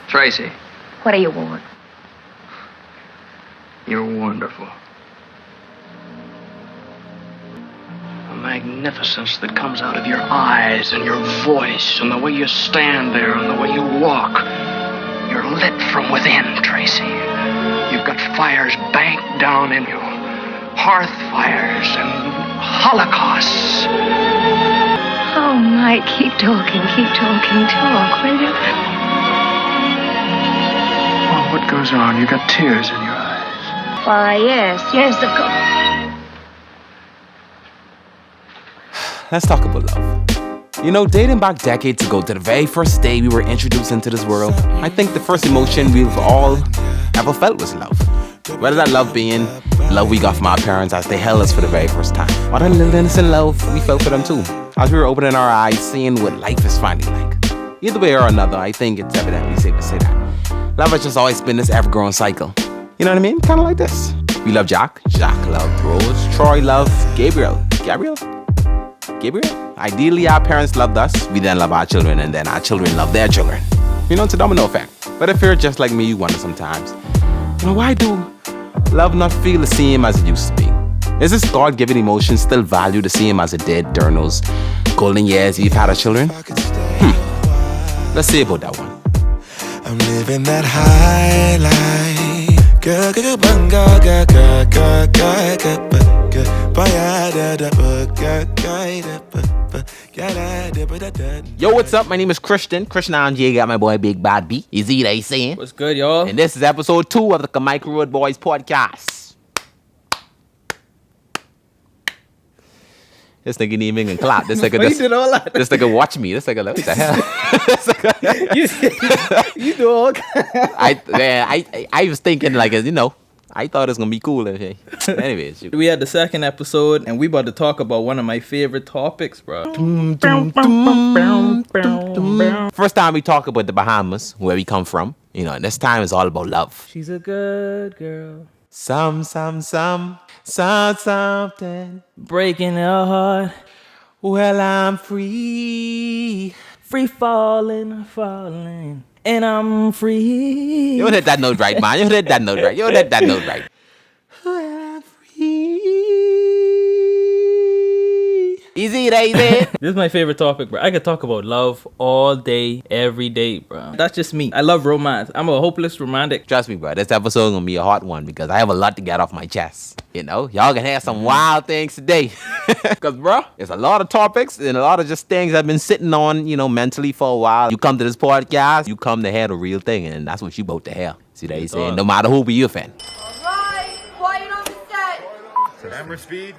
Tracy. What do you want? You're wonderful. The magnificence that comes out of your eyes and your voice and the way you stand there and the way you walk. You're lit from within, Tracy. You've got fires banked down in you. Hearth fires and holocausts. Oh, Mike, keep talking, talk, will you? Well, what goes on? You got tears in your eyes. Why, yes, of course. Let's talk about love. You know, dating back decades ago to the very first day we were introduced into this world, I think the first emotion we've all ever felt was love. Whether that love being love we got from our parents as they held us for the very first time, or that little innocent love we felt for them too, as we were opening our eyes, seeing what life is finally like. Either way or another, I think it's evidently safe to say that love has just always been this ever-growing cycle. You know what I mean? Kind of like this. We love Jack loved Rose, Troy loved Gabrielle. Ideally, our parents loved us, we then love our children, and then our children love their children. You know, it's a domino effect. But if you're just like me, you wonder sometimes, you know, why do love not feel the same as it used to be? Is this God-given emotion still valued the same as it did during those golden years you've had as children? Let's see about that one. I'm living that high life. Yo, what's up? My name is Christian and J got my boy Big Bad B. You see what I saying? What's good, y'all? And this is episode 2 of the Carmichael Road Boys podcast. This nigga didn't even clap. This nigga you did all that? This nigga watch me. This nigga, what the hell? you do all I was thinking like, you know, I thought it was gonna be cool. Anyways, we had the second episode, and we about to talk about one of my favorite topics, bro. First time we talk about the Bahamas, where we come from. You know, and this time is all about love. She's a good girl. Something. Breaking her heart. Well, I'm free. Free falling. And I'm free. You hit that note right, man. You hit that note right. Well, I'm free. Easy. This is my favorite topic, bro. I could talk about love all day, every day, bro. That's just me. I love romance. I'm a hopeless romantic. Trust me, bro. This episode is gonna be a hot one because I have a lot to get off my chest. You know, y'all can have some wild things today. Because, bro, there's a lot of topics and a lot of just things I've been sitting on, you know, mentally for a while. You come to this podcast, you come to hear the real thing, and that's what you about to hear. See that you saying? No matter who be you fan. All right, quiet on the set. Camera speed.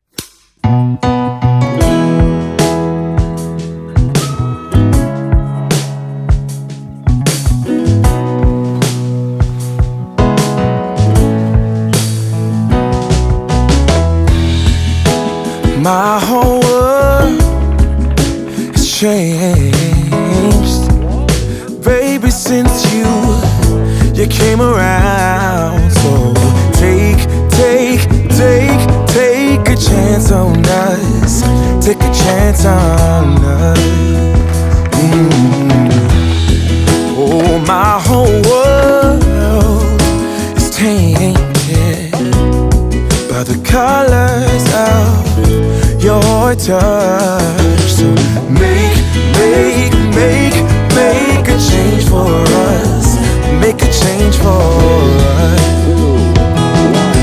My whole world has changed, baby, since you came around. So take a chance on us. Take a chance on us. Oh, my whole world is tainted by the colors of your touch. So make a change for us. Make a change for us.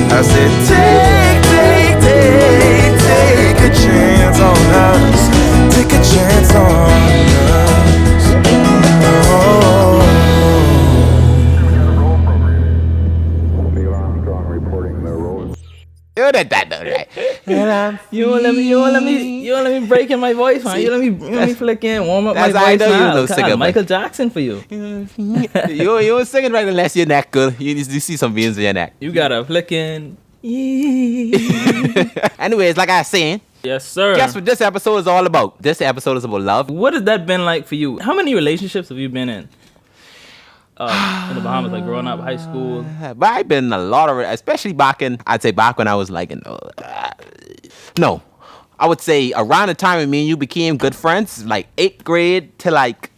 I said take a chance on us. Take a chance on us. Oh. You did that, though, right? You won't let me break in my voice, man. You let me flick in, warm up my That's how I voice. know you Now. know God, singer, Michael Jackson for you. You ain't singing right unless your neck good. You see some veins in your neck. You gotta flick in. Anyways, like I was saying, Yes, sir. guess what this episode is all about? This episode is about love. What has that been like for you? How many relationships have you been in? In the Bahamas, like growing up, high school. But I've been in a lot of, especially back when I was like I would say around the time when me and you became good friends, like 8th grade to like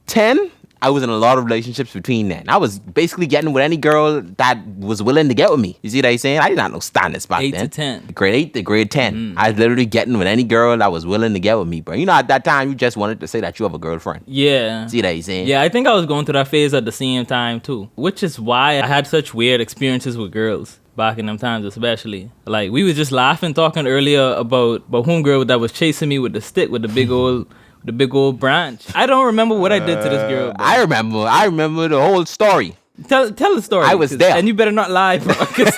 10, I was in a lot of relationships between then. I was basically getting with any girl that was willing to get with me. You see what I'm saying? I did not know standards back 8 then. to 10. Grade 8 to grade 10. I was literally getting with any girl that was willing to get with me, bro. You know, at that time, you just wanted to say that you have a girlfriend. Yeah. See what I'm saying? Yeah, I think I was going through that phase at the same time too, which is why I had such weird experiences with girls back in them times, especially. Like, we was just laughing, talking earlier about homegirl that was chasing me with the stick, with the big old branch. I don't remember what I did to this girl, bro. I remember the whole story. Tell the story. I was there. And you better not lie, bro. 'Cause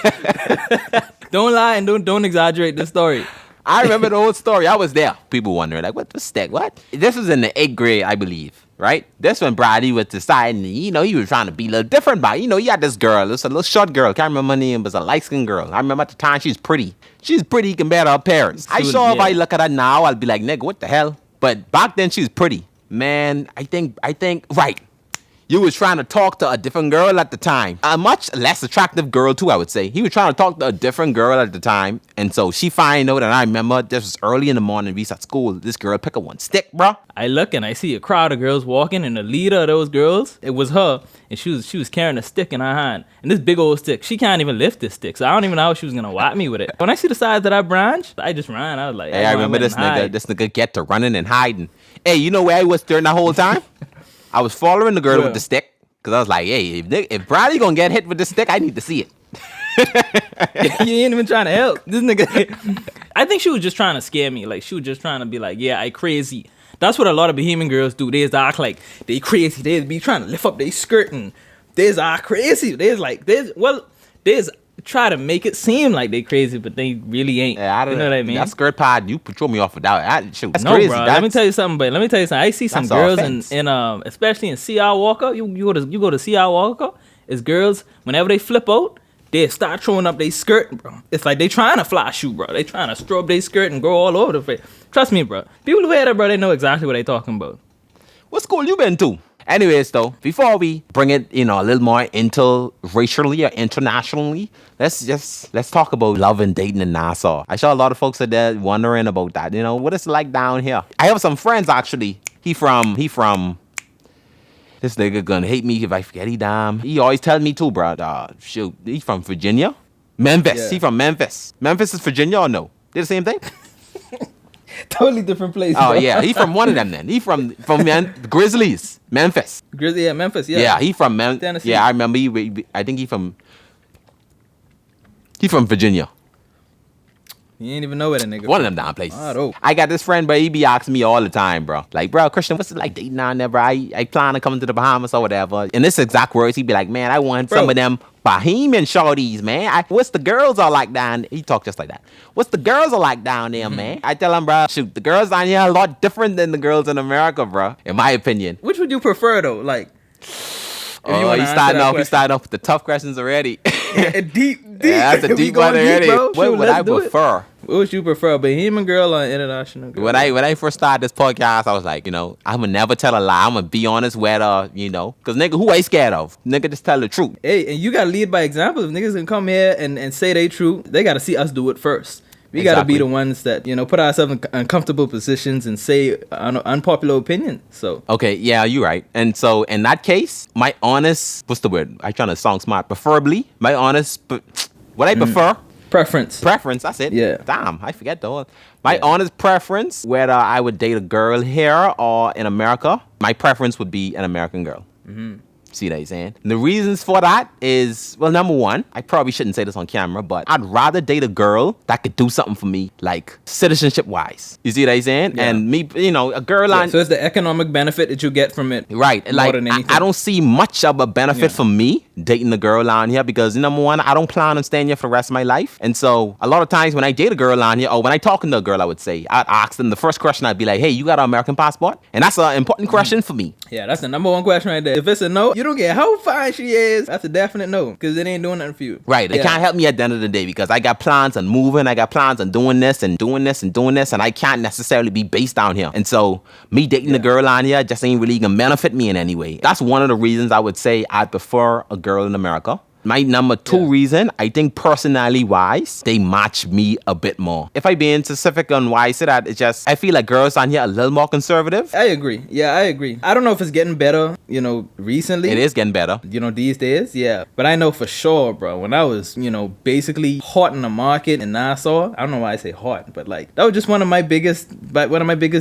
don't lie and don't exaggerate the story. I remember the whole story. I was there. People wondering, like, what the stick? What? This was in the 8th grade, I believe. Right? This when Brady was deciding, you know, he was trying to be a little different, but, you know, he had this girl. It was a little short girl. Can't remember her name. It was a light-skinned girl. I remember at the time she was pretty. She's pretty compared to her parents. I sure if I look at her now, I'll be like, nigga, what the hell? But back then she was pretty. Man, I think, right. You was trying to talk to a different girl at the time. A much less attractive girl, too, I would say. He was trying to talk to a different girl at the time. And so she find out, and I remember this was early in the morning. We was at school. This girl pick up one stick, bro. I look and I see a crowd of girls walking, and the leader of those girls, it was her. And she was carrying a stick in her hand. And this big old stick, she can't even lift this stick. So I don't even know how she was going to whack me with it. When I see the size of that branch, I just ran. I was like, hey, I remember this nigga. This nigga get to running and hiding. Hey, you know where I was during that whole time? I was following the girl with the stick. Because I was like, hey, if Brady gonna get hit with this stick, I need to see it. You ain't even trying to help. This nigga. I think she was just trying to scare me. Like, she was just trying to be like, yeah, I crazy. That's what a lot of Bahamian girls do. They just act like they crazy. They be trying to lift up their skirt and they just act crazy. They just try to make it seem like they crazy, but they really ain't. Yeah, you know what I mean? That skirt pod, you throw me off without it. That's no, crazy. Bro. Let me tell you something. I see some girls in especially in CR Walker. You go to CR Walker. It's girls, whenever they flip out, they start throwing up their skirt, bro. It's like they trying to flash you, bro. They trying to strobe their skirt and go all over the place. Trust me, bro. People who wear that, bro, they know exactly what they talking about. What school you been to? Anyways, though, before we bring it, a little more interracially or internationally, let's talk about love and dating in Nassau. I saw a lot of folks are there wondering about that. You know, what it's like down here. I have some friends actually. He from. This nigga gonna hate me if I forget he damn. He always tell me too, bro. Shoot, he from Virginia, Memphis. Yeah. He from Memphis. Memphis is Virginia or no? They're the same thing. Totally different place. Oh, bro. yeah. He from one of them then. He from Grizzlies. Memphis. Yeah, Memphis, yeah. Yeah, he from Tennessee. Yeah, I remember I think he from Virginia. You ain't even know where that nigga One of them down places. Oh. I got this friend, but he be asking me all the time, bro. Like, bro, Christian, what's it like dating down there, bro? I plan on coming to the Bahamas or whatever. In this exact words, he be like, man, I want some of them Bahamian shorties, man. What's the girls are like down there? He talk just like that. What's the girls are like down there, man? I tell him, bro, shoot, the girls down here are a lot different than the girls in America, bro. In my opinion. Which would you prefer, though? Like, oh, he's starting off with the tough questions already. Deep. Yeah, that's a deep one already. What would I prefer? What would you prefer, Bahamian girl or international girl? When I first started this podcast, I was like, I'm gonna never tell a lie. I'm gonna be honest with her, because nigga, who I scared of? Nigga, just tell the truth. Hey, and you gotta lead by example. If niggas can come here and say they truth, they gotta see us do it first. We gotta be the ones that put ourselves in uncomfortable positions and say unpopular opinion. So okay, yeah, you're right. And so in that case, my honest, what's the word? I'm trying to sound smart. Preferably, my honest, what I prefer. Preference, that's it. Yeah. Damn, I forget though. My honest preference, whether I would date a girl here or in America, my preference would be an American girl. Mm-hmm. See what I'm saying? And the reasons for that is, well, number one, I probably shouldn't say this on camera, but I'd rather date a girl that could do something for me, like citizenship-wise. You see what I'm saying? Yeah. And me, a girl on... So it's the economic benefit that you get from it. Right. Like, I don't see much of a benefit for me dating a girl on here because, number one, I don't plan on staying here for the rest of my life. And so a lot of times when I date a girl on here, or when I talking to a girl, I would say, I'd ask them the first question, I'd be like, hey, you got an American passport? And that's an important question for me. Yeah, that's the number one question right there. If it's a no, you don't care how fine she is. That's a definite no, because it ain't doing nothing for you. Right. It can't help me at the end of the day because I got plans on moving. I got plans on doing this and doing this and doing this, and I can't necessarily be based down here. And so me dating a girl on here just ain't really gonna benefit me in any way. That's one of the reasons I would say I'd prefer a girl in America. My number 2 reason, I think personality wise, they match me a bit more. If I being specific on why I say that, it's just, I feel like girls on here a little more conservative. I agree. Yeah, I agree. I don't know if it's getting better, recently. It is getting better. These days, yeah. But I know for sure, bro, when I was, basically hot in the market in Nassau, I don't know why I say hot, but like, that was just one of my biggest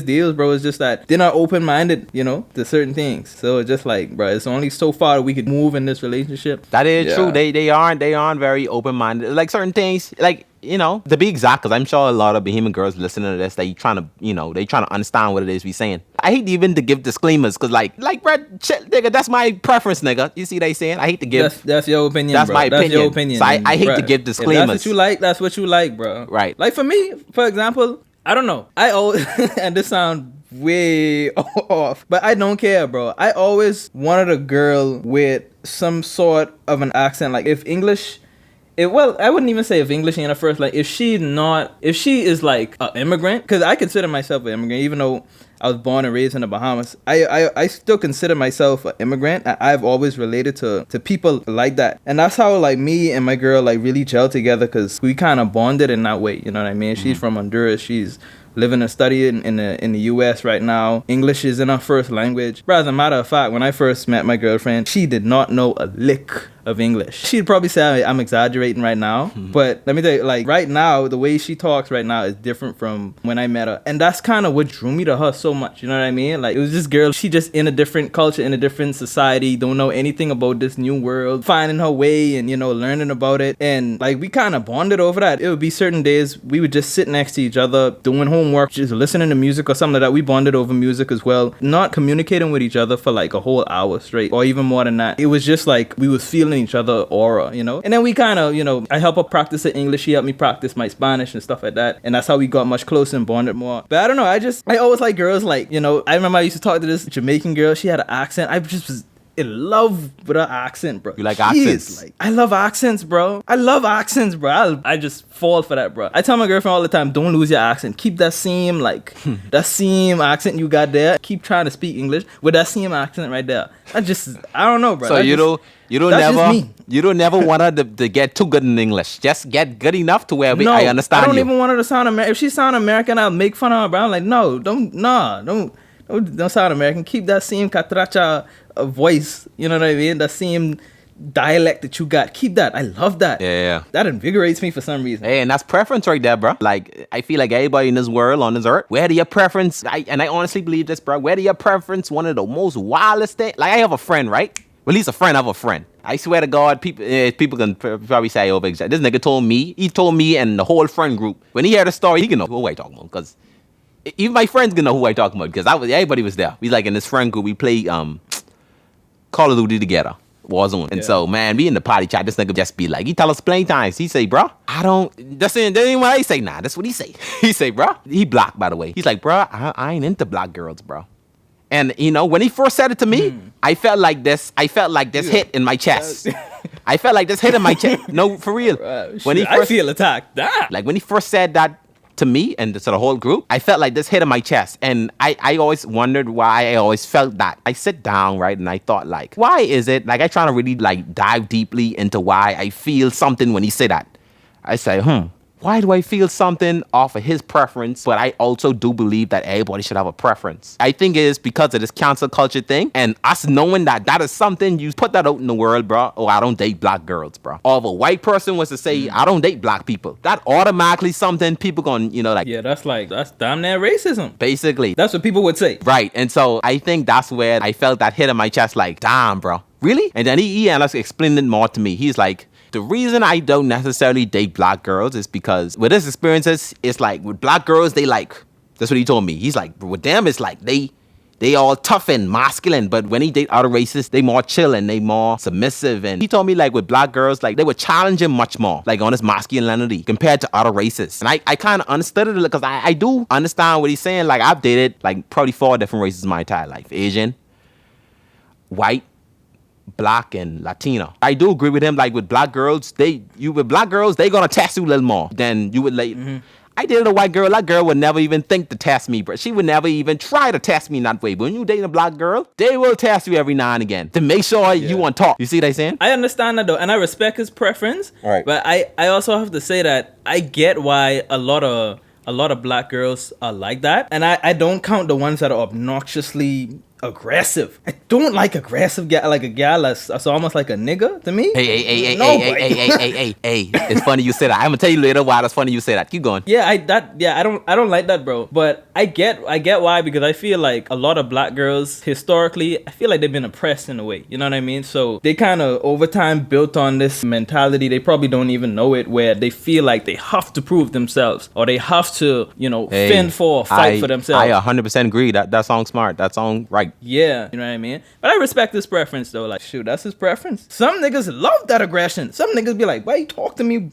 deals, bro, is just that they're not open-minded, to certain things. So it's just like, bro, it's only so far we could move in this relationship. That is true. They aren't very open-minded. Like certain things, like, to be exact, because I'm sure a lot of Bahamian girls listening to this, they trying to understand what it is we saying. I hate even to give disclaimers, because like, bro, shit, nigga, that's my preference, nigga. You see what they saying? I hate to give. That's your opinion. That's bro. my opinion. That's your opinion. So I hate to give disclaimers. If that's what you like. That's what you like, bro. Right. Like for me, for example, I don't know. I always and this sound way off, but I don't care, bro. I always wanted a girl with some sort of an accent, like if English. I wouldn't even say if English ain't her first. Like, if she is like an immigrant, because I consider myself an immigrant, even though I was born and raised in the Bahamas. I still consider myself an immigrant. I've always related to people like that, and that's how like me and my girl like really gel together, because we kind of bonded in that way. You know what I mean? She's from Honduras. She's living and studying in the U.S. right now. English is in her first language. But as a matter of fact, when I first met my girlfriend, she did not know a lick of English. She'd probably say I'm exaggerating right now, but let me tell you, like right now, the way she talks right now is different from when I met her, and that's kind of what drew me to her so much. You know what I mean? Like, it was this girl, she just in a different culture, in a different society, don't know anything about this new world, finding her way and learning about it, and like we kind of bonded over that. It would be certain days we would just sit next to each other doing homework, just listening to music or something like that. We bonded over music as well, not communicating with each other for like a whole hour straight or even more than that. It was just like we was feeling each other aura, and then we kind of, I help her practice her English, she helped me practice my Spanish and stuff like that, and that's how we got much closer and bonded more. But I don't know, I always like girls like, I remember I used to talk to this Jamaican girl, she had an accent, I just was in love with her accent, bro. You like accents? Like, I love accents, bro. I just fall for that, bro. I tell my girlfriend all the time, don't lose your accent. Keep that same, that same accent you got there. Keep trying to speak English with that same accent right there. I don't know, bro. So you don't never want her to get too good in English. Just get good enough to where I understand you. I don't even want her to sound American. If she sound American, I'll make fun of her, bro. I'm like, no, don't sound American. Keep that same catracha voice. You know what I mean? That same dialect that you got. Keep that. I love that. Yeah. That invigorates me for some reason. Hey, and that's preference right there, bro. Like, I feel like everybody in this world, on this earth, whether your preference, I honestly believe this, bro, whether your preference, one of the most wildest things, like I have a friend, right? Well, at least a friend of a friend. I swear to God, people can probably say, oh, this nigga told me and the whole friend group, when he heard the story, he can know who I talking about, because even my friends gonna know who I talking about, because everybody was there. We like in this friend group, we play Call of Duty together, Warzone. And so, man, we in the party chat, this nigga just be like, he tell us plenty times. He say, bro, that ain't what I say. Nah, that's what he say. He say, bro, he black, by the way. He's like, bro, I ain't into black girls, bro. And when he first said it to me, I felt like this hit in my chest. I felt like this hit in my chest. No, for real. I feel attacked. Damn. Like when he first said that to me and to the whole group, I felt like this hit in my chest. And I always wondered why I always felt that. I sit down, right, and I thought, like, why is it? Like, I try to really, like, dive deeply into why I feel something when he said that. I say, why do I feel something off of his preference? But I also do believe that everybody should have a preference. I think it is because of this cancel culture thing, and us knowing that is something, you put that out in the world, bro. Oh, I don't date black girls, bro. Or if a white person was to say, I don't date black people, that automatically something people gonna, like... Yeah, that's damn near racism. Basically. That's what people would say. Right, and so I think that's where I felt that hit in my chest, like, damn, bro. Really? And then he explained it more to me. He's like, the reason I don't necessarily date black girls is because with his experiences, it's like with black girls, they like, that's what he told me. He's like, with them, it's like they all tough and masculine, but when he date other races, they more chill and they more submissive. And he told me like with black girls, like they would challenge him much more, like on his masculinity compared to other races. And I kind of understood it because I do understand what he's saying. Like I've dated like probably 4 different races in my entire life. Asian, white, black, and Latino. I do agree with him. Like with black girls, they gonna test you a little more than you would like. I dated a white girl. That girl would never even think to test me, bro. She would never even try to test me in that way. But when you date a black girl, they will test you every now and again to make sure you want to talk. You see what I'm saying? I understand that though, and I respect his preference. Right. But I also have to say that I get why a lot of black girls are like that, and I don't count the ones that are obnoxiously aggressive. I don't like aggressive guy, like a gal that's almost like a nigga to me. Hey, No, it's funny you say that. I'm gonna tell you later why that's funny you say that. Keep going. I don't like that, bro. But I get why, because I feel like a lot of black girls historically, I feel like they've been oppressed in a way. You know what I mean? So they kind of over time built on this mentality. They probably don't even know it, where they feel like they have to prove themselves, or they have to, fend for or fight for themselves. I 100% agree. That song smart. That song right. Yeah, you know what I mean? But I respect his preference though. Like, shoot, that's his preference. Some niggas love that aggression. Some niggas be like, why you talk to me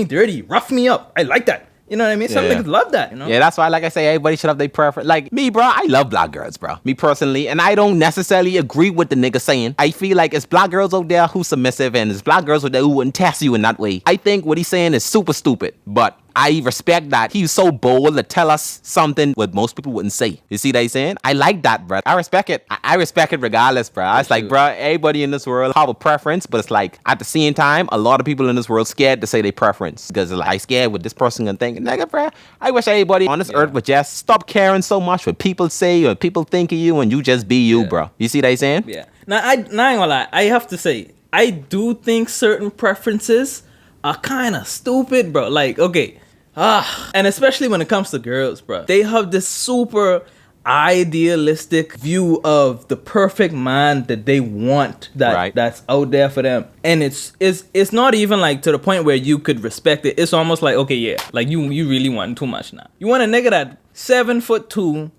dirty, rough me up? I like that. You know what I mean? Some niggas love that, Yeah, that's why, like I say, everybody should have their preference. Like me, bro, I love black girls, bro. Me personally, and I don't necessarily agree with the nigga saying. I feel like it's black girls out there who's submissive, and it's black girls out there who wouldn't test you in that way. I think what he's saying is super stupid, but I respect that he's so bold to tell us something what most people wouldn't say. You see what I'm saying? I like that, bro. I respect it. I respect it regardless, bro. It's like, bro, everybody in this world have a preference, but it's like, at the same time, a lot of people in this world scared to say their preference. Because like, I scared what this person gonna think. Nigga, bro, I wish everybody on this earth would just stop caring so much what people say or people think of you, and you just be you, bro. You see what I'm saying? Yeah. Now, I ain't gonna lie. I have to say, I do think certain preferences are kind of stupid, bro. Like, okay. And especially when it comes to girls, bro. They have this super idealistic view of the perfect man that they want that's out there for them. And it's not even like to the point where you could respect it. It's almost like, okay, yeah, like you really want too much now. You want a nigga that 7'2",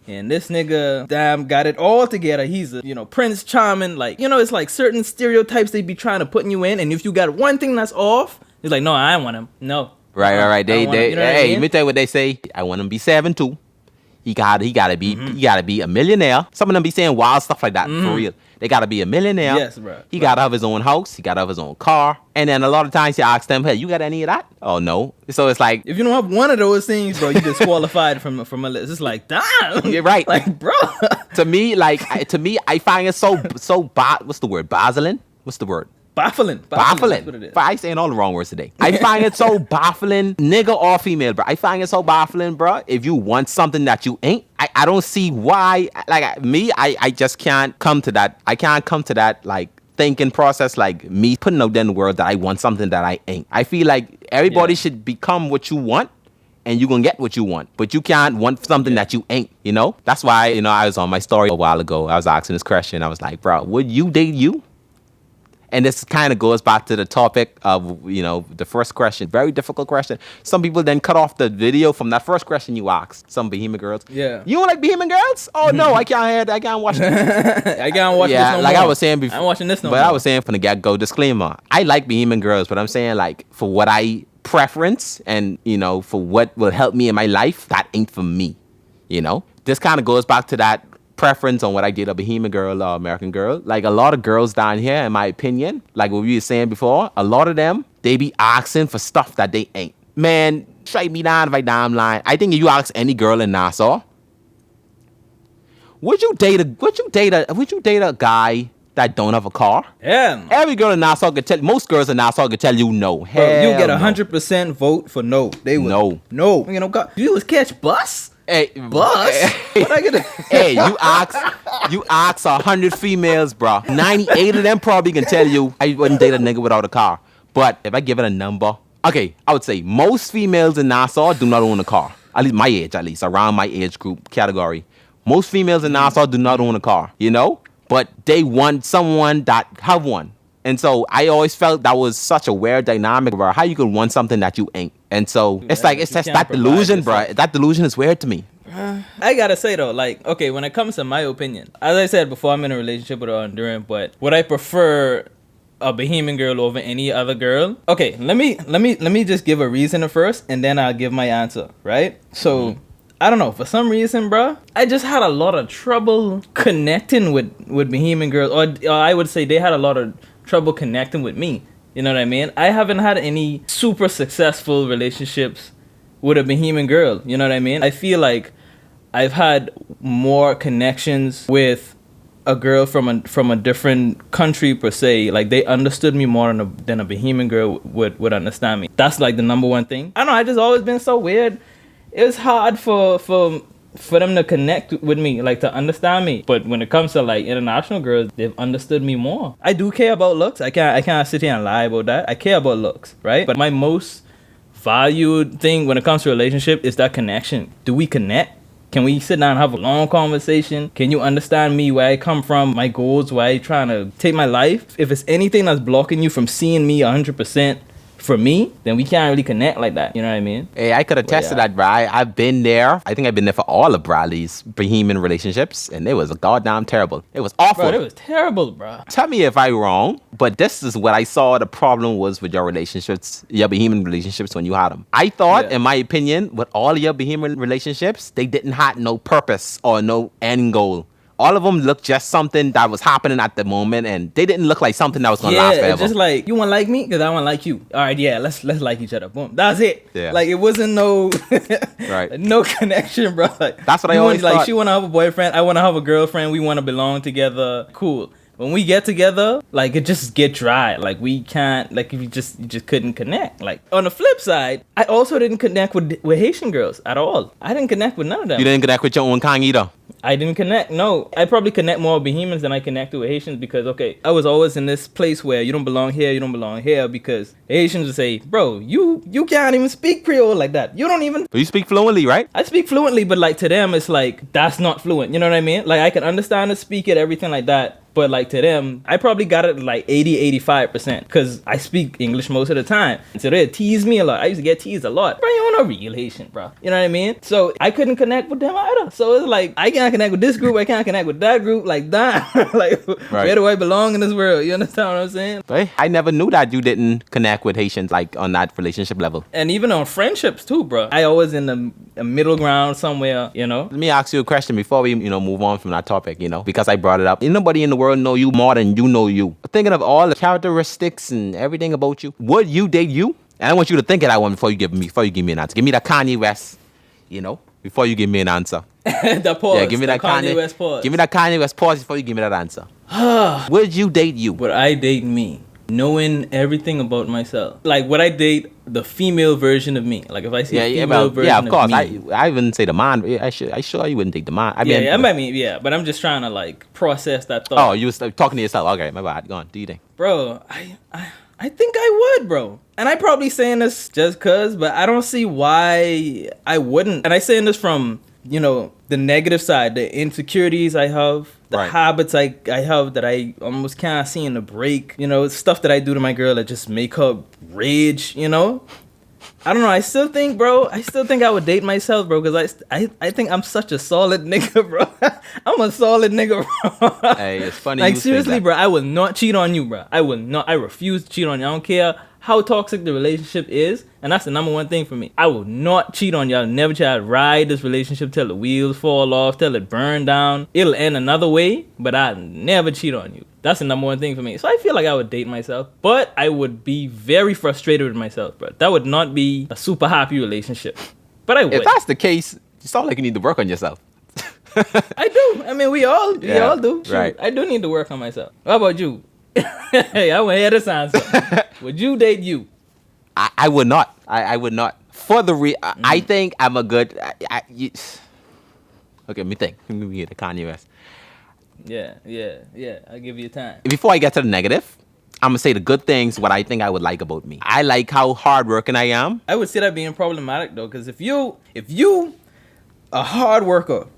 and this nigga, damn, got it all together. He's a, Prince Charming. Like, it's like certain stereotypes they be trying to put you in. And if you got one thing that's off, it's like, no, I don't want him. No. Right. Let me tell you what they say. I want him to be 7'2". He gotta be a millionaire. Some of them be saying wild stuff like that for real. They gotta be a millionaire. Yes, bro. He gotta have his own house. He gotta have his own car. And then a lot of times you ask them, hey, you got any of that? Oh no. So it's like, if you don't have one of those things, bro, you disqualified from a list. It's like, damn. You're right. Like, bro. to me, I find it so what's the word? Baffling? What's the word? Baffling. That's what it is. I saying all the wrong words today. I find it so baffling, nigga or female, bro. I find it so baffling, bro. If you want something that you ain't, I don't see why. Like me, I just can't come to that. I can't come to that like thinking process, like me putting out there in the world that I want something that I ain't. I feel like everybody should become what you want, and you're gonna get what you want. But you can't want something that you ain't, That's why, I was on my story a while ago. I was asking this question. I was like, bro, would you date you? And this kind of goes back to the topic of, the first question. Very difficult question. Some people then cut off the video from that first question you asked. Some Bahamian girls. Yeah. You don't like Bahamian girls? Oh, no, I can't watch it. I can't watch this no like more. I was saying before. I'm watching this no more. But I was saying from the get-go, disclaimer. I like Bahamian girls, but I'm saying, like, for what I preference and, for what will help me in my life, that ain't for me, This kind of goes back to that preference on what I did, a Bahamian girl or American girl. Like a lot of girls down here, in my opinion, like what we were saying before, a lot of them, they be asking for stuff that they ain't. Man, strike me down if I damn line. I think if you ask any girl in Nassau, would you date a guy that don't have a car? Yeah. Every girl in Nassau could tell, most girls in Nassau could tell you no. Bro, you get 100% vote for no. They would. No. You was catch bus? Hey, bus? What I gonna? Hey, you ask 100 females, bro. 98 of them probably can tell you I wouldn't date a nigga without a car. But if I give it a number, okay, I would say most females in Nassau do not own a car. At least my age, around my age group category. Most females in Nassau do not own a car, But they want someone that have one. And so I always felt that was such a weird dynamic, bro. How you could want something that you ain't. And so it's just that delusion, bro. That delusion is weird to me. I gotta say though, like, okay, when it comes to my opinion, as I said before, I'm in a relationship with an Honduran, but would I prefer a Bahamian girl over any other girl? Okay, let me just give a reason first, and then I'll give my answer, right? So, I don't know, for some reason, bro, I just had a lot of trouble connecting with Bahamian girls, or I would say they had a lot of trouble connecting with me. You know what I mean? I haven't had any super successful relationships with a Bahamian girl. You know what I mean? I feel like I've had more connections with a girl from a different country per se. Like, they understood me more than a Bahamian girl would understand me. That's like the number one thing. I don't know, I just always been so weird. It was hard for them to connect with me, like to understand me. But when it comes to like international girls, they've understood me more. I do care about looks. I can't sit here and lie about that. I care about looks, right? But my most valued thing when it comes to relationship is that connection. Do we connect? Can we sit down and have a long conversation? Can you understand me, where I come from, my goals, where I trying to take my life? If it's anything that's blocking you from seeing me 100% for me, then we can't really connect like that. You know what I mean? Hey, I could attest to that, bro. I've been there. I think I've been there for all of Bradley's Bahamian relationships, and it was goddamn terrible. It was awful. Bro, it was terrible, bro. Tell me if I'm wrong, but this is what I saw the problem was with your relationships, your Bahamian relationships when you had them. I thought, in my opinion, with all your Bahamian relationships, they didn't have no purpose or no end goal. All of them looked just something that was happening at the moment, and they didn't look like something that was gonna last forever. Yeah, just like, you want to like me? Because I want to like you. All right, yeah, let's like each other. Boom. That's it. Yeah. Like, it wasn't no right. no connection, bro. Like, that's what I always thought. Like, she want to have a boyfriend. I want to have a girlfriend. We want to belong together. Cool. When we get together, like, it just get dry. Like, we can't, like, you just couldn't connect. Like, on the flip side, I also didn't connect with Haitian girls at all. I didn't connect with none of them. You didn't connect with your own kind either? I didn't connect. No, I probably connect more with Bahamians than I connected with Haitians because, okay, I was always in this place where you don't belong here, you don't belong here, because Haitians would say, bro, you can't even speak Creole like that. You don't even. But you speak fluently, right? I speak fluently, but like to them, it's like, that's not fluent. You know what I mean? Like, I can understand it, speak it, everything like that. But like to them, I probably got it like 80-85% because I speak English most of the time. So they tease me a lot. I used to get teased a lot. Bro, you're not a real Haitian, bro. You know what I mean? So I couldn't connect with them either. So it's like, I can't connect with this group. I can't connect with that group. Like, that. Like, where do I belong in this world? You understand what I'm saying? But I never knew that you didn't connect with Haitians like on that relationship level. And even on friendships too, bro. I always in a middle ground somewhere, you know? Let me ask you a question before we, move on from that topic, because I brought it up. Ain't nobody in the world know you more than you know you. Thinking of all the characteristics and everything about you, would you date you? And I want you to think of that one before you give me an answer. Give me that Kanye West, before you give me an answer. The pause. Yeah, give me that Kanye West pause. Give me that Kanye West pause before you give me that answer. Would you date you? Would I date me? Knowing everything about myself. Like, would I date the female version of me? Like, if I see a female version of me. Yeah, of course. I wouldn't say the man. I sure you wouldn't date the man. But I'm just trying to, like, process that thought. Oh, you was talking to yourself. Okay, my bad. Go on. Do you think? Bro, I think I would, bro. And I probably saying this just cause, but I don't see why I wouldn't. And I saying this from, the negative side, the insecurities I have, the habits I have that I almost can't seem to break, stuff that I do to my girl that just make her rage, I don't know. I still think I would date myself, bro, because I think I'm such a solid nigga, bro. I'm a solid nigga, bro. Hey, it's funny. Like, seriously, bro, I will not cheat on you, bro. I will not. I refuse to cheat on you. I don't care how toxic the relationship is, and that's the number one thing for me. I will not cheat on y'all. Never try to ride this relationship till the wheels fall off, till it burn down. It'll end another way, but I'll never cheat on you. That's the number one thing for me. So I feel like I would date myself, but I would be very frustrated with myself, bro. That would not be a super happy relationship. But I would. If that's the case, you sound like you need to work on yourself. I do. I mean, we all do. Shoot, right. I do need to work on myself. How about you? Hey, I want to hear this answer. Would you date you? I would not. I would not. For the I think I'm a good. Okay, let me think. Let me get the Kanye West. Yeah. I'll give you time. Before I get to the negative, I'm gonna say the good things. What I think I would like about me. I like how hardworking I am. I would see that being problematic though, because if you a hard worker.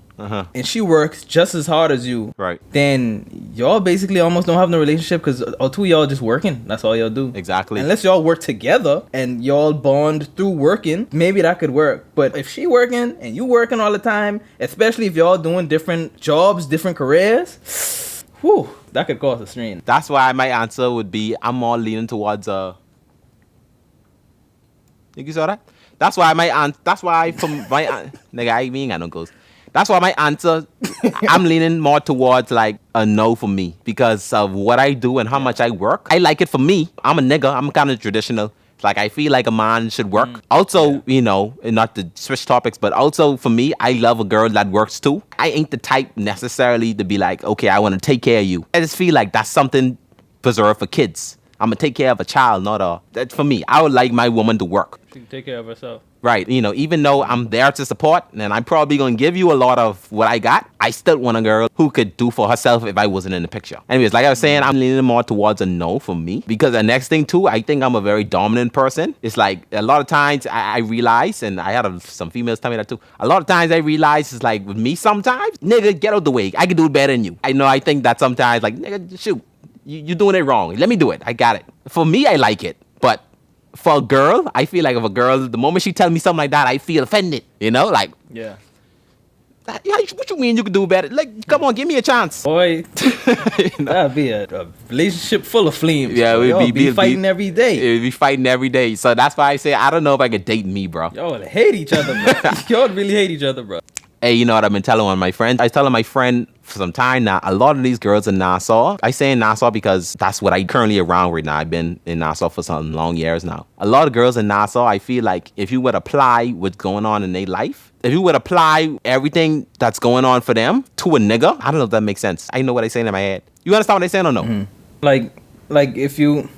And she works just as hard as you, right? Then y'all basically almost don't have no relationship because all two of y'all just working. That's all y'all do. Exactly. Unless y'all work together and y'all bond through working, maybe that could work. But if she working and you working all the time, especially if y'all doing different jobs, different careers, whew, that could cause a strain. That's why my answer would be I'm more leaning towards Think you saw that? That's why nigga, I ain't got no goals. That's why my answer, I'm leaning more towards like a no for me because of what I do and how much I work. I like it for me. I'm a nigga. I'm kind of traditional. Like, I feel like a man should work. Also, you know, and not to switch topics, but also for me, I love a girl that works too. I ain't the type necessarily to be like, okay, I want to take care of you. I just feel like that's something preserved for kids. I'm going to take care of a child, not a... That, for me, I would like my woman to work. She can take care of herself. Right. You know, even though I'm there to support and I'm probably going to give you a lot of what I got, I still want a girl who could do for herself if I wasn't in the picture. Anyways, like I was saying, I'm leaning more towards a no for me. Because the next thing too, I think I'm a very dominant person. It's like a lot of times I realize, and I had some females tell me that too, a lot of times I realize it's like with me sometimes, nigga, get out the way. I can do it better than you. I think that sometimes like, nigga, shoot, you're doing it wrong. Let me do it. I got it. For me, I like it. But for a girl, I feel like if a girl, the moment she tells me something like that, I feel offended. You know, like, Yeah. What you mean you can do better? Like, come on, give me a chance. Boy, You know? that'd be a relationship full of flames. Yeah, bro. we'd Y'all be fighting every day. We'd be fighting every day. So that's why I say I don't know if I could date me, bro. Y'all hate each other, bro. Y'all really hate each other, bro. Hey, you know what I've been telling one of my friends? I was telling my friend for some time now, a lot of these girls in Nassau, I say in Nassau because that's what I currently around right now. I've been in Nassau for some long years now. A lot of girls in Nassau, I feel like if you would apply what's going on in their life, if you would apply everything that's going on for them to a nigga, I don't know if that makes sense. I know what I'm saying in my head. You understand what I'm saying or no? Mm-hmm. Like if you...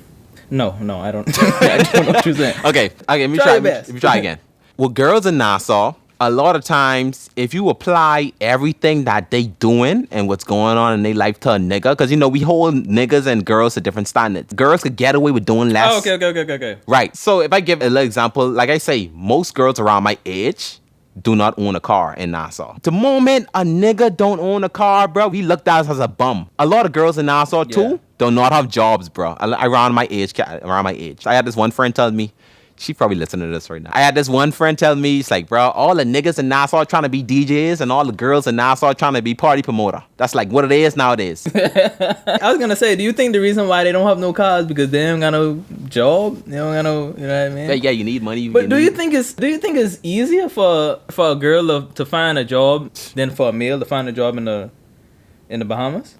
No, I don't. I don't know what you're saying. Okay, let me Try try. your best. Let me try again. Well, girls in Nassau, a lot of times, if you apply everything that they doing and what's going on in their life to a nigga, because, you know, we hold niggas and girls to different standards. Girls could get away with doing less. Oh, okay. Right. So if I give a little example, like I say, most girls around my age do not own a car in Nassau. The moment a nigga don't own a car, bro, he looked at us as a bum. A lot of girls in Nassau, too, do not have jobs, bro. Around my age. I had this one friend tell me, she probably listening to this right now. I had this one friend tell me, it's like, bro, all the niggas in Nassau trying to be DJs and all the girls in Nassau trying to be party promoter. That's like what it is nowadays. I was gonna say, do you think the reason why they don't have no cars because they don't got no job? They don't got no, you know what I mean? Yeah, you need money. But do you think it's easier for a girl to find a job than for a male to find a job in the Bahamas?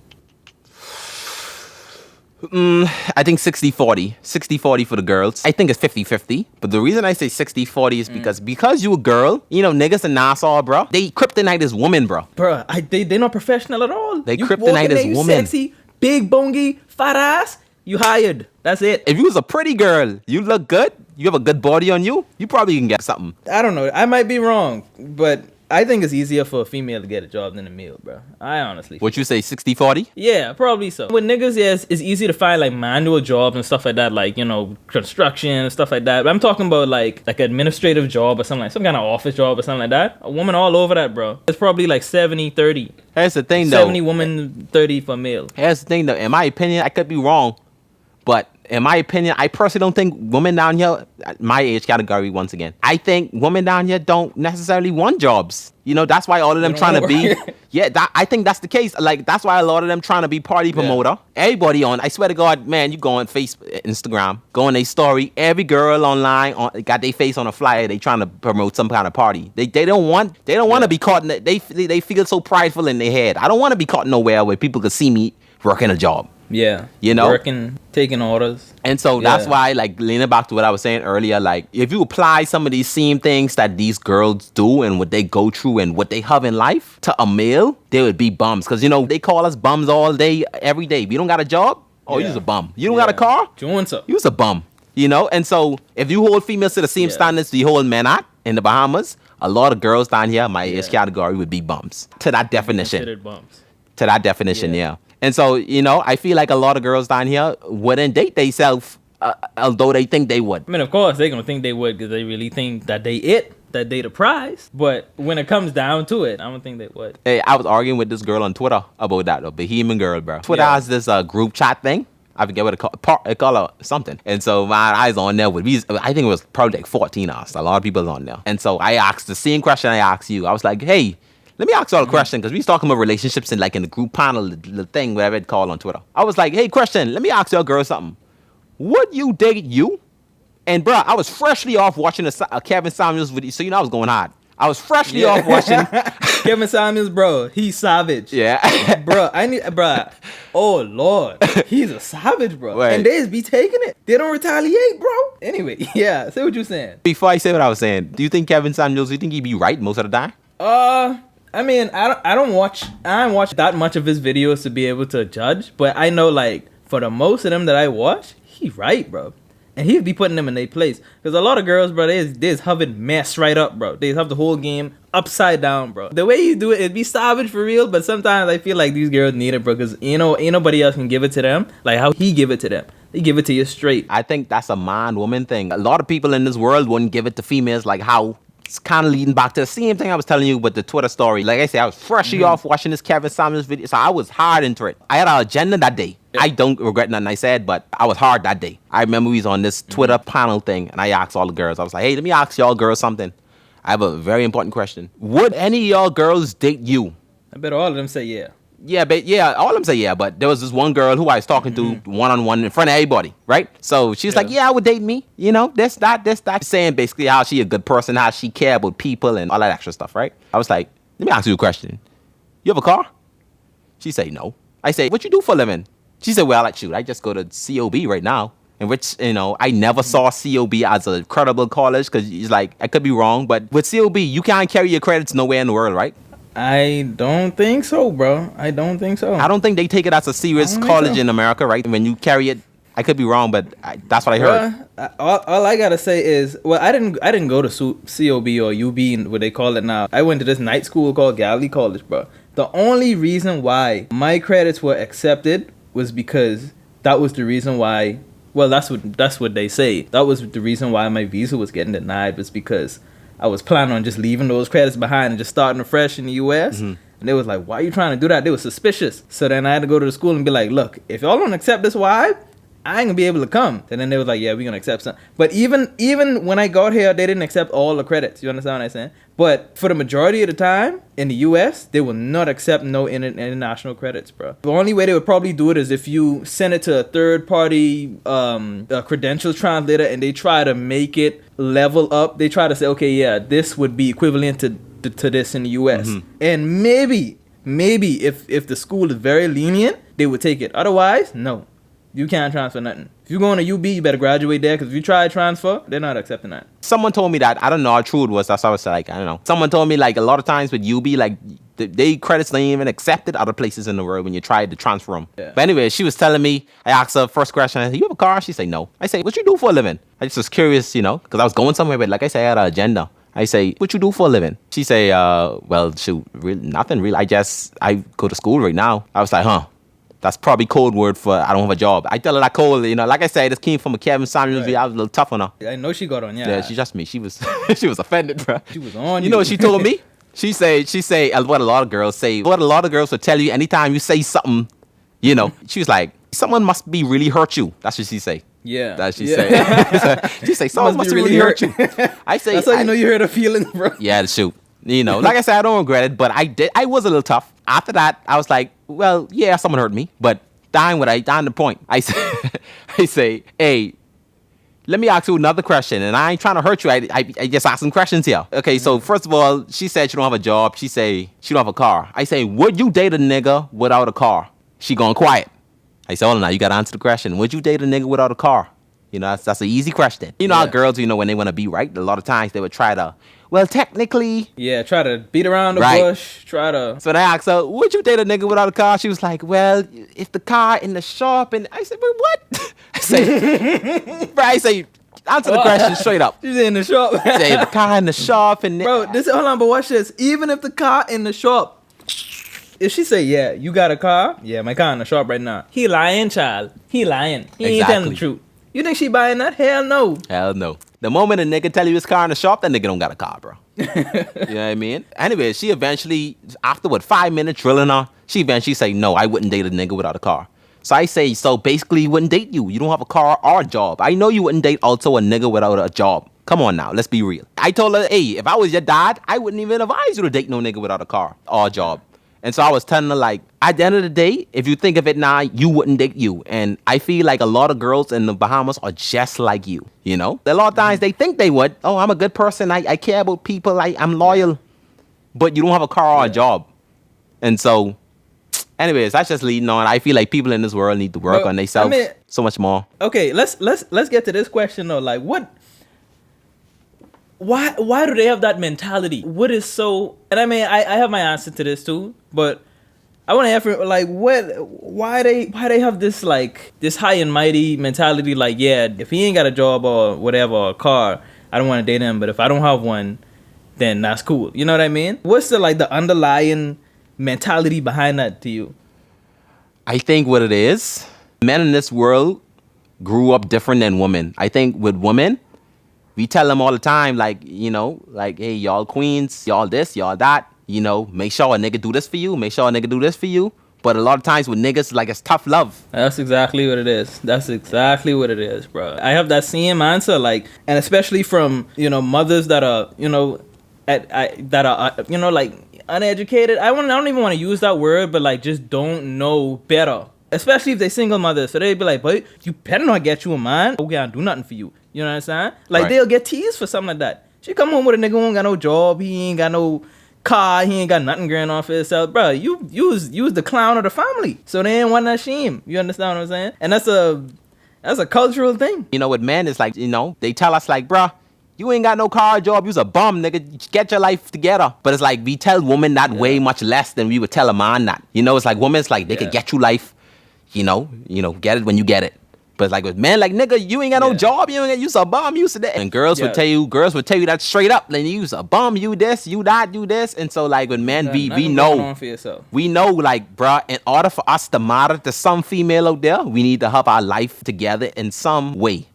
I think 60-40. 60-40 for the girls. I think it's 50-50. But the reason I say 60-40 is because you a girl, you know, niggas in Nassau, bro, they kryptonite is women, bro. Bro, they're not professional at all. They you kryptonite is you women. Sexy, big bongy, fat ass, you hired. That's it. If you was a pretty girl, you look good, you have a good body on you, you probably can get something. I don't know. I might be wrong, but I think it's easier for a female to get a job than a male, bro. I honestly. What you say, 60-40? Yeah, probably so. With niggas, yes, it's easy to find like manual jobs and stuff like that, like, you know, construction and stuff like that. But I'm talking about like administrative job or something like some kind of office job or something like that. A woman all over that, bro. It's probably like 70-30. Here's the thing, though. 70 woman, 30 for male. Here's the thing, though. In my opinion, I could be wrong, but in my opinion, I personally don't think women down here, my age category once again, I think women down here don't necessarily want jobs. You know, that's why all of them trying to be, I think that's the case. Like, that's why a lot of them trying to be party promoter. Everybody I swear to God, man, you go on Facebook, Instagram, go on their story, every girl online got their face on a flyer, they trying to promote some kind of party. They don't want to be caught in they feel so prideful in their head. I don't want to be caught nowhere where people could see me working a job. Yeah. You know? Working, taking orders. And so that's why, like, leaning back to what I was saying earlier, like, if you apply some of these same things that these girls do and what they go through and what they have in life to a male, they would be bums. Because, you know, they call us bums all day, every day. If you don't got a job, you's a bum. You don't got a car? You's a bum. You know? And so if you hold females to the same standards you hold men at in the Bahamas, a lot of girls down here, my age category, would be bums. To that definition. Considered bums. To that definition, yeah. And so, you know, I feel like a lot of girls down here wouldn't date themselves, although they think they would. I mean, of course, they're going to think they would because they really think that they the prize. But when it comes down to it, I don't think they would. Hey, I was arguing with this girl on Twitter about that, a Bahamian girl, bro. Twitter has this group chat thing. I forget what it called something. And so my eyes on there with these, I think it was probably like 14 of us. A lot of people on there. And so I asked the same question I asked you. I was like, hey, let me ask y'all a question, because we was talking about relationships in the group panel, the thing, whatever it's called on Twitter. I was like, hey, question, let me ask y'all girls something. Would you date you? And, bro, I was freshly off watching a Kevin Samuels video, so, you know, I was going hard. I was freshly off watching. Kevin Samuels, bro, he's savage. Yeah. Bro, oh Lord, he's a savage, bro. Right. And they just be taking it. They don't retaliate, bro. Anyway, yeah, say what you're saying. Before I say what I was saying, do you think Kevin Samuels, do you think he'd be right most of the time? I mean, I don't watch that much of his videos to be able to judge, but I know, like, for the most of them that I watch, he right, bro. And he'd be putting them in their place. Because a lot of girls, bro, they just have it messed right up, bro. They have the whole game upside down, bro. The way you do it, it'd be savage for real, but sometimes I feel like these girls need it, bro, because, ain't nobody else can give it to them like how he give it to them. He give it to you straight. I think that's a man-woman thing. A lot of people in this world wouldn't give it to females like how it's kind of leading back to the same thing I was telling you with the Twitter story. Like I said, I was freshly off watching this Kevin Samuels video, so I was hard into it. I had an agenda that day. I don't regret nothing I said, but I was hard that day. I remember we was on this Twitter panel thing, and I asked all the girls. I was like, hey, let me ask y'all girls something. I have a very important question. Would any of y'all girls date you? I bet all of them say yeah. Yeah, all of them say yeah, but there was this one girl who I was talking to one-on-one in front of everybody, right? So she's like, yeah, I would date me. You know, this, that. Saying basically how she a good person, how she care about people and all that extra stuff, right? I was like, let me ask you a question. You have a car? She say no. I say, what you do for a living? She said, well, I just go to COB right now. In which, I never saw COB as a credible college because it's like, I could be wrong, but with COB, you can't carry your credits nowhere in the world, right? I don't think so, bro. I don't think so. I don't think they take it as a serious college in America, right? When you carry it, I could be wrong, but that's what I heard. All I gotta say is, well, I didn't go to COB or UB, what they call it now. I went to this night school called Galilee College, bro. The only reason why my credits were accepted was because that was the reason why. Well, that's what they say. That was the reason why my visa was getting denied, was because I was planning on just leaving those credits behind and just starting afresh in the U.S. And they was like, why are you trying to do that? They were suspicious. So then I had to go to the school and be like, look, if y'all don't accept this vibe, I ain't gonna be able to come. And then they was like, yeah, we're gonna accept some. But even when I got here, they didn't accept all the credits. You understand what I'm saying? But for the majority of the time in the US, they will not accept no international credits, bro. The only way they would probably do it is if you send it to a third party credentials translator and they try to make it level up. They try to say, okay, yeah, this would be equivalent to this in the US. And maybe if the school is very lenient, they would take it. Otherwise, no. You can't transfer nothing. If you're going to UB, you better graduate there, because if you try to transfer, they're not accepting that. Someone told me that, I don't know how true it was, that's why I was like, I don't know. Someone told me, like, a lot of times with UB, like, they credits don't even accepted other places in the world when you try to transfer them. Yeah. But anyway, she was telling me, I asked her first question, I said, you have a car? She said, no. I say, what you do for a living? I just was curious, because I was going somewhere, but like I said, I had an agenda. I say, what you do for a living? She say, well, shoot, nothing really. I go to school right now. I was like, huh. That's probably code word for I don't have a job. I tell her that cold, like I said, this came from a Kevin Samuels video. I was a little tough on her. I know she got on, yeah. Yeah, she just me. She was she was offended, bro. She was on you. Know what she told me? She say what a lot of girls say. What a lot of girls will tell you anytime you say something, she was like, someone must be really hurt you. That's what she say. Yeah. That she say. She say, someone must be really hurt you. I say, that's how you know you hurt her feelings, bro. Yeah, shoot. Like I said, I don't regret it, but I was a little tough. After that, I was like, well, yeah, someone hurt me, but dying the point. I say, hey, let me ask you another question, and I ain't trying to hurt you. I just ask some questions here. Okay, so first of all, she said she don't have a job. She say she don't have a car. I say, would you date a nigga without a car? She gone quiet. I say, oh, now you got to answer the question. Would you date a nigga without a car? That's an easy question. How girls, when they want to be right, a lot of times they would try to, well, technically. Yeah, try to beat around the bush. So I asked her, would you date a nigga without a car? She was like, well, if the car in the shop. And I said, but what? I say, answer the question straight up. She's in the shop. Say, the car in the shop. And bro, hold on, but watch this. Even if the car in the shop, if she say, yeah, you got a car? Yeah, my car in the shop right now. He lying, child. He lying. He ain't telling the truth. You think she buying that? Hell no. Hell no. The moment a nigga tell you his car in the shop, that nigga don't got a car, bro. You know what I mean? Anyway, she eventually, after 5 minutes drilling her, she eventually say, no, I wouldn't date a nigga without a car. So I say, so basically he wouldn't date you. You don't have a car or a job. I know you wouldn't date also a nigga without a job. Come on now, let's be real. I told her, hey, if I was your dad, I wouldn't even advise you to date no nigga without a car or a job. And so I was telling her, like, at the end of the day, if you think of it now, you wouldn't date you. And I feel like a lot of girls in the Bahamas are just like you, you know? A lot of times they think they would. Oh, I'm a good person. I care about people. I'm loyal. But you don't have a car or a job. And so, anyways, that's just leading on. I feel like people in this world need to work on themselves so much more. Okay, let's get to this question though. Like, why do they have that mentality? What is so? And I mean, I have my answer to this too, but I want to ask, like, why they have this, like, this high and mighty mentality? Like, yeah, if he ain't got a job or whatever, or a car, I don't want to date him. But if I don't have one, then that's cool. You know what I mean? What's the underlying mentality behind that to you? I think what it is, men in this world grew up different than women. I think with women, we tell them all the time, like, you know, like, hey, y'all queens, y'all this, y'all that, you know, make sure a nigga do this for you, make sure a nigga do this for you. But a lot of times with niggas, like, it's tough love. That's exactly what it is. That's exactly what it is, bro. I have that same answer, like, and especially from, you know, mothers that are, you know, you know, like, uneducated. I don't even want to use that word, but, like, just don't know better. Especially if they single mothers. So they be like, but you better not get you a man. Okay, I'll do nothing for you. You know what I'm saying? Like, they'll get teased for something like that. She come home with a nigga who ain't got no job. He ain't got no car. He ain't got nothing going on for himself. Bro, you was the clown of the family. So they ain't want that shame. You understand what I'm saying? And that's a cultural thing. You know, with men, it's like, you know, they tell us, like, bruh, you ain't got no car or job. You's a bum, nigga. Get your life together. But it's like we tell women that way much less than we would tell a man that. You know, it's like women, it's like they could get you life. You know, get it when you get it. But it's like with men, like, nigga, you ain't got no job. You's a bum. You said that. And girls would tell you that straight up. Then you's a bum. You this, you that, you this. And so, like, with men, we know. We know, like, bruh, in order for us to matter to some female out there, we need to have our life together in some way.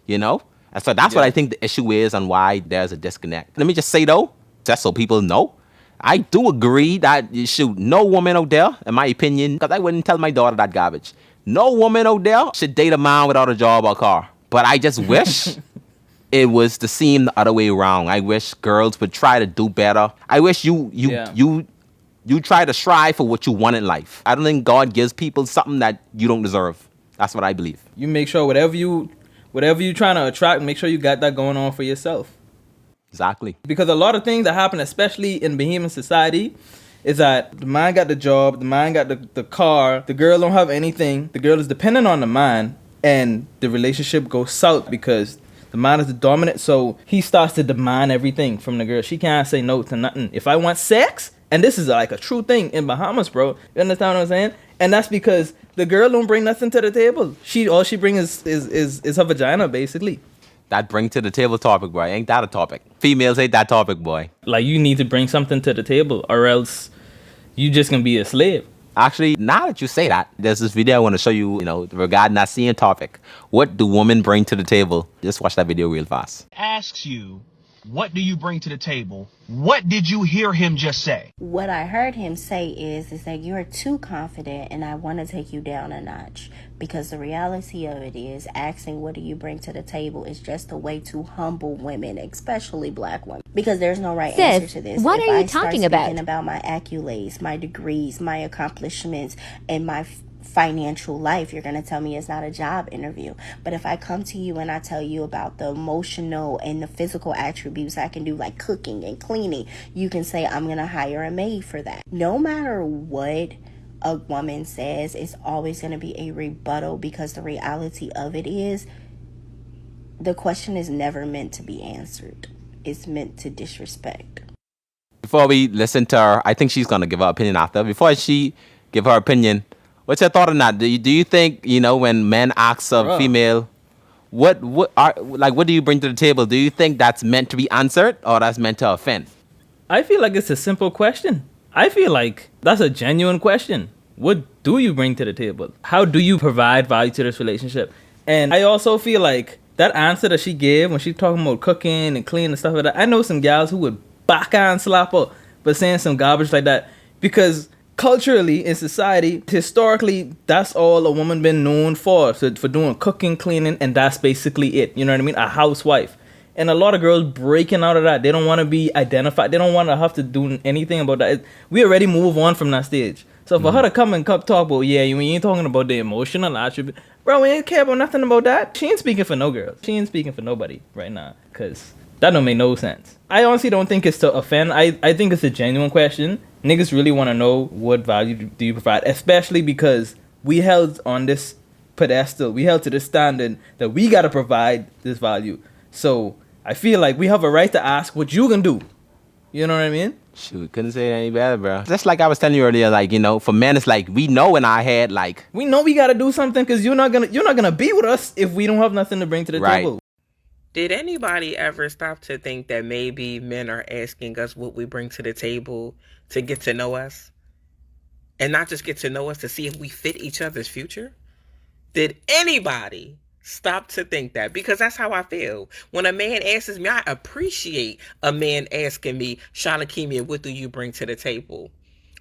You know? And so that's what I think the issue is and why there's a disconnect. Let me just say, though, just so people know, I do agree that, shoot, no woman out there, in my opinion, because I wouldn't tell my daughter that garbage, no woman out there should date a man without a job or car. But I just wish it was to seem the other way around. I wish girls would try to do better. I wish you try to strive for what you want in life. I don't think God gives people something that you don't deserve. That's what I believe. You make sure whatever you trying to attract, make sure you got that going on for yourself. Exactly. Because a lot of things that happen, especially in Bahamian society, is that the man got the job, the man got the car, the girl don't have anything, the girl is dependent on the man, and the relationship goes south because the man is the dominant, so he starts to demand everything from the girl. She can't say no to nothing. If I want sex, and this is like a true thing in Bahamas, bro, you understand what I'm saying? And that's because the girl don't bring nothing to the table. All she brings is her vagina, basically. That bring to the table topic, boy. Ain't that a topic? Females ain't that topic, boy. Like, you need to bring something to the table or else you just gonna be a slave. Actually, now that you say that, there's this video I want to show you, you know, regarding that same topic. What do women bring to the table? Just watch that video real fast. Asks you, what do you bring to the table? What did you hear him just say? What I heard him say is that you're too confident and I want to take you down a notch. Because the reality of it is, asking what do you bring to the table is just a way to humble women, especially black women. Because there's no right answer to this. What are you talking about? Speaking about my accolades, my degrees, my accomplishments, and my financial life, you're going to tell me it's not a job interview. But if I come to you and I tell you about the emotional and the physical attributes I can do, like cooking and cleaning, you can say I'm going to hire a maid for that. No matter what a woman says, it's always going to be a rebuttal, because the reality of it is the question is never meant to be answered. It's meant to disrespect. Before we listen to her, I think she's going to give her opinion after. Before she give her opinion, what's your thought on that? Do you think, you know, when men ask a female, what do you bring to the table? Do you think that's meant to be answered or that's meant to offend? I feel like it's a simple question. I feel like that's a genuine question. What do you bring to the table? How do you provide value to this relationship? And I also feel like that answer that she gave when she's talking about cooking and cleaning and stuff like that, I know some gals who would backhand slap her for saying some garbage like that, because culturally in society, historically, that's all a woman been known for doing cooking, cleaning, and that's basically it. You know what I mean? A housewife. And a lot of girls breaking out of that. They don't want to be identified. They don't want to have to do anything about that. We already move on from that stage. So for her to come and talk about, yeah, you ain't talking about the emotional attribute. Bro, we ain't care about nothing about that. She ain't speaking for no girls. She ain't speaking for nobody right now. Because that don't make no sense. I honestly don't think it's to offend. I think it's a genuine question. Niggas really want to know what value do you provide. Especially because we held on this pedestal. We held to this standard that we got to provide this value. So I feel like we have a right to ask what you can do. You know what I mean? Shoot, couldn't say it any better, bro. Just like I was telling you earlier, like, you know, for men, it's like we know in our head, like, we know we got to do something because you're not gonna be with us if we don't have nothing to bring to the table. Did anybody ever stop to think that maybe men are asking us what we bring to the table to get to know us? And not just get to know us, to see if we fit each other's future? Did anybody stop to think that? Because that's how I feel. When a man asks me, I appreciate a man asking me, Shalakimia, what do you bring to the table?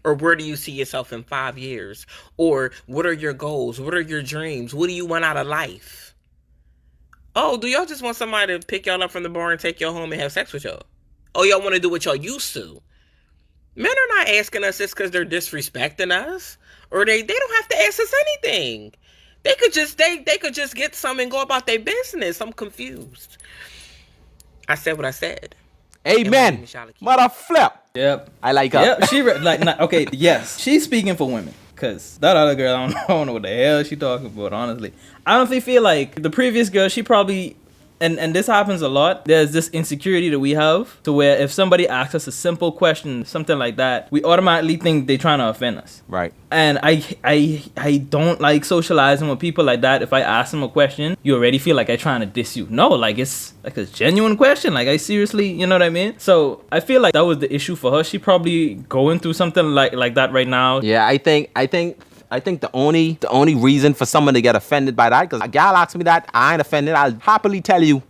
Or where do you see yourself in 5 years? Or what are your goals? What are your dreams? What do you want out of life? Oh, do y'all just want somebody to pick y'all up from the bar and take y'all home and have sex with y'all? Oh, y'all want to do what y'all used to? Men are not asking us this because they're disrespecting us. Or they don't have to ask us anything. They could just get some and go about their business. I'm confused. I said what I said. amen. Mother flip. Yep. I like her. Yep. Okay. Yes. She's speaking for women. Cause that other girl, I don't know what the hell she talking about. Honestly, I honestly feel like the previous girl, she probably, and this happens a lot. There's this insecurity that we have to where if somebody asks us a simple question, something like that, we automatically think they're trying to offend us. Right. And I don't like socializing with people like that. If I ask them a question, you already feel like I'm trying to diss you. No, like it's like a genuine question. Like I seriously, you know what I mean? So I feel like that was the issue for her. She probably going through something like that right now. Yeah, I think the only reason for someone to get offended by that, because a gal asks me that, I ain't offended. I'll happily tell you,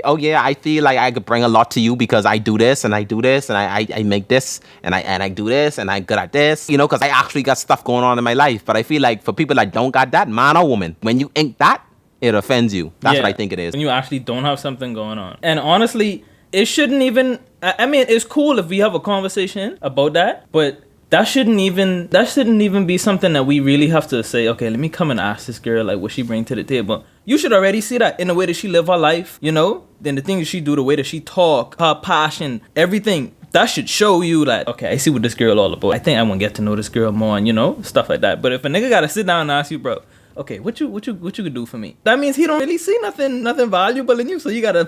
oh yeah, I feel like I could bring a lot to you because I do this and I do this and I make this and I do this and I'm good at this, you know, because I actually got stuff going on in my life. But I feel like for people that don't got that, man or woman, when you ain't that, it offends you. That's what I think it is. When you actually don't have something going on. And honestly, it shouldn't even, I mean, it's cool if we have a conversation about that, but that shouldn't even be something that we really have to say, okay, let me come and ask this girl, like, what she bring to the table. You should already see that in the way that she live her life, you know? Then the things she do, the way that she talk, her passion, everything, that should show you that, okay, I see what this girl all about. I think I want to get to know this girl more and, you know, stuff like that. But if a nigga got to sit down and ask you, bro, okay, what you could do for me? That means he don't really see nothing valuable in you. So you gotta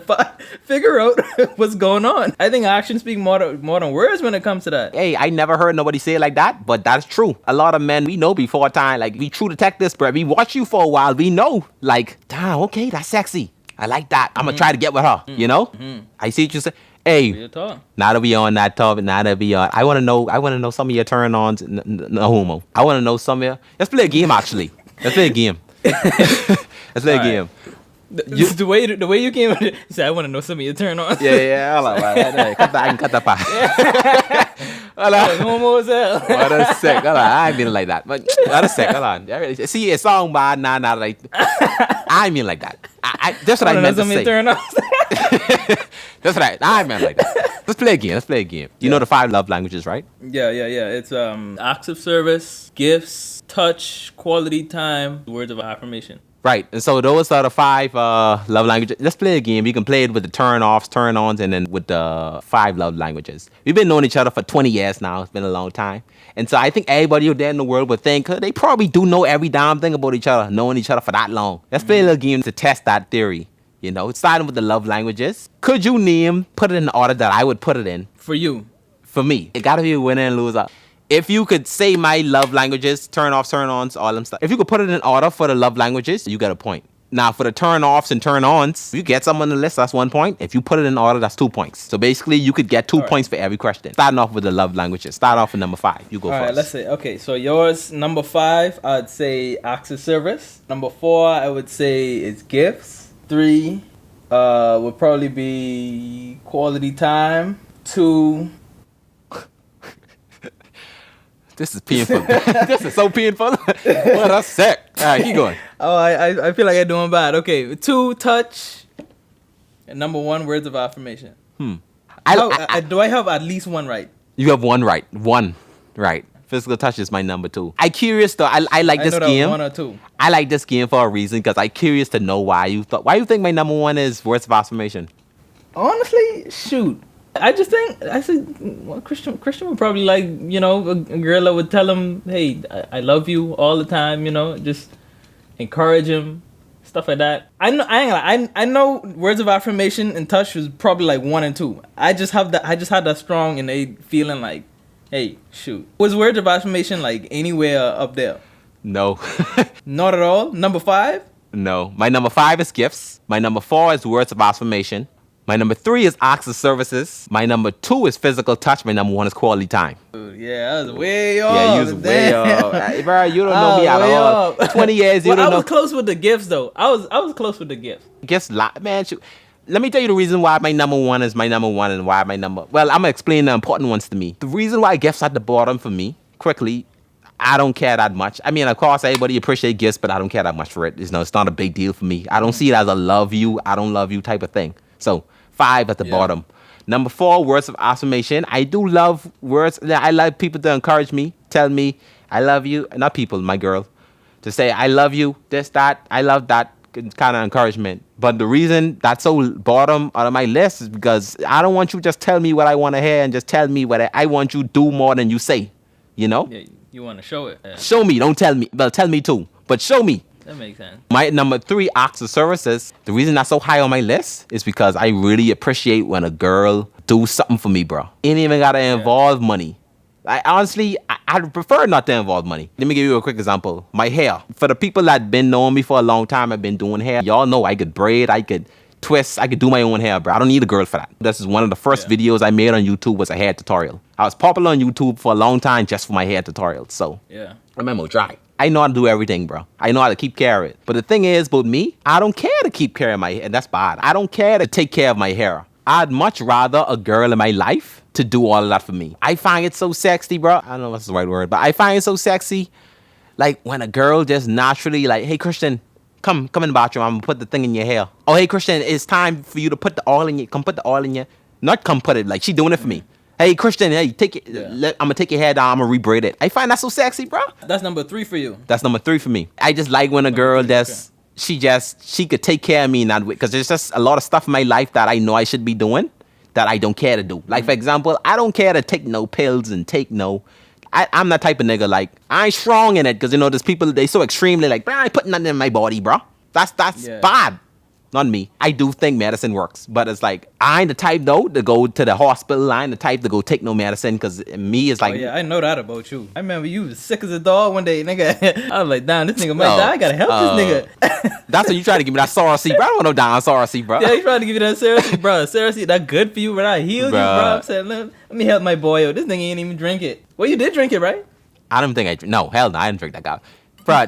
figure out what's going on. I think actions speak more than words when it comes to that. Hey, I never heard nobody say it like that, but that's true. A lot of men, we know before time, like we true detectives, bro. We watch you for a while, we know, like, damn, okay, that's sexy. I like that. I'm gonna try to get with her. You know? I see what you say. Hey, now that we on that topic, I wanna know some of your turn-ons. No homo. I wanna know some of your. Let's play a game actually. Let's play a game. Let's play a game. The way you came, you said, I want to know some of your turn-ons. Yeah. Hold on. Cut that part. Hold on. Homo as hell. What a sec. Hold on. I ain't mean it like that. But what a sec. Hold on. See, a song by nah, like. I mean like that. That's what I meant to say. That's right. I meant like that. Let's play a game. You know the 5 love languages, right? Yeah. It's acts of service, gifts, touch, quality time, words of affirmation. Right. And so those are the 5 love languages. Let's play a game. You can play it with the turn-offs, turn-ons, and then with the 5 love languages. We've been knowing each other for 20 years now. It's been a long time. And so I think everybody out there in the world would think they probably do know every damn thing about each other, knowing each other for that long. Let's play a little game to test that theory. You know, starting with the love languages. Could you put it in the order that I would put it in? For you. For me. It gotta be a winner and loser. If you could say my love languages, turn-offs, turn-ons, all them stuff. If you could put it in order for the love languages, you get a point. Now, for the turn-offs and turn-ons, you get some on the list, that's 1 point. If you put it in order, that's 2 points. So basically, you could get 2 points for every question. Starting off with the love languages. Start off with number 5. You go first. All right, let's say, okay, so yours, number 5, I'd say acts of service. Number 4, I would say is gifts. 3 would probably be quality time. 2... This is painful. This is so painful. What a sec. All right, keep going. Oh, I feel like I'm doing bad. Okay, 2, touch. Number one, words of affirmation. Do I have at least one right? You have one right. One right. Physical touch is my number 2. I curious though. I like this know that game. was 1 or 2. I like this game for a reason because I curious to know why you think my number 1 is words of affirmation. Honestly, shoot. I said, well, Christian would probably like, a girl that would tell him, hey, I love you all the time, just encourage him, stuff like that. I know words of affirmation and touch was probably like 1 and 2. I just had that strong innate feeling like, hey, shoot. Was words of affirmation like anywhere up there? No. Not at all? Number 5? No. My number 5 is gifts. My number 4 is words of affirmation. My number 3 is acts of services. My number 2 is physical touch. My number 1 is quality time. Yeah, I was way off. Yeah, you was way off. Hey, bro, you don't know me at all. 20 years, you don't know. I was close with the gifts, though. I was close with the gifts. Gifts, man. Shoot. Let me tell you the reason why my number 1 is my number 1 and why my number... Well, I'm going to explain the important ones to me. The reason why gifts at the bottom for me, quickly, I don't care that much. I mean, of course, everybody appreciate gifts, but I don't care that much for it. It's not a big deal for me. I don't see it as a love you, I don't love you type of thing. So... 5 at the bottom. Number 4, words of affirmation. I do love words. I like people to encourage me, tell me I love you. Not people, my girl. To say I love you, this, that, I love that kind of encouragement. But the reason that's so bottom out of my list is because I don't want you just tell me what I want to hear and just tell me what I want you to do more than you say. Yeah, you want to show it. Show me, don't tell me. Well, tell me too, but show me. That makes sense. My number 3, acts of services. The reason that's so high on my list is because I really appreciate when a girl do something for me, bro. Ain't even gotta involve money. I'd prefer not to involve money. Let me give you a quick example. My hair. For the people that been knowing me for a long time, I've been doing hair. Y'all know I could braid, I could twist, I could do my own hair, bro. I don't need a girl for that. This is one of the first videos I made on YouTube was a hair tutorial. I was popular on YouTube for a long time just for my hair tutorials. So, remember, dry. I know how to do everything, bro. I know how to keep care of it. But the thing is, about me, I don't care to keep care of my hair. And that's bad. I don't care to take care of my hair. I'd much rather a girl in my life to do all of that for me. I find it so sexy, bro. I don't know if that's the right word, but I find it so sexy. Like when a girl just naturally like, hey, Christian, come in the bathroom. I'm going to put the thing in your hair. Oh, hey, Christian, it's time for you to put the oil in your, come put the oil in your, not come put it, like she doing it for me. Hey, Christian, hey, take it. I'm going to take your hair down. I'm going to rebraid it. I find that so sexy, bro. That's number 3 for you. That's number 3 for me. I just like when a girl she could take care of me, not because there's just a lot of stuff in my life that I know I should be doing that I don't care to do. Like, for example, I don't care to take no pills and take no... I'm that type of nigga, like, I ain't strong in it because, there's people, they so extremely like, bro, I ain't putting nothing in my body, bro. That's bad. Not me. I do think medicine works, but it's like, I ain't the type, though, to go to the hospital. I ain't the type to go take no medicine, because me is like... Oh, yeah, I know that about you. I remember you was sick as a dog one day, nigga. I was like, damn, this nigga might die. I gotta help this nigga. That's what you trying to give me, that sorosy, bro. I don't want no down sorosy, bro. Yeah, you trying to give me that sorosy, bro. Sorosy, that good for you, but I healed you, bro. I'm saying, let me help my boy out. This nigga ain't even drink it. Well, you did drink it, right? I don't think I drink. No, hell no, I didn't drink that guy. Bro,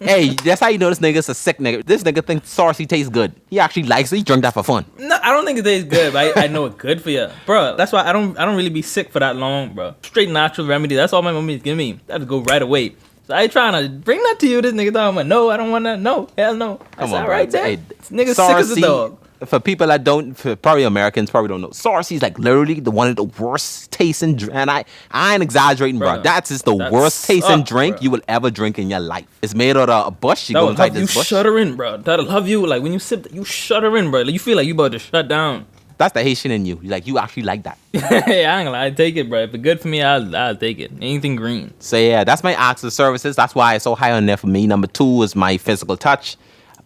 hey, that's how you know this nigga's a sick nigga. This nigga thinks sorosy tastes good. He actually likes it. He drunk that for fun. No, I don't think it tastes good, but I know it's good for you. Bro, that's why I don't really be sick for that long, bro. Straight natural remedy. That's all my mommy's give me. I have to go right away. So I ain't trying to bring that to you. This nigga talking about, no, I don't want that. No, hell no. That's all right there. Hey, this nigga's sick as a dog. For people that don't, probably Americans probably don't know, sorosy is like literally one of the worst tasting drink. And I ain't exaggerating, bro. That's just the worst tasting drink you will ever drink in your life. It's made out of a bush. You go inside this bush. You shudder in, bro. That'll love you. Like when you sip, you shudder in, bro. Like, you feel like you about to shut down. That's the Haitian in you. Like, you actually like that. Hey, I ain't gonna lie. I take it, bro. If it's good for me, I'll take it. Anything green. So yeah, that's my acts of services. That's why it's so high on there for me. Number 2 is my physical touch.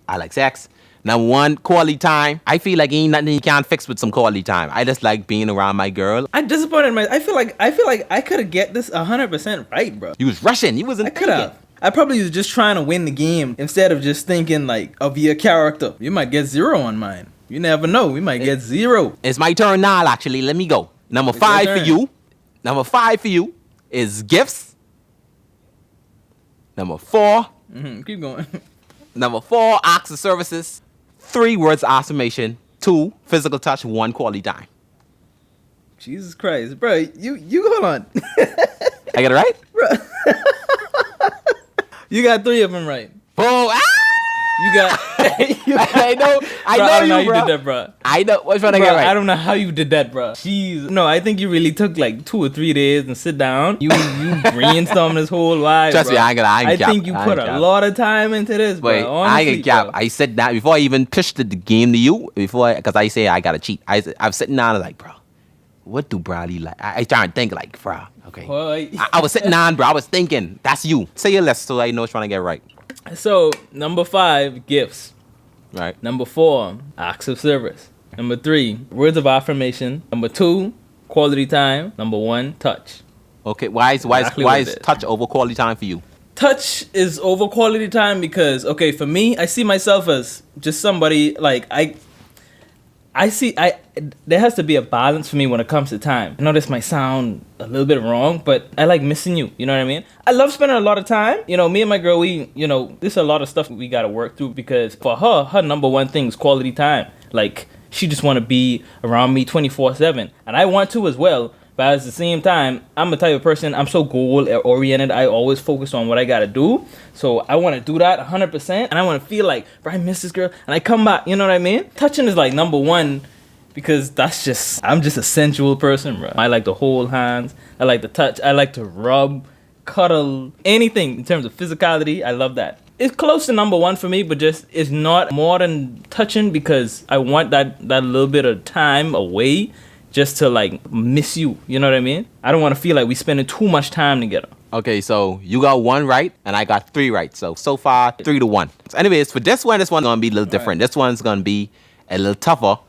I like sex. Number 1, quality time. I feel like ain't nothing you can't fix with some quality time. I just like being around my girl. I'm disappointed in my... I feel like I could have get this 100% right, bro. You was rushing. You wasn't thinking. I could have. I probably was just trying to win the game instead of just thinking like of your character. You might get 0 on mine. You never know. We might get 0. It's my turn now, actually. Let me go. Number 5 for you. Number 5 for you is gifts. Number 4. Keep going. Number 4, acts of services. 3, words of affirmation. 2, physical touch. 1, quality time. Jesus Christ, bro. You hold on. I got it right? Bro. You got 3 of them right. Oh, You got. I know I don't know you, how you bro. did that, bro. I know. Which one I Bro, get right? I don't know how you did that, bro. Jeez. No, I think you really took like 2 or 3 days and sit down. You brainstormed this whole vibe. Trust me, bro. I ain't cap. think you put a lot of time into this, bro. Wait, I Honestly, ain't cap. bro. I said that before I even pitched the game to you. Because I say I gotta cheat. I'm sitting down and like, bro, what do Bradley like? I trying to think like, bro. Okay. Boy. I was sitting down, bro. I was thinking, that's you. Say your list so I know which one I get right. So, number 5, gifts. Right. Number 4, acts of service. Number 3, words of affirmation. Number 2, quality time. Number 1, touch. Okay. Why Exactly is what it is. touch over quality time for you? Touch is over quality time because, okay, for me, I see myself as just somebody, like, there has to be a balance for me when it comes to time. I know this might sound a little bit wrong, but I like missing you. You know what I mean? I love spending a lot of time. You know, me and my girl, there's a lot of stuff we got to work through because for her number one thing is quality time. Like, she just want to be around me 24/7. And I want to as well. But at the same time, I'm the type of person, I'm so goal-oriented. I always focus on what I got to do. So I want to do that 100%. And I want to feel like, bro, I miss this girl. And I come back, you know what I mean? Touching is like number 1 because I'm just a sensual person, bro. I like to hold hands. I like to touch. I like to rub, cuddle, anything in terms of physicality. I love that. It's close to number 1 for me, but just it's not more than touching because I want that little bit of time away. Just to like miss you, you know what I mean? I don't want to feel like we spending too much time together. Okay, so you got 1 right, and I got 3 right. So far, 3-1. So anyways, for this one's gonna be a little different. This one's gonna be a little tougher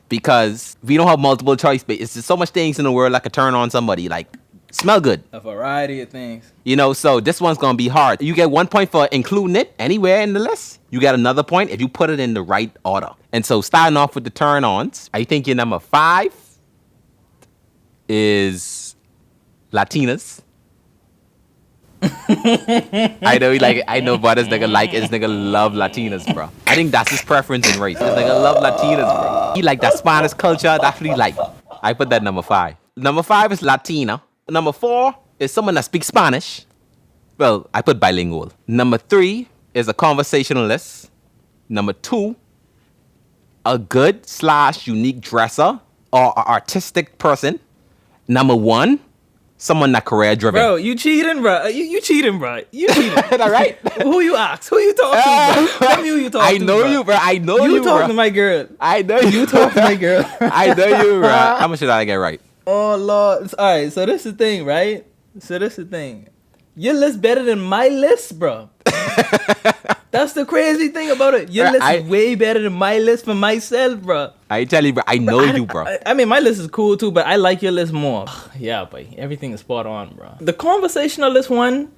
because we don't have multiple choice. But it's just so much things in the world that could turn on somebody. Like smell good. A variety of things. You know, so this one's gonna be hard. You get 1 point for including it anywhere in the list. You get another point if you put it in the right order. And so starting off with the turn-ons, I think your number 5 is Latinas. I know but this nigga like his nigga love Latinas, bro. I think that's his preference in race. This nigga love Latinas, bro. He like that Spanish culture. That's what he like. I put that number 5. Number 5 is Latina. Number 4 is someone that speaks Spanish. Well, I put bilingual. Number 3 is a conversationalist. Number 2, a good / unique dresser or artistic person. Number 1, someone that career driven. Bro, you cheating, bro. You cheating, bro. You cheating. All right. Who you ask? Who you talking to, bro? Tell me who you talking I to, know bro. you, bro. I know you, You talking bro. to my girl. I know you. Talking to my girl. I know you, bro. How much did I get right? Oh, Lord. All right, so this is the thing, right? Your list better than my list, bro. That's the crazy thing about it. Your list is way better than my list for myself, bro. I tell you, bro. I know you, bro. I mean, my list is cool too, but I like your list more. Yeah, but everything is spot on, bro. The conversationalist one,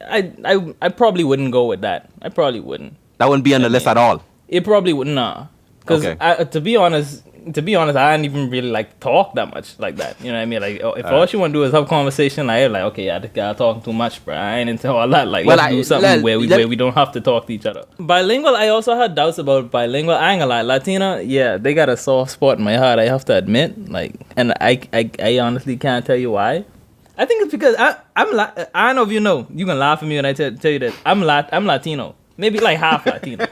I probably wouldn't go with that. I probably wouldn't. That wouldn't be on the list at all. It probably would not. Because to be honest, I don't even really like to talk that much like that. You know what I mean? Like, if all you want to do is have a conversation, like okay, yeah, this guy talking too much, bro. I ain't into all that. Like, let's do something where we don't have to talk to each other. Bilingual, I also had doubts about bilingual. I ain't gonna lie, Latina, yeah, they got a soft spot in my heart. I have to admit, like, and I honestly can't tell you why. I think it's because I don't know if you know. You can laugh at me when I tell you that I'm Latino. Maybe like half Latino.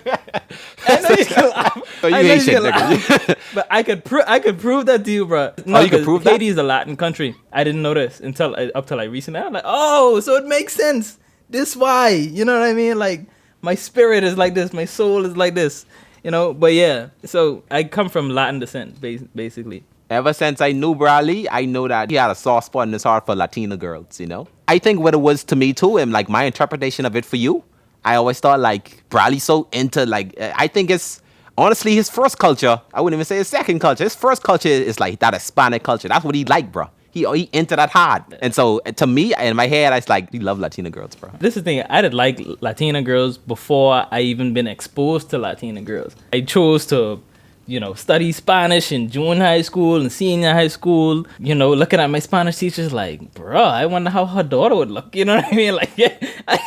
I know you can laugh. Oh, you ain't shit, nigga. But I could prove that to you, bro. No, you can prove that? Haiti is a Latin country. I didn't know this up till like recently. I'm like, oh, so it makes sense. This why, you know what I mean? Like, my spirit is like this, my soul is like this, you know. But yeah, so I come from Latin descent, basically. Ever since I knew Bradley, I know that he had a soft spot in his heart for Latina girls, you know. I think what it was to me too, and like my interpretation of it for you, I always thought like Bradley's so into like, I think it's honestly his first culture. I wouldn't even say his second culture. His first culture is like that Hispanic culture. That's what he liked, bro. He into that hard. And so to me, in my head, I was like, he love Latina girls, bro. This is the thing. I did like Latina girls before I even been exposed to Latina girls. I chose to, study Spanish in junior high school and senior high school. Looking at my Spanish teachers like, bro, I wonder how her daughter would look. You know what I mean? Like, yeah,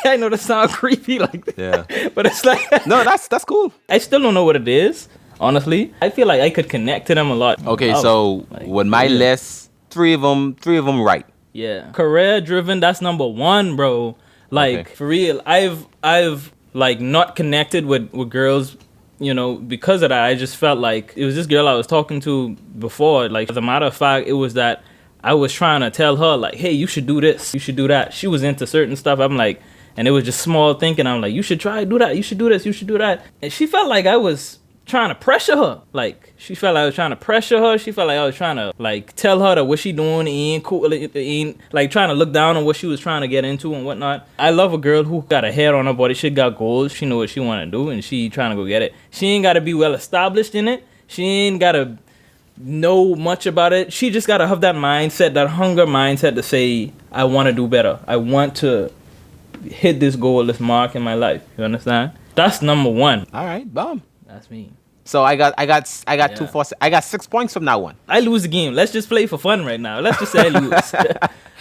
I know that sound creepy, like, yeah, but it's like, no, that's cool. I still don't know what it is. Honestly, I feel like I could connect to them a lot. Okay, so like, with my list, three of them right. Yeah, career driven. That's number 1, bro. Like, for real, I've like not connected with girls, you know, because of that. I just felt like it was this girl I was talking to before. Like, as a matter of fact, it was that I was trying to tell her, like, hey, you should do this, you should do that. She was into certain stuff. I'm like, and it was just small thinking. I'm like, you should try to do that, you should do this, you should do that. And she felt like I was trying to pressure her. Like, she felt like I was trying to pressure her. She felt like I was trying to, like, tell her that what she doing ain't cool, ain't, like, trying to look down on what she was trying to get into and whatnot. I love a girl who got a head on her body. She got goals. She know what she want to do, and she trying to go get it. She ain't got to be well established in it. She ain't got to know much about it. She just got to have that mindset, that hunger mindset to say, I want to do better. I want to hit this goal, this mark in my life. You understand? That's number one. All right, boom. That's me. So I got 6 points from that one. I lose the game. Let's just play for fun right now. Let's just say I lose.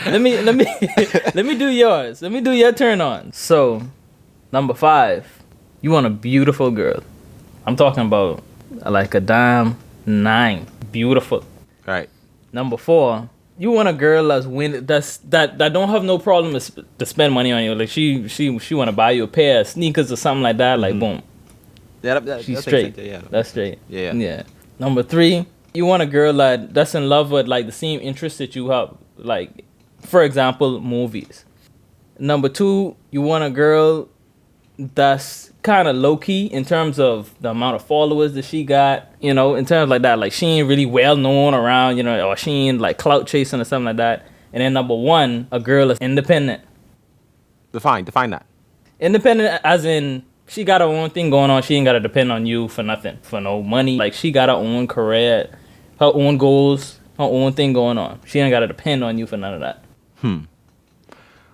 let me do yours. Let me do your turn on. So, number 5, you want a beautiful girl. I'm talking about like a damn 9. Beautiful. Right. Number 4, you want a girl that don't have no problem to spend money on you. Like she want to buy you a pair of sneakers or something like that. Like boom. Yeah, she's straight. Yeah. That's straight. Yeah. Number 3, you want a girl that's in love with like the same interests that you have. Like, for example, movies. Number 2, you want a girl that's kind of low key in terms of the amount of followers that she got. You know, in terms like that. Like, she ain't really well known around. You know, or she ain't like clout chasing or something like that. And then number 1, a girl is independent. Define that. Independent as in, she got her own thing going on. She ain't got to depend on you for nothing, for no money. Like, she got her own career, her own goals, her own thing going on. She ain't got to depend on you for none of that.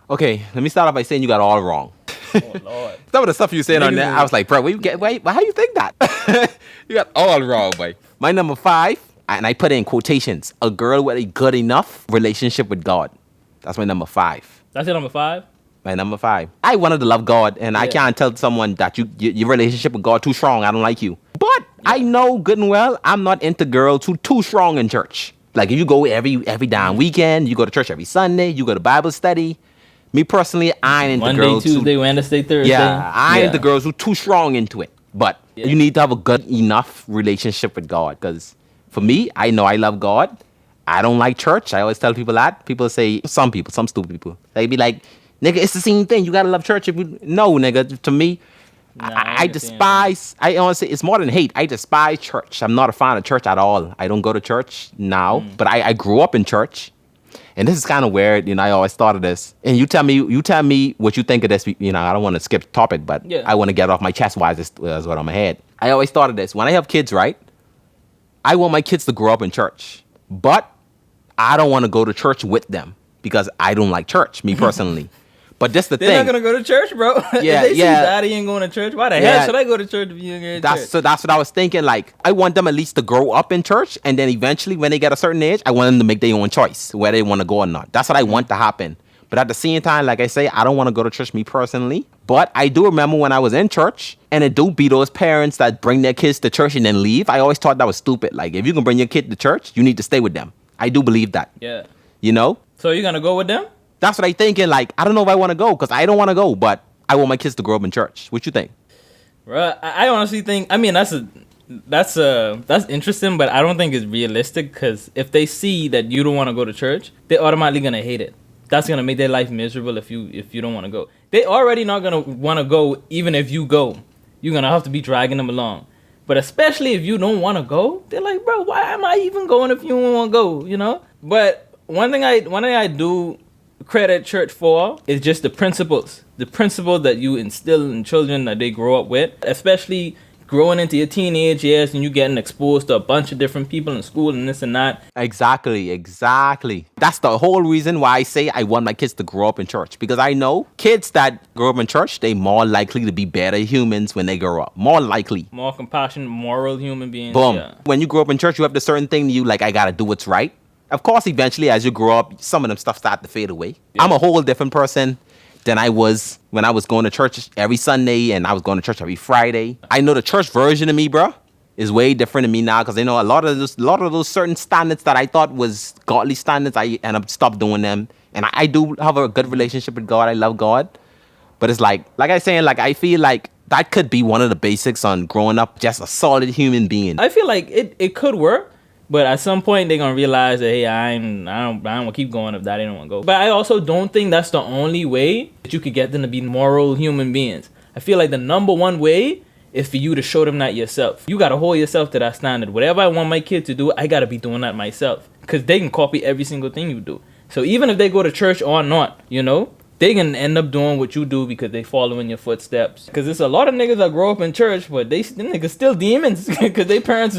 Okay, let me start off by saying you got all wrong. Oh, Lord. Some of the stuff you said on there, I was like, bro, how you think that? You got all wrong, boy. My number 5, and I put it in quotations, a girl with a good enough relationship with God. That's my number 5. That's your number 5? My number 5. I wanted to love God, and I can't tell someone that your relationship with God too strong. I don't like you. But I know good and well I'm not into girls who too strong in church. Like, if you go every damn weekend, you go to church every Sunday, you go to Bible study. Me personally, I ain't into girls Tuesday, Wednesday, Thursday. Yeah, I ain't into girls who too strong into it. But you need to have a good enough relationship with God. Because for me, I know I love God. I don't like church. I always tell people that. People say, some stupid people, they be like, nigga, it's the same thing. You gotta love church. No, nigga. To me, I despise. I honestly, it's more than hate. I despise church. I'm not a fan of church at all. I don't go to church now, but I grew up in church, and this is kind of weird. You know, I always thought of this. And you tell me what you think of this. You know, I don't want to skip the topic, but I want to get off my chest why this is what on my head. I always thought of this. When I have kids, right? I want my kids to grow up in church, but I don't want to go to church with them because I don't like church. Me personally. But this the thing. They're not gonna go to church, bro. Yeah, if they see daddy ain't going to church, why the hell should I go to church if you ain't going to church? So that's what I was thinking. Like, I want them at least to grow up in church, and then eventually, when they get a certain age, I want them to make their own choice where they want to go or not. That's what I want to happen. But at the same time, like I say, I don't want to go to church, me personally. But I do remember when I was in church, and it do be those parents that bring their kids to church and then leave. I always thought that was stupid. Like, if you can bring your kid to church, you need to stay with them. I do believe that. Yeah. You know? So you're gonna go with them? That's what I thinking. Like, I don't know if I want to go because I don't want to go, but I want my kids to grow up in church. What you think? Right. I honestly think. I mean, that's interesting, but I don't think it's realistic because if they see that you don't want to go to church, they're automatically gonna hate it. That's gonna make their life miserable if you don't want to go. They already not gonna want to go even if you go. You're gonna have to be dragging them along. But especially if you don't want to go, they're like, bro, why am I even going if you don't want to go? You know. But one thing I do credit church for is just the principles that you instill in children that they grow up with, especially growing into your teenage years and you getting exposed to a bunch of different people in school and this and that. Exactly. That's the whole reason why I say I want my kids to grow up in church, because I know kids that grow up in church, they more likely to be better humans when they grow up. More likely. More compassionate, moral human beings. Boom. Yeah. When you grow up in church, you have the certain thing you like, I gotta do what's right. Of course, eventually, as you grow up, some of them stuff start to fade away. Yeah. I'm a whole different person than I was when I was going to church every Sunday and I was going to church every Friday. I know the church version of me, bro, is way different than me now because I know a lot of those certain standards that I thought was godly standards, I stopped doing them. And I do have a good relationship with God. I love God. But it's like I saying, like, I feel like that could be one of the basics on growing up just a solid human being. I feel like it could work, but at some point they're gonna realize that, hey, I don't want to keep going if that ain't want to go. But I also don't think that's the only way that you could get them to be moral human beings. I feel like the number one way is for you to show them that yourself. You gotta hold yourself to that standard. Whatever I want my kid to do, I gotta be doing that myself, because they can copy every single thing you do. So even if they go to church or not, you know, they can end up doing what you do because they follow in your footsteps. Because there's a lot of niggas that grow up in church, but them niggas still demons because their parents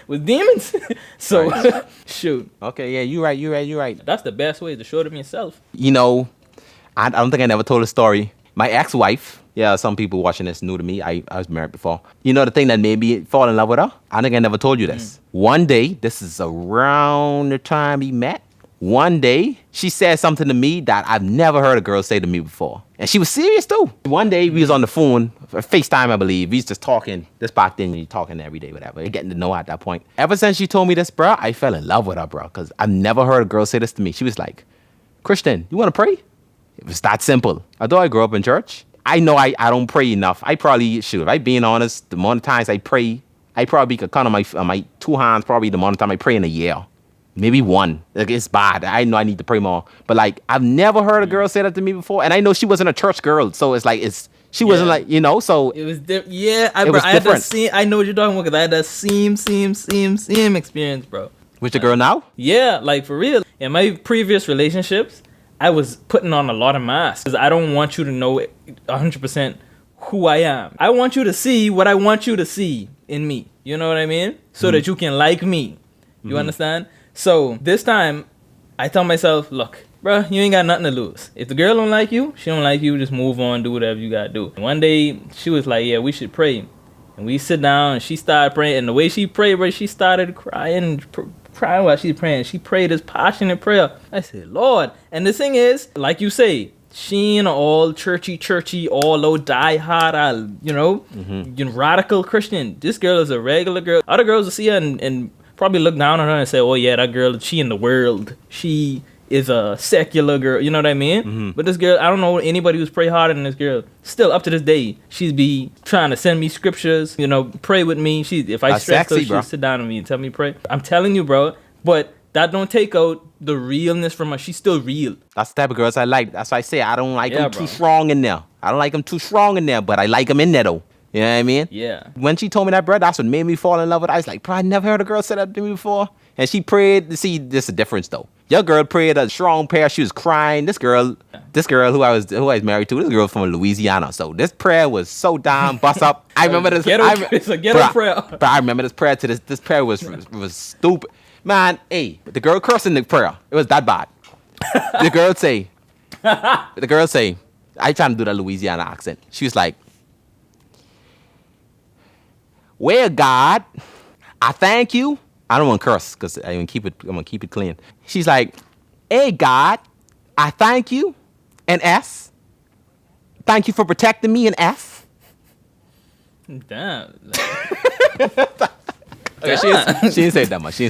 was demons. So, right. Shoot. Okay, yeah, you right. That's the best way to show them yourself. You know, I don't think I never told a story. My ex-wife, yeah, some people watching this new to me. I was married before. You know the thing that made me fall in love with her? I think I never told you this. One day, this is around the time we met. One day, she said something to me that I've never heard a girl say to me before. And she was serious, too. One day, we was on the phone, FaceTime, I believe. We was just talking. This back then, you talking every day, whatever. You're getting to know her at that point. Ever since she told me this, bro, I fell in love with her, bro. Because I've never heard a girl say this to me. She was like, Christian, you want to pray? It was that simple. Although I grew up in church, I know I don't pray enough. I probably should. If I'm being honest, the amount of times I pray, I probably could count on my two hands, probably the amount of time I pray in a year. Maybe one. Like, it's bad. I know I need to pray more. But, like, I've never heard a girl say that to me before. And I know she wasn't a church girl. So it's like, she wasn't like, you know, so. It was different. Yeah, I had that I know what you're talking about, because I had that same experience, bro. With your girl now? Yeah, like, for real. In my previous relationships, I was putting on a lot of masks. Because I don't want you to know 100% who I am. I want you to see what I want you to see in me. You know what I mean? So that you can like me. You understand? So this time, I tell myself, look, bro, you ain't got nothing to lose. If the girl don't like you, she don't like you, just move on, do whatever you gotta do. And one day, she was like, yeah, we should pray. And we sit down, and she started praying. And the way she prayed, bro, she started crying while she's praying. She prayed this passionate prayer. I said, Lord. And the thing is, like you say, she ain't all churchy, all low, die hard, you know, radical Christian. This girl is a regular girl. Other girls will see her and probably look down on her and say, oh yeah, that girl, she in the world. She is a secular girl. You know what I mean? But this girl, I don't know anybody who's pray harder than this girl. Still, up to this day, she's be trying to send me scriptures, you know, pray with me. If I stress her, she'll sit down with me and tell me pray. I'm telling you, bro. But that don't take out the realness from her. She's still real. That's the type of girls I like. That's why I say I don't like them too strong in there. I don't like them too strong in there, but I like them in there, though. You know what I mean? Yeah. When she told me that, bro, that's what made me fall in love with her. I was like, bro, I never heard a girl say that to me before. And she prayed. See, there's a difference, though. Your girl prayed a strong prayer. She was crying. This girl who I was married to, this girl from Louisiana. So this prayer was so damn bust up. I remember this. It's a ghetto prayer. But I remember this prayer to this prayer was stupid. Man, hey, the girl cursing the prayer. It was that bad. The girl say, I trying to do that Louisiana accent. She was like, well, God, I thank you. I don't want to curse because I'm gonna keep it clean. She's like, hey, God, I thank you. And S. Thank you for protecting me. And S. Damn. Okay, she didn't say it that much. She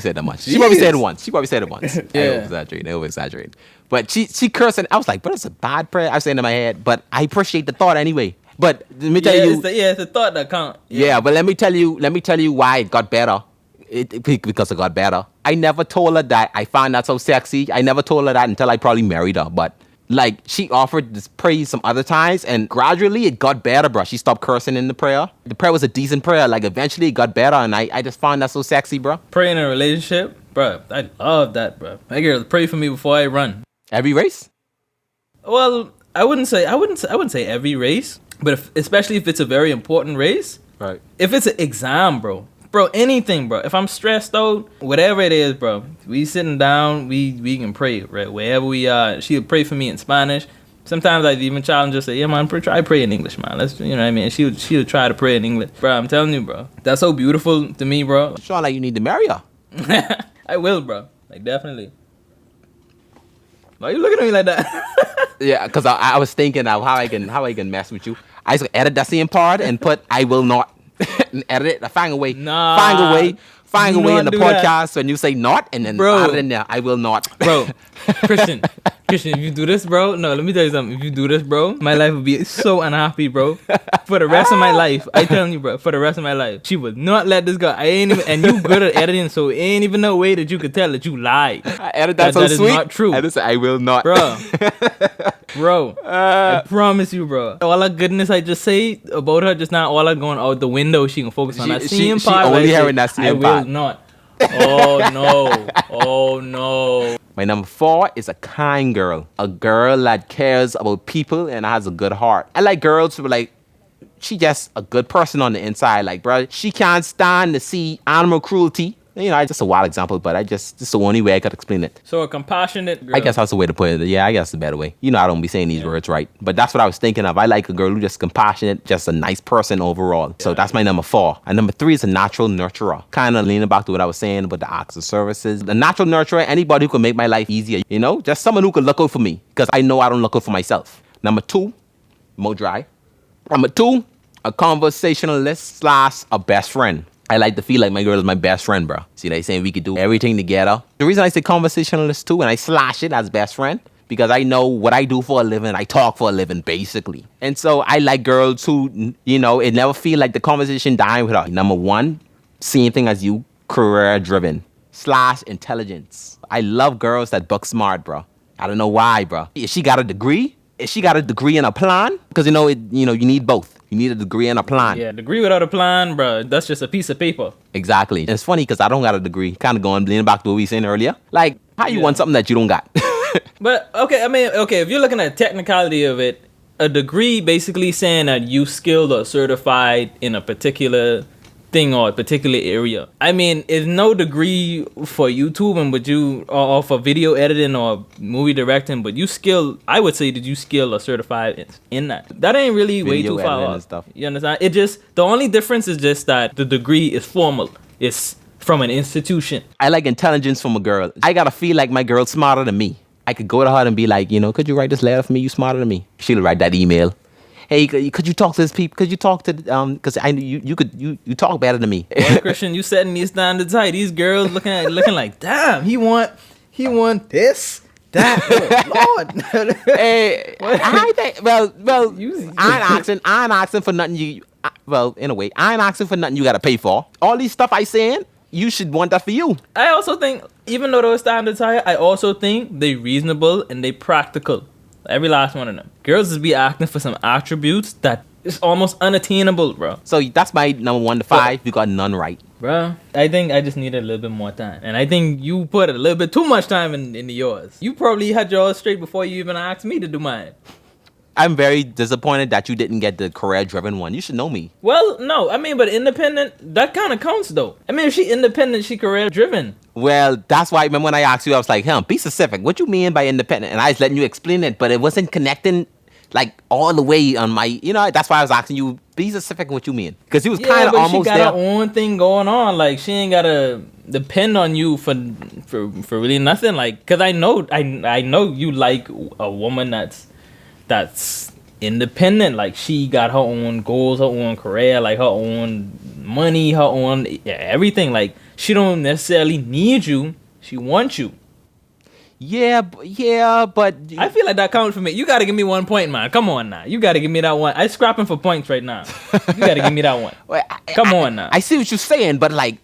probably said it once. Yeah. I over exaggerate. But she cursed, and I was like, but it's a bad prayer. I was saying in my head, but I appreciate the thought anyway. But let me tell you, it's the thought that counts. Yeah, but let me tell you why it got better. Because it got better. I never told her that I found that so sexy. I never told her that until I probably married her. But like, she offered this praise some other times, and gradually it got better, bro. She stopped cursing in the prayer. The prayer was a decent prayer. Like, eventually it got better, and I just found that so sexy, bro. Praying in a relationship, bro. I love that, bro. My girl, pray for me before I run. Every race? Well, I wouldn't say every race, but especially if it's a very important race. Right. If it's an exam, bro, anything, bro. If I'm stressed out, whatever it is, bro, we sitting down, we can pray, right? Wherever we are, she'll pray for me in Spanish. Sometimes I even challenge her, say, yeah, man, try pray in English, man. Let's, you know what I mean? She'll try to pray in English. Bro, I'm telling you, bro. That's so beautiful to me, bro. You sound like you need to marry her. I will, bro. Like, definitely. Why are you looking at me like that? Yeah, because I was thinking of how I can mess with you. I just edit that same part and put I will not. And edit it. Find a way find a Do way not in the do that. podcast when you say not, and then Bro. other than that, I will not. Bro, Christian, if you do this, bro, no, let me tell you something. If you do this, bro, my life would be so unhappy, bro. For the rest of my life, I telling you, bro, for the rest of my life, she would not let this go. I ain't even, and you good at editing, so it ain't even no way that you could tell that you lied. I edit that so that is sweet. not true. I just say I will not. Bro, I promise you, bro. All that goodness I just say about her just now, all that going out the window, she can focus on that scene part. only like hearing that scene I part. will not. Oh no. Oh no. My number 4 is a kind girl. A girl that cares about people and has a good heart. I like girls who are like, she just a good person on the inside. Like, bro, she can't stand to see animal cruelty. You know, just a wild example, but this is the only way I could explain it. So a compassionate girl. I guess that's the way to put it. Yeah, I guess the better way. You know, I don't be saying these words right, but that's what I was thinking of. I like a girl who's just compassionate, just a nice person overall. So that's my number 4. And number 3 is a natural nurturer. Kind of leaning back to what I was saying about the acts of services. The natural nurturer, anybody who can make my life easier. You know, just someone who can look out for me, because I know I don't look out for myself. Number 2, more dry. Number 2, a conversationalist / a best friend. I like to feel like my girl is my best friend, bro. See, they saying we could do everything together. The reason I say conversationalist too, and I slash it as best friend, because I know what I do for a living. I talk for a living, basically. And so I like girls who, you know, it never feel like the conversation dying with her. Number 1, same thing as you, career-driven / intelligence. I love girls that book smart, bro. I don't know why, bro. If she got a degree, and a plan, because you need both. You need a degree and a plan. Yeah, degree without a plan, bro. That's just a piece of paper. Exactly. And it's funny because I don't got a degree. Kind of leaning back to what we saying earlier. Like, how you want something that you don't got? But okay, if you're looking at the technicality of it, a degree basically saying that you skilled or certified in a particular thing or a particular area. I mean, it's no degree for YouTubing, but or for video editing or movie directing, but you skilled. I would say that you skilled or certified in that. That ain't really way Video too far editing off. and stuff. You understand? The only difference is just that the degree is formal. It's from an institution. I like intelligence from a girl. I gotta feel like my girl's smarter than me. I could go to her and be like, could you write this letter for me? You smarter than me. She'll write that email. Hey, could you talk to this people? Could you talk to because I you talk better than me. Boy, Christian, you setting these standards high. These girls looking like, damn, he want this, that. Oh, Lord. Hey, I think I ain't asking for nothing in a way, I ain't asking for nothing you gotta pay for. All these stuff I saying, you should want that for you. I also think, even though those standards high, I also think they reasonable and they practical. Every last one of them. Girls just be acting for some attributes that is almost unattainable, bro. So that's my number 1 to 5. You got none right. Bro, I think I just needed a little bit more time. And I think you put a little bit too much time into yours. You probably had yours straight before you even asked me to do mine. I'm very disappointed that you didn't get the career-driven one. You should know me. Well, no. I mean, but independent, that kind of counts, though. I mean, if she independent, she career-driven. Well, that's why, remember when I asked you, I was like, be specific. What you mean by independent? And I was letting you explain it, but it wasn't connecting, like, all the way on my, that's why I was asking you, be specific what you mean. Because he was kind of almost there. She got her own thing going on. Like, she ain't got to depend on you for really nothing. Like, because I know you like a woman that's independent. Like, she got her own goals, her own career, like her own money, her own everything. Like, she don't necessarily need you, she wants you. Yeah, but I feel like that counts for me. You gotta give me 1 point, man. Come on now, you gotta give me that one. I scrapping for points right now. You gotta give me that one. Come on now. I see what you're saying, but like,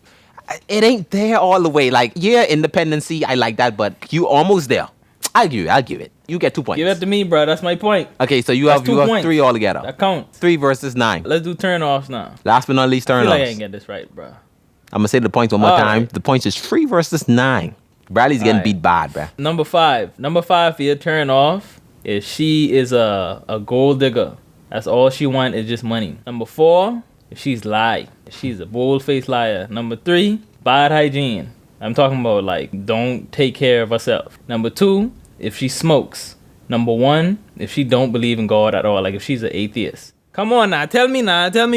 it ain't there all the way. Like, independency, I like that, but you almost there. I'll give it. You get 2 points. Give it to me, bro. That's my point. Okay, so you have 3 altogether. That counts. 3 versus 9. Let's do turn-offs now. Last but not least, turn-offs. I feel like I ain't get this right, bro. I'm gonna say the points one more time. Right. The points is 3 versus 9. Bradley's getting beat bad, bro. Number 5 for your turn-off is she is a gold digger. That's all she want is just money. Number 4, if she's lie. She's a bold-faced liar. Number 3, bad hygiene. I'm talking about, like, don't take care of herself. Number 2, if she smokes. Number 1, if she don't believe in God at all, like if she's an atheist. Come on now, tell me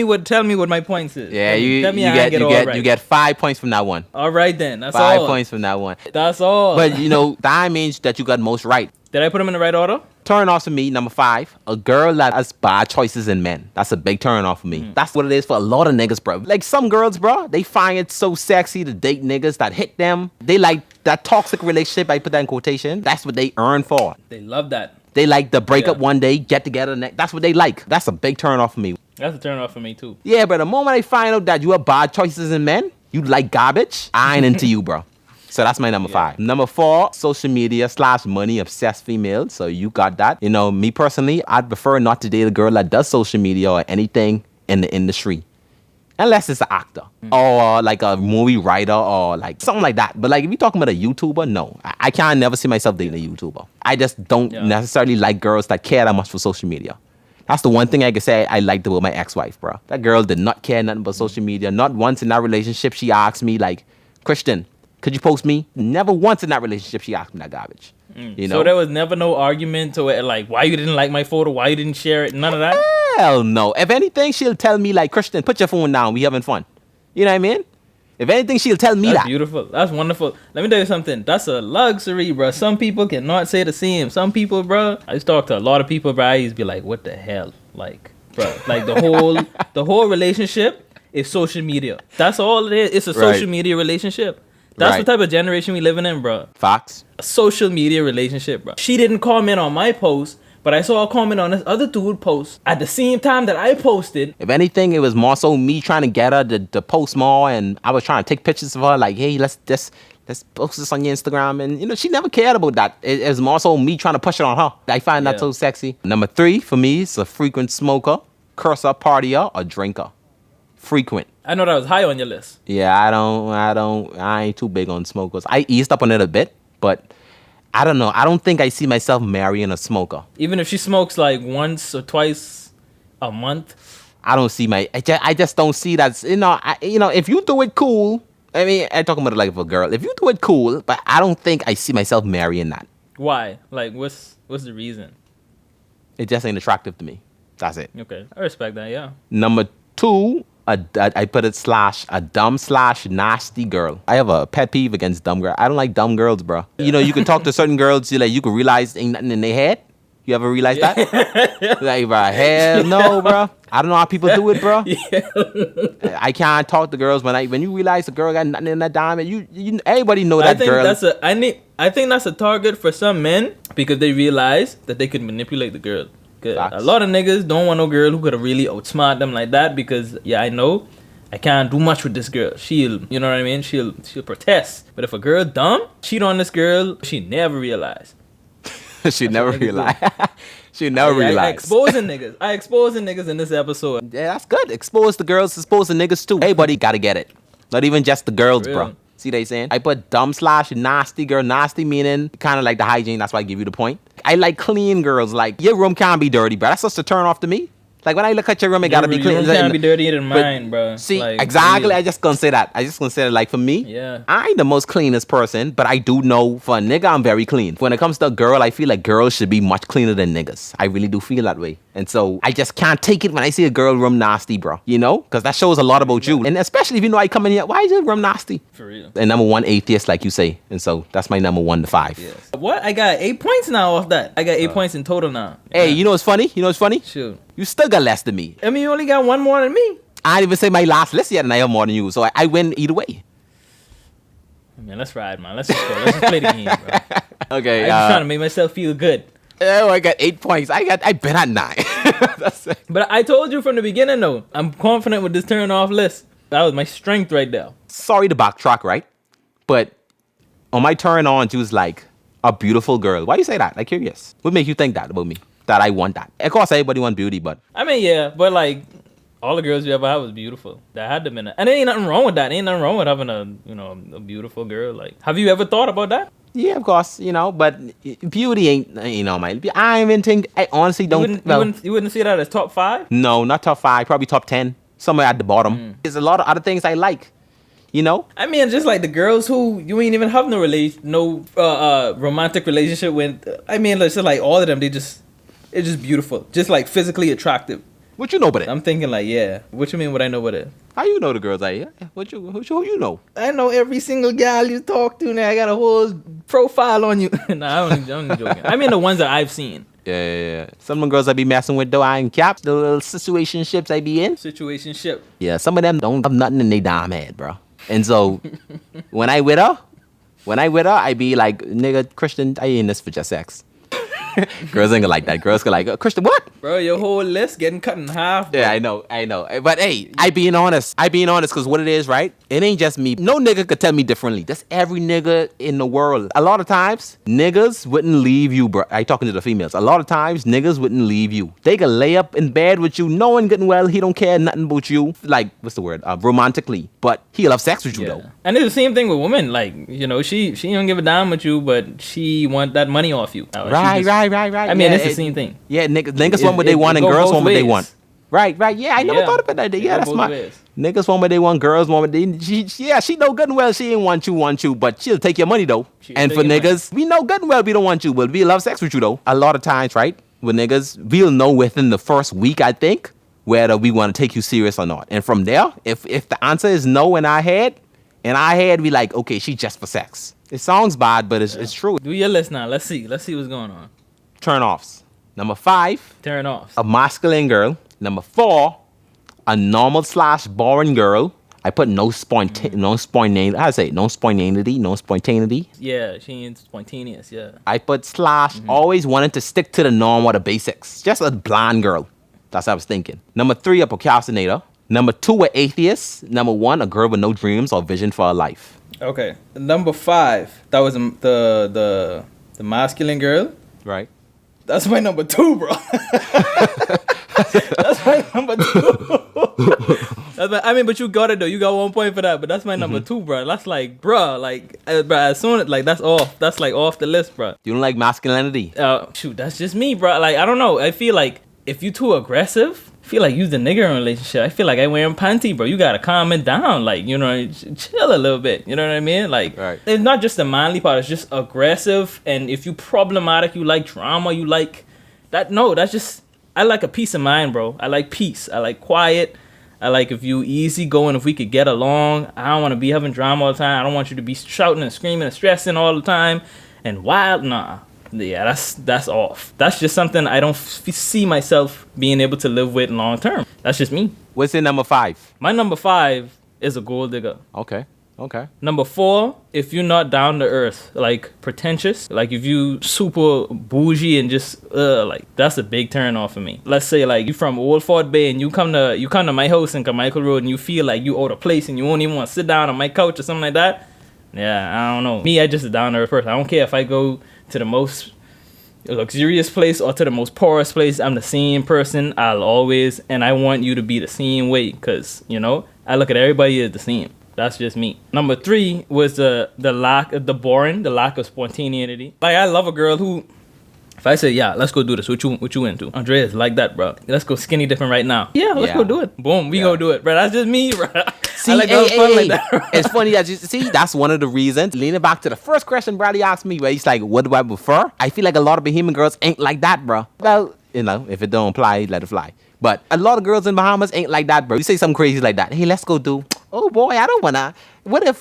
what my points is. Yeah, you get 5 points from that one. All right then, that's 5 all. 5 points from that one. That's all. But that means that you got most right. Did I put them in the right order? Turn off for me, number 5, a girl that has bad choices in men. That's a big turn off for me. That's what it is for a lot of niggas, bro. Like some girls, bro, they find it so sexy to date niggas that hit them. They like that toxic relationship, I put that in quotation. That's what they earn for. They love that. They like the break up one day, get together next. That's what they like. That's a big turn off for me. That's a turn off for me too. Yeah, but the moment I find out that you have bad choices in men, you like garbage, I ain't into you, bro. So that's my number 5. Number 4, social media / money obsessed female. So you got that. You know, me personally, I'd prefer not to date a girl that does social media or anything in the industry. Unless it's an actor or like a movie writer or like something like that. But like if you're talking about a YouTuber, no. I can't never see myself dating a YouTuber. I just don't necessarily like girls that care that much for social media. That's the one thing I can say I liked about my ex-wife, bro. That girl did not care nothing about social media. Not once in that relationship she asked me like, Christian, could you post me? Never once in that relationship she asked me that garbage. You know? So there was never no argument to it, like why you didn't like my photo, why you didn't share it, none of that? Hell no. If anything, she'll tell me like, Christian, put your phone down. We having fun. You know what I mean? If anything, she'll tell me That's that. beautiful. That's wonderful. Let me tell you something. That's a luxury, bro. Some people cannot say the same. Some people, bro. I used to talk to a lot of people, bro. I used to be like, what the hell? Like, bro, like the whole relationship is social media. That's all it is. It's a social media relationship. That's the type of generation we living in, bro. Facts. A social media relationship, bro. She didn't comment on my post, but I saw a comment on this other dude post at the same time that I posted. If anything, it was more so me trying to get her to post more, and I was trying to take pictures of her, like, hey, let's post this on your Instagram. And, you know, she never cared about that. It was more so me trying to push it on her. I find that so sexy. Number 3 for me is a frequent smoker, curser, partier, or drinker. Frequent. I know that was high on your list. Yeah, I ain't too big on smokers. I eased up on it a bit, but I don't know. I don't think I see myself marrying a smoker. Even if she smokes like once or twice a month? I don't see I just don't see that. You know, if you do it cool, I mean, I'm talking about it like for a girl. If you do it cool, but I don't think I see myself marrying that. Why? Like, what's the reason? It just ain't attractive to me. That's it. Okay, I respect that, yeah. Number 2, I put it / a dumb / nasty girl. I have a pet peeve against dumb girls. I don't like dumb girls, bro. You know, you can talk to certain girls, you can realize ain't nothing in their head. You ever realize that? Like, bro, hell no, bro. I don't know how people do it, bro. I can't talk to girls when you realize the girl got nothing in that diamond. You everybody know that girl. I think that's a target for some men because they realize that they could manipulate the girl. A lot of niggas don't want no girl who could have really outsmart them like that because, I know I can't do much with this girl. She'll, you know what I mean? She'll protest. But if a girl dumb, cheat on this girl, she never realize. She never realize. She never realize. I exposing niggas. I exposing niggas in this episode. Yeah, that's good. Expose the girls, expose the niggas too. Everybody gotta get it. Not even just the girls, bro. See they saying? I put dumb / nasty girl. Nasty meaning kind of like the hygiene. That's why I give you the point. I like clean girls. Like, your room can't be dirty, bro. That's just a turn off to me. Like, when I look at your room, it gotta be clean. Your room can't be dirtier than mine, bro. See, like, exactly. I just gonna say that. Like, for me, I ain't the most cleanest person, but I do know for a nigga, I'm very clean. When it comes to a girl, I feel like girls should be much cleaner than niggas. I really do feel that way. And so, I just can't take it when I see a girl room nasty, bro. You know? Because that shows a lot about you. And especially if you know I come in here, why is your room nasty? For real. And number 1, atheist, like you say. And so, that's my number 1 to 5. Yes. What? I got 8 points now off that. I got 8 points in total now. Hey, you know what's funny? Shoot. You still got less than me. I mean, you only got 1 more than me. I didn't even say my last list yet, and I have more than you. So I win either way. Man, let's ride, man. Let's just go. Let's just play the game, bro. Okay. I'm just trying to make myself feel good. Oh, I got 8 points. I bet at 9. That's it. But I told you from the beginning, though, I'm confident with this turn off list. That was my strength right there. Sorry to backtrack, right? But on my turn on, she was like a beautiful girl. Why you say that? Like, curious. What make you think that about me? That I want that? Of course, everybody want beauty, but I mean, yeah, but like all the girls you ever had was beautiful. That had to be, and there ain't nothing wrong with that. Ain't nothing wrong with having a beautiful girl. Like, have you ever thought about that? Yeah, of course, but beauty ain't, I even think, I honestly don't. You wouldn't see that as top 5? No, not top 5, probably top 10, somewhere at the bottom. There's a lot of other things I like, I mean, just like the girls who you ain't even have no romantic relationship with. I mean, it's just like all of them, it's just beautiful, just like physically attractive. What you know about it? I'm thinking like, yeah. What you mean? What I know about it? How you know the girls? Like, who you know? I know every single gal you talk to now. I got a whole profile on you. Nah, I'm only joking. I mean the ones that I've seen. Yeah. Some of them girls I be messing with though, I ain't cap. The little situationships I be in. Situationship. Yeah, some of them don't have nothing in their damn head, bro. And so when I with her, I be like, nigga, Christian, I ain't in this for just sex. Girls ain't gonna like that. Girls go like, Christian, what? Bro, your whole list getting cut in half. Bro. Yeah, I know. But hey, I being honest because what it is, right? It ain't just me. No nigga could tell me differently. That's every nigga in the world. A lot of times, niggas wouldn't leave you, bro. I talking to the females. A lot of times, niggas wouldn't leave you. They could lay up in bed with you, knowing good and well he don't care nothing about you. Like, what's the word? Romantically. But he'll have sex with you, though. And it's the same thing with women. Like, you know, she don't give a damn with you, but she want that money off you. Right. I mean, it's the same thing. Yeah, niggas want what they want and girls want what they want. Right. Yeah, I never thought about that. Yeah, that's my niggas want what they want, girls want what they. She know good and well she ain't want you, but she'll take your money though. And for niggas, we know good and well we don't want you, but we love sex with you though. A lot of times, right? With niggas, we'll know within the first week, I think, whether we want to take you serious or not. And from there, if the answer is no in our head, we like, okay, she just for sex. It sounds bad, but it's true. Do your list now. Let's see what's going on. Turn offs. Number 5. Turn offs. A masculine girl. Number 4. A normal / boring girl. I put no spontaneity. Yeah, she ain't spontaneous. Yeah. I put / always wanted to stick to the norm or the basics. Just a blonde girl. That's what I was thinking. Number 3, a procrastinator. Number 2, an atheist. Number 1, a girl with no dreams or vision for her life. Okay. Number 5. That was the masculine girl. Right. That's my number 2, bro. That's my number 2. But you got it though. You got 1 point for that. But that's my number 2, bro. That's like, bro, as soon as that's off. That's like off the list, bro. You don't like masculinity? Shoot, that's just me, bro. Like, I don't know. I feel like if you too aggressive, I feel like you the nigga in a relationship. I feel like I wearing panty, bro. You gotta calm it down, like, you know, chill a little bit. You know what I mean? Like, right. It's not just the manly part. It's just aggressive. And if you problematic, you like drama, you like that. No, that's just. I like a peace of mind, bro. I like peace. I like quiet. I like if you easy going. If we could get along. I don't want to be having drama all the time. I don't want you to be shouting and screaming and stressing all the time and wild. Nah. Yeah, that's off. That's just something I don't see myself being able to live with long term. That's just me. What's in number 5? My number 5 is a gold digger. Okay. Number 4, if you're not down to earth, like pretentious, like if you super bougie and just like that's a big turn off for me. Let's say like you from Old Fort Bay and you come to my house in Carmichael Road and you feel like you out of place and you won't even want to sit down on my couch or something like that. Yeah, I don't know. Me, I just a down to earth person. I don't care if I go to the most luxurious place or to the most poorest place. I'm the same person. I'll always, and I want you to be the same way because, you know, I look at everybody as the same. That's just me. Number 3 was the lack of spontaneity. Like, I love a girl who, if I say, yeah, let's go do this, what you into? Andreas, like that, bro. Let's go skinny dipping right now. Yeah, let's go do it. Boom, we go do it, bro. That's just me, bro. See, I like fun like that, bro. It's funny that you see, that's one of the reasons. Leaning back to the first question Bradley asked me, where he's like, what do I prefer? I feel like a lot of Bahamian girls ain't like that, bro. Well, you know, if it don't apply, let it fly. But a lot of girls in Bahamas ain't like that, bro. You say something crazy like that. Hey, let's go do. Oh boy, I don't wanna. What if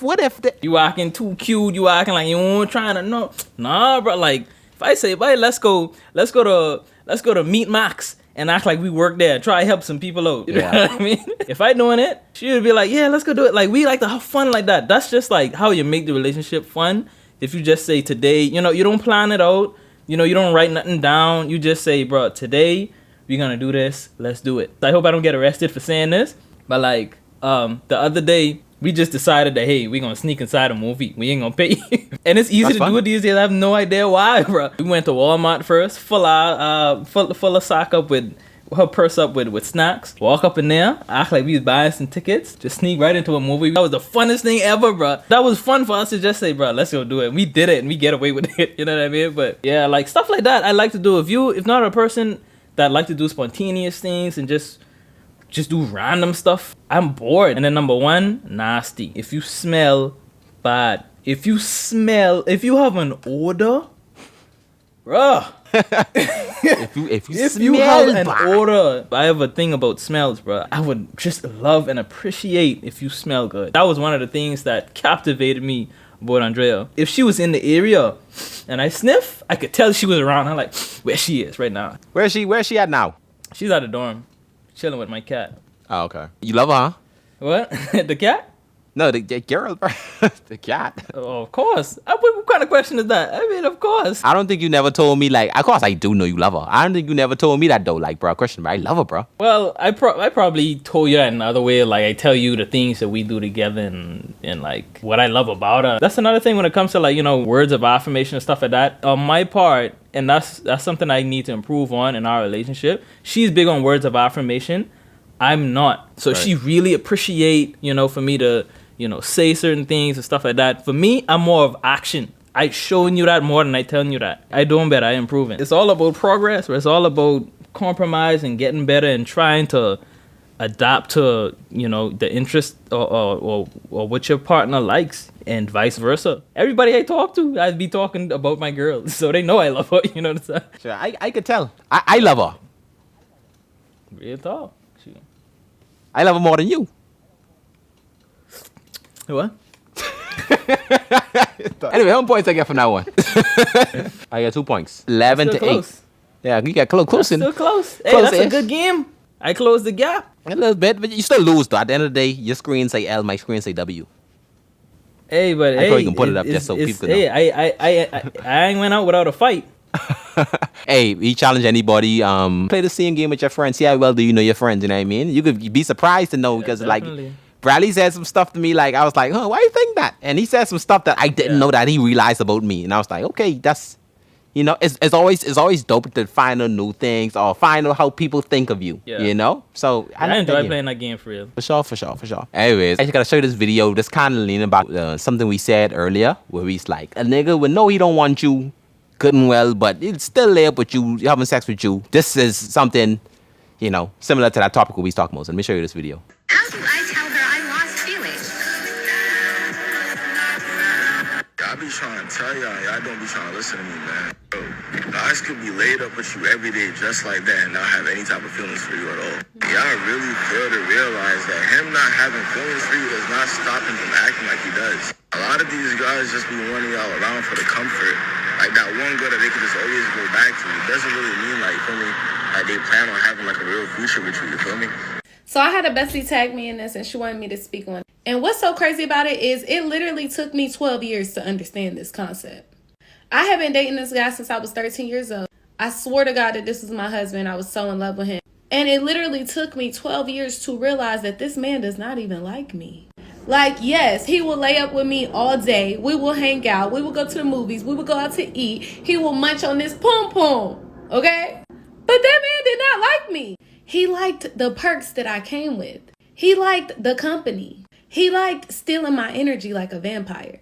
you acting too cute? You acting like you ain't trying to know? Nah, bro. Like if I say, "Bye, let's go to Meet Max and act like we work there. Try help some people out." You know what I mean? If I doing it, she would be like, "Yeah, let's go do it." Like we like to have fun like that. That's just like how you make the relationship fun. If you just say today, you know, you don't plan it out. You know, you don't write nothing down. You just say, "Bro, today we're gonna do this. Let's do it." I hope I don't get arrested for saying this, but like. The other day we just decided that hey, we're gonna sneak inside a movie. We ain't gonna pay. And it's easy to do it these days. I have no idea why, bro. We went to Walmart first, full of sock up with her purse up with snacks. Walk up in there, act like we was buying some tickets, just sneak right into a movie. That was the funnest thing ever, bro. That was fun for us to just say, bro, let's go do it. And we did it and we get away with it. You know what I mean? But yeah, like stuff like that I like to do. If not a person that like to do spontaneous things and just do random stuff, I'm bored. And then number 1, nasty. If you smell bad, if you have an odor, bruh. if you have an odor, I have a thing about smells, bro. I would just love and appreciate if you smell good. That was one of the things that captivated me about Andrea. If she was in the area and I sniff, I could tell she was around. I'm like, where she is right now. Where's she at now? She's at the dorm, chilling with my cat. Oh, okay. You love her, huh? What? The cat? No, the girl, bro. The cat. Oh, of course. What kind of question is that? I mean, of course. I don't think you never told me, like, of course I do know you love her. I don't think you never told me that, though, like, bro, Christian, bro, I love her, bro. Well, I probably told you that in another way. Like, I tell you the things that we do together and like, what I love about her. That's another thing when it comes to, like, you know, words of affirmation and stuff like that. On my part, and that's something I need to improve on in our relationship. She's big on words of affirmation. I'm not. So Right. she really appreciate, you know, for me to, you know, say certain things and stuff like that. For me, I'm more of action. I showing you that more than I telling you that. I doing better. I improving. It's all about progress. It's all about compromise and getting better and trying to adapt to, you know, the interest or what your partner likes and vice versa. Everybody I talk to, I'd be talking about my girl, so they know I love her. You know what I'm saying? Sure, I could tell. I love her. Real talk. Shoot. I love her more than you. What? Anyway, how many points I get from that one? I got 2 points. 11 Still to close. 8. Yeah, you got close. Still close. Hey, Close-ish. that's a good game. I closed the gap. A little bit, but you still lose, though. At the end of the day, your screen say L, my screen say W. Hey, but I thought you can put it up just so people know. Hey, I ain't went out without a fight. Hey, we challenge anybody. Play the same game with your friends. See how well do you know your friends, you know what I mean? You could be surprised to know because, definitely. like, Bradley said some stuff to me, like, I was like, huh, why you think that? And he said some stuff that I didn't know that he realized about me. And I was like, okay, that's, you know, it's always dope to find out new things or find out how people think of you, Yeah. you know? So, I like enjoy that game. playing that game for real. For sure. Anyways, I just gotta show you this video. This kind of leaning about something we said earlier, where he's like, a nigga would know he don't want you good and well, but it's still lay up with you, having sex with you. This is something, you know, similar to that topic we was talking about. So let me show you this video. How do I tell her I lost feelings? I be trying to tell y'all don't be trying to listen to me, man. Bro, guys could be laid up with you every day just like that and not have any type of feelings for you at all. Y'all really fail to realize that him not having feelings for you does not stop him from acting like he does. A lot of these guys just be wanting y'all around for the comfort. Like that one girl that they could just always go back to. It doesn't really mean, like, you feel me, like they plan on having like a real future with you feel me? So I had a bestie tag me in this and she wanted me to speak on it. And what's so crazy about it is it literally took me 12 years to understand this concept. I have been dating this guy since I was 13 years old. I swore to God that this was my husband. I was so in love with him. And it literally took me 12 years to realize that this man does not even like me. Like, yes, he will lay up with me all day. We will hang out. We will go to the movies. We will go out to eat. He will munch on this pom-pom. Okay? But that man did not like me. He liked the perks that I came with. He liked the company. He liked stealing my energy like a vampire.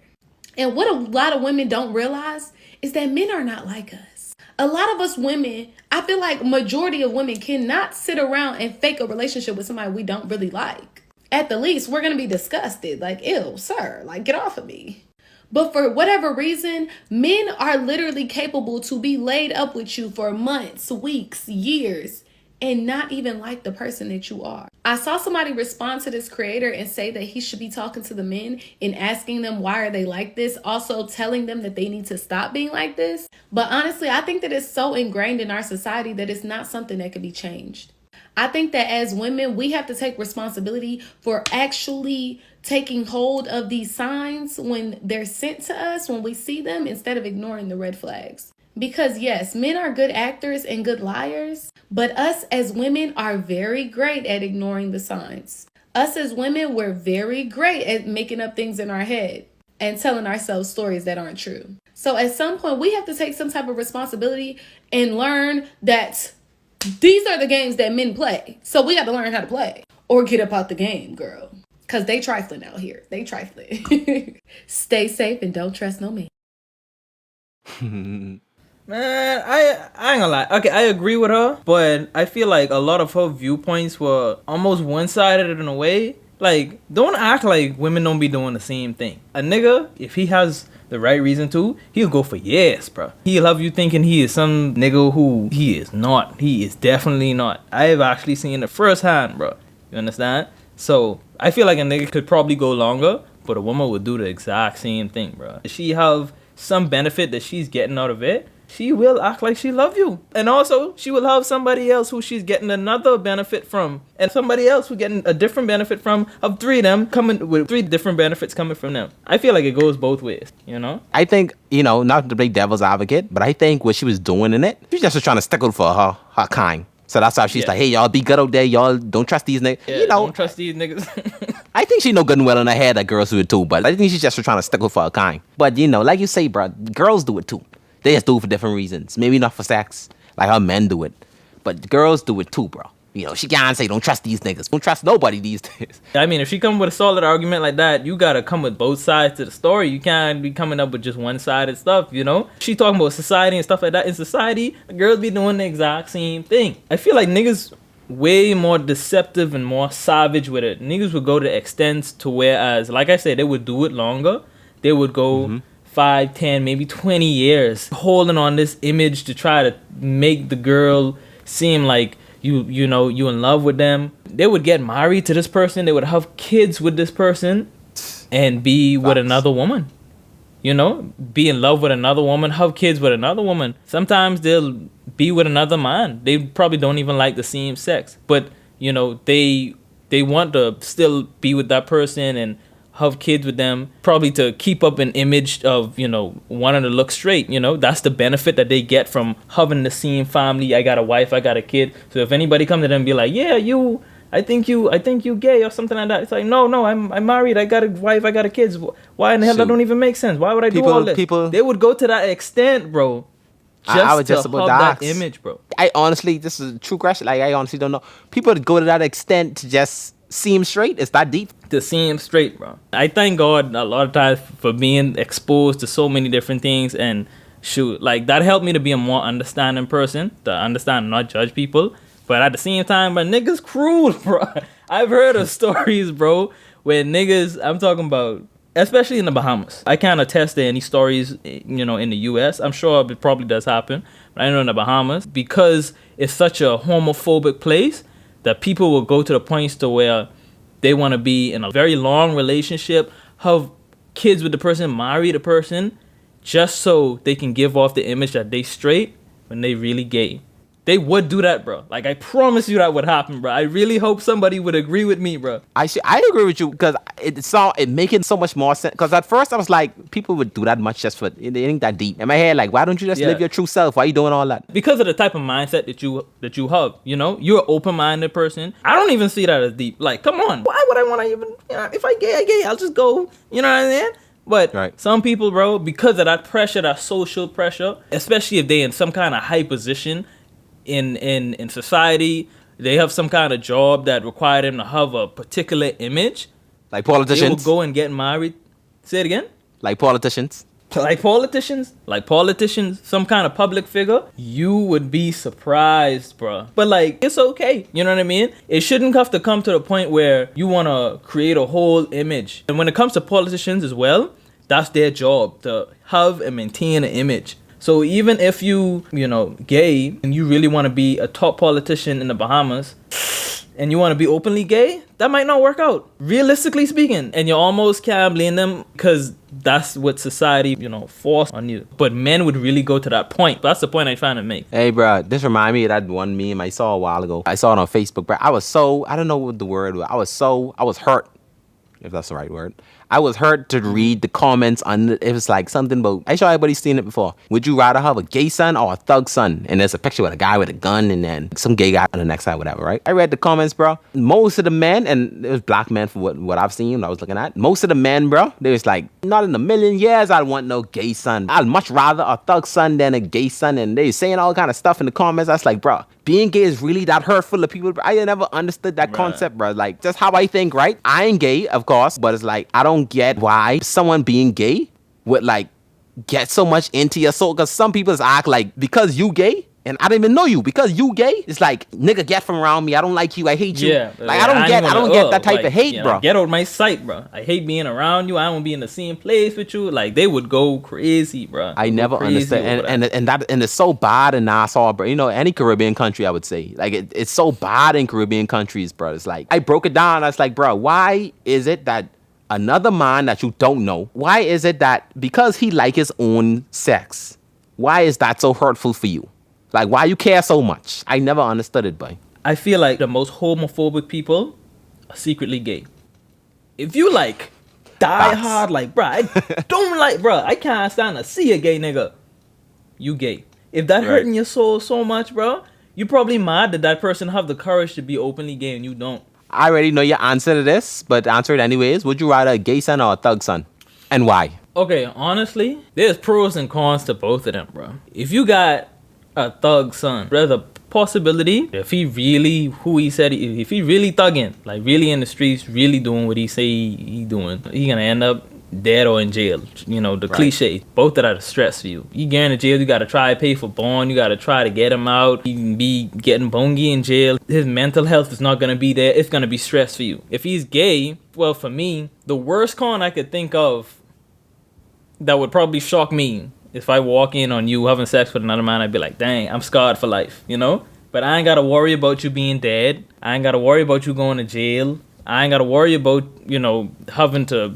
And what a lot of women don't realize is that men are not like us. A lot of us women, I feel like majority of women cannot sit around and fake a relationship with somebody we don't really like. At the least, we're going to be disgusted. Like, ew, sir, like, get off of me. But for whatever reason, men are literally capable to be laid up with you for months, weeks, years, and not even like the person that you are. I saw somebody respond to this creator and say that he should be talking to the men and asking them why are they like this, also telling them that they need to stop being like this. But honestly, I think that it's so ingrained in our society that it's not something that can be changed. I think that as women, we have to take responsibility for actually taking hold of these signs when they're sent to us, when we see them, instead of ignoring the red flags. Because yes, men are good actors and good liars, but us as women are very great at ignoring the signs. Us as women, we're very great at making up things in our head and telling ourselves stories that aren't true. So at some point, we have to take some type of responsibility and learn that these are the games that men play. So we got to learn how to play or get up out the game, girl. Because they trifling out here. They trifling. Stay safe and don't trust no man. Man, I ain't gonna lie. Okay, I agree with her, but I feel like a lot of her viewpoints were almost one-sided in a way. Like, don't act like women don't be doing the same thing. A nigga, if he has the right reason to, he'll go for yes, bro. He'll have you thinking he is some nigga who he is not. He is definitely not. I have actually seen it firsthand, bro. You understand? So, I feel like a nigga could probably go longer, but a woman would do the exact same thing, bro. If she have some benefit that she's getting out of it, she will act like she love you. And also, she will have somebody else who she's getting another benefit from. And somebody else who getting a different benefit from, of three of them, coming with three different benefits coming from them. I feel like it goes both ways, you know? I think, not to play devil's advocate, but I think what she was doing in it, she just was trying to stick up for her kind. So that's why she's like, hey, y'all be good out there. Y'all don't trust these niggas. Yeah, don't trust these niggas. I think she know good and well in her head that girls do it too, but I think she's just trying to stick up for her kind. But, like you say, bro, girls do it too. They just do it for different reasons. Maybe not for sex, like how men do it. But girls do it too, bro. She can't say, don't trust these niggas. Don't trust nobody these days. I mean, if she come with a solid argument like that, you gotta come with both sides to the story. You can't be coming up with just one-sided stuff, She talking about society and stuff like that. In society, girls be doing the exact same thing. I feel like niggas way more deceptive and more savage with it. Niggas would go to extents to whereas, like I said, they would do it longer. They would go 5, 10, maybe 20 years holding on this image to try to make the girl seem like you in love with them. They would get married to this person. They would have kids with this person and be with another woman. Be in love with another woman, have kids with another woman. Sometimes they'll be with another man. They probably don't even like the same sex. But, they want to still be with that person and have kids with them, probably to keep up an image of, wanting to look straight. That's the benefit that they get from having the same family. I got a wife, I got a kid. So if anybody come to them and be like, yeah, I think you gay or something like that. It's like, no, I'm married. I got a wife, I got a kids. Why in the hell that don't even make sense? Why would I do all this? They would go to that extent, bro. I was just about to have that ask. image, bro. I honestly, this is a true question. Like, I honestly don't know. People go to that extent to just seem straight. It's that deep. To seem straight, bro. I thank God a lot of times for being exposed to so many different things, and shoot, like that helped me to be a more understanding person, to understand and not judge people. But at the same time, my niggas cruel, bro. I've heard of stories, bro, where niggas, I'm talking about, especially in the Bahamas. I can't attest to any stories, in the U.S. I'm sure it probably does happen, but I know in the Bahamas, because it's such a homophobic place, that people will go to the points to where they want to be in a very long relationship, have kids with the person, marry the person, just so they can give off the image that they straight when they really gay. They would do that, bro. Like, I promise you that would happen, bro. I really hope somebody would agree with me, bro. I agree with you, because it making so much more sense. Because at first I was like, people would do that much just for, it ain't that deep. In my head, like, why don't you just live your true self? Why you doing all that? Because of the type of mindset that you have, You're an open-minded person. I don't even see that as deep. Like, come on. Why would I want to even, if I gay, I'll just go, you know what I mean? But some people, bro, because of that pressure, that social pressure, especially if they in some kind of high position in society, they have some kind of job that require them to have a particular image. Like politicians? They will go and get married. Say it again? Like politicians? Like politicians, some kind of public figure. You would be surprised, bro. But like, it's okay. You know what I mean? It shouldn't have to come to the point where you want to create a whole image. And when it comes to politicians as well, that's their job, to have and maintain an image. So even if you gay, and you really want to be a top politician in the Bahamas, and you want to be openly gay, that might not work out, realistically speaking. And you almost can't blame them, because that's what society, forced on you. But men would really go to that point. That's the point I'm trying to make. Hey, bro, this remind me of that one meme I saw a while ago. I saw it on Facebook, bro. I don't know what the word was. I was hurt, if that's the right word. I was hurt to read the comments on it. It was like something about, I'm sure everybody's seen it before. Would you rather have a gay son or a thug son? And there's a picture with a guy with a gun and then some gay guy on the next side, whatever, right? I read the comments, bro. Most of the men, and it was black men for what I've seen, what I was looking at. Most of the men, bro, they was like, not in a million years I'd want no gay son. I'd much rather a thug son than a gay son. And they saying all kind of stuff in the comments. I was like, bro, being gay is really that hurtful to people. I never understood that concept, bro. Like, just how I think, right? I ain't gay, of course, but it's like, I don't get why someone being gay would like get so much into your soul. Because some people act like, because you gay, and I didn't even know you, because you gay, it's like, nigga, get from around me. I don't like you. I hate you. Yeah, like, I don't get that type of hate, bro. Get out of my sight, bro. I hate being around you. I don't want to be in the same place with you. Like, they would go crazy, bro. I never understand. And it's so bad in Nassau, bro. Any Caribbean country, I would say. Like, it's so bad in Caribbean countries, bro. It's like, I broke it down. I was like, bro, why is it that another man that you don't know, why is it that because he like his own sex, why is that so hurtful for you? Like, why you care so much? I never understood it, boy. I feel like the most homophobic people are secretly gay. If you like die hard, like, bruh, I don't like, bruh, I can't stand to see a gay nigga. You gay. If that hurting your soul so much, bro, you probably mad that person have the courage to be openly gay and you don't. I already know your answer to this, but answer it anyways. Would you rather a gay son or a thug son? And why? Okay, honestly, there's pros and cons to both of them, bro. If you got a thug son, there's a possibility if he really who he said if he really thugging, like really in the streets, really doing what he say he doing, he gonna end up dead or in jail. You know, the cliche. Both of that are stress for you. You get in jail, you gotta try to pay for bond, you gotta try to get him out. He can be getting bongy in jail. His mental health is not gonna be there. It's gonna be stress for you. If he's gay, well, for me, the worst con I could think of that would probably shock me, if I walk in on you having sex with another man, I'd be like, dang, I'm scarred for life, you know? But I ain't gotta worry about you being dead. I ain't gotta worry about you going to jail. I ain't gotta worry about, you know, having to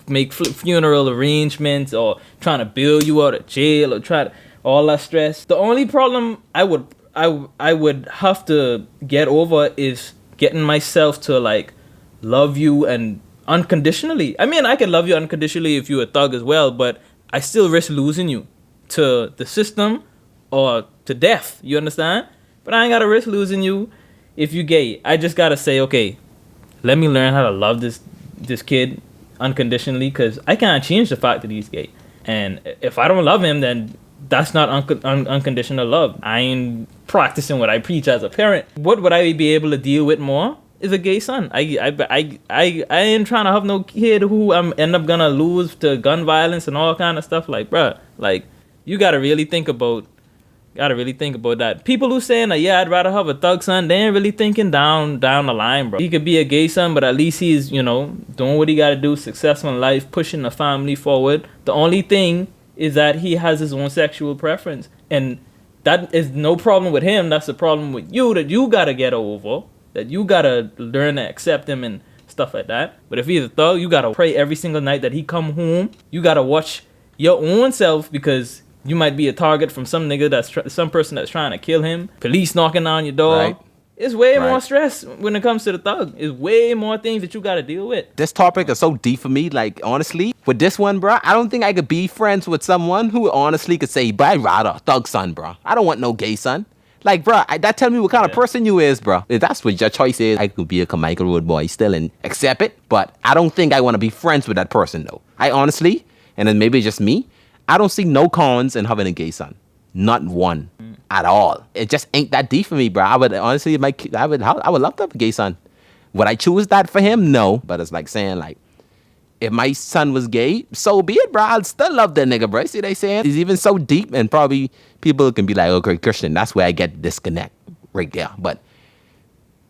make funeral arrangements or trying to bail you out of jail or try to, all that stress. The only problem I would have to get over is getting myself to like love you and unconditionally. I mean, I could love you unconditionally if you're a thug as well, but I still risk losing you to the system or to death. You understand? But I ain't gotta risk losing you if you gay. I just gotta say, okay, let me learn how to love this kid unconditionally, because I can't change the fact that he's gay. And if I don't love him, then that's not unconditional love. I ain't practicing what I preach as a parent. What would I be able to deal with more is a gay son. I ain't trying to have no kid who I'm end up gonna lose to gun violence and all kind of stuff. Like, bruh, like, you gotta really think about that. People who saying that, yeah, I'd rather have a thug son, they ain't really thinking down the line, bro. He could be a gay son, but at least he's, you know, doing what he gotta do, successful in life, pushing the family forward. The only thing is that he has his own sexual preference, and that is no problem with him. That's the problem with you, that you gotta get over, that you gotta learn to accept him and stuff like that. But if he's a thug, you gotta pray every single night that he come home. You gotta watch your own self, because you might be a target from some nigga some person that's trying to kill him. Police knocking on your door. Right. It's way more stress when it comes to the thug. It's way more things that you got to deal with. This topic is so deep for me. Like, honestly, with this one, bro, I don't think I could be friends with someone who honestly could say, but I'd rather a thug son, bro. I don't want no gay son. Like, bro, that tell me what kind of person you is, bro. If that's what your choice is, I could be a Carmichael road boy still and accept it. But I don't think I want to be friends with that person, though. I honestly, and then maybe just me, I don't see no cons in having a gay son. Not one at all. It just ain't that deep for me, bro. I would honestly, I would love to have a gay son. Would I choose that for him? No. But it's like saying, like, if my son was gay, so be it, bro. I'd still love that nigga, bro. See what they saying? He's even so deep, and probably people can be like, okay, Christian, that's where I get disconnect right there. But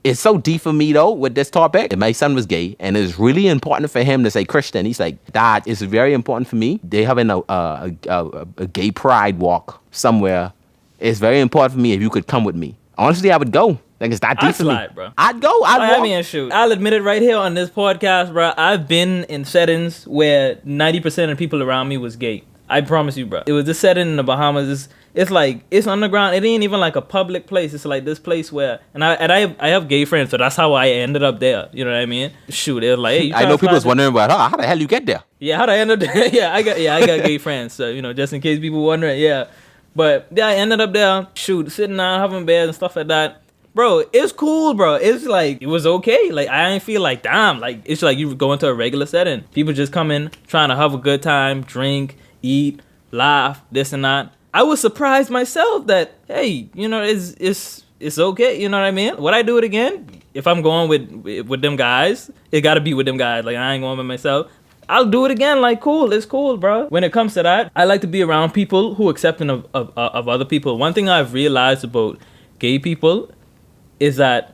it's so deep for me, though, with this topic. If my son was gay, and it's really important for him to say Christian, he's like, Dad, it's very important for me. They having a gay pride walk somewhere. It's very important for me if you could come with me. Honestly, I would go. Like, it's that deep for me. Bro. I'd go. I mean, shoot. I'll admit it right here on this podcast, bro. I've been in settings where 90% of the people around me was gay. I promise you, bro. It was this setting in the Bahamas. It's like, it's underground. It ain't even like a public place. It's like this place where, and I have gay friends, so that's how I ended up there. You know what I mean? Shoot, it was like, hey, I know people was wondering about how the hell you get there. Yeah, how did I end up there? yeah, I got gay friends. So, you know, just in case people wondering, yeah. But yeah, I ended up there, shoot, sitting down, having beds and stuff like that. Bro, it's cool, bro. It's like, it was okay. Like, I didn't feel like, damn, like, it's like you go into a regular setting. People just come in, trying to have a good time, drink, eat, laugh, this and that. I was surprised myself that, hey, you know, it's okay. You know what I mean? Would I do it again? If I'm going with them guys, it got to be with them guys. Like, I ain't going by myself. I'll do it again. Like, cool. It's cool, bro. When it comes to that, I like to be around people who are accepting of other people. One thing I've realized about gay people is that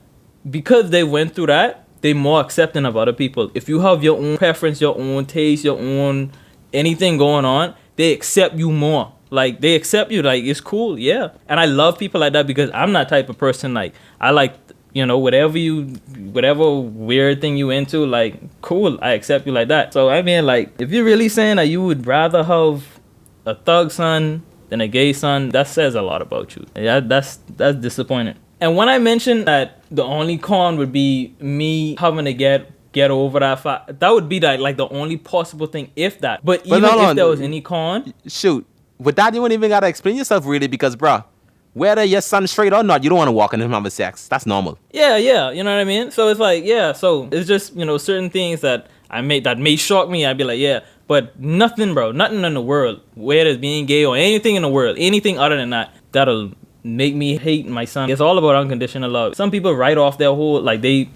because they went through that, they're more accepting of other people. If you have your own preference, your own taste, your own anything going on, they accept you more. Like, they accept you. Like, it's cool. Yeah. And I love people like that, because I'm that type of person. Like, I like You know, whatever weird thing you into, like, cool, I accept you like that. So I mean, like, if you're really saying that you would rather have a thug son than a gay son, that says a lot about you. Yeah, that's disappointing. And when I mentioned that the only con would be me having to get over that fact, that would be like the only possible thing, if that. But even if there was any con, shoot, with that you wouldn't even gotta explain yourself really, because bruh, whether your son straight or not, you don't want to walk in him having sex. That's normal. Yeah, you know what I mean? So it's like, yeah, so it's just, you know, certain things that may shock me. I'd be like, yeah, but nothing, bro, nothing in the world, whether it's being gay or anything in the world, anything other than that, that'll make me hate my son. It's all about unconditional love. Some people write off their whole, like, they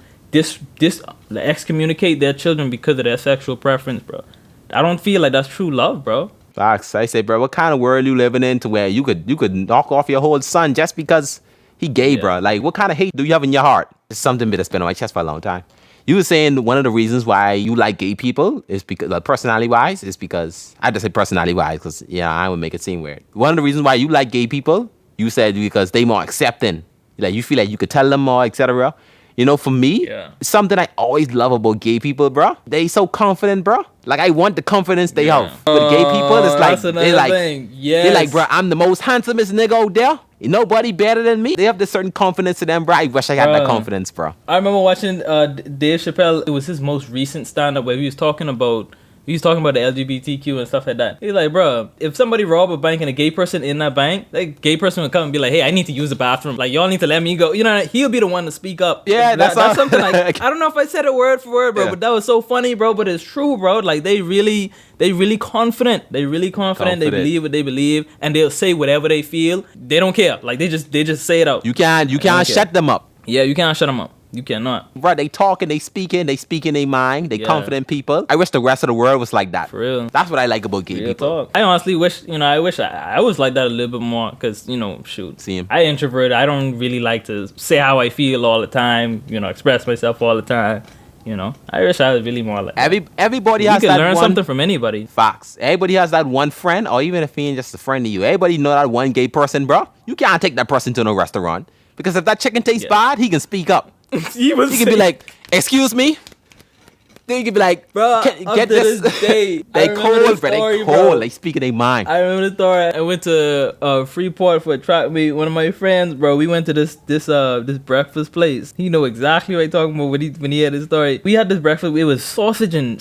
excommunicate their children because of their sexual preference, bro. I don't feel like that's true love, bro. Facts. I say, bro, what kind of world you living in to where you could knock off your whole son just because he gay, bro? Like, what kind of hate do you have in your heart? It's something that's been on my chest for a long time. You were saying one of the reasons why you like gay people is because, like, personality-wise, is because, I just say personality-wise because, yeah, I would make it seem weird. One of the reasons why you like gay people, you said because they more accepting. Like, you feel like you could tell them more, etc. You know, for me, something I always love about gay people, bro, they so confident, bro. Like, I want the confidence they have. With gay people, it's like, they're like, they're like, bro, I'm the most handsomest nigga out there. Nobody better than me. They have this certain confidence to them, bro. I wish I had that confidence, bro. I remember watching Dave Chappelle. It was his most recent stand-up where he was talking about the LGBTQ and stuff like that. He's like, bro, if somebody robbed a bank and a gay person in that bank, that gay person would come and be like, hey, I need to use the bathroom. Like, y'all need to let me go. You know, he'll be the one to speak up. Yeah, that's something like, I don't know if I said it word for word, bro, but that was so funny, bro. But it's true, bro. Like, they really confident. They really confident. They believe what they believe, and they'll say whatever they feel. They don't care. Like, they just say it out. You can't shut them up. Yeah, you can't shut them up. You cannot. Right, they talking, they speaking their mind. They confident people. I wish the rest of the world was like that. For real. That's what I like about gay people. Talk. I honestly wish, I was like that a little bit more because, shoot. See him. I introvert. I don't really like to say how I feel all the time, express myself all the time. I wish I was really more like everybody has that one. You can learn something from anybody. Facts. Everybody has that one friend, or even if he ain't just a friend to you. Everybody know that one gay person, bro. You can't take that person to no restaurant. Because if that chicken tastes bad, he can speak up. He can be like, excuse me. Then you can be like, bro, get this. Day, they cold, bro. They cold. They speaking their mind. I remember the story. I went to Freeport for a track meet. One of my friends, bro, we went to this breakfast place. He know exactly what I'm talking about when he had his story. We had this breakfast. It was sausage and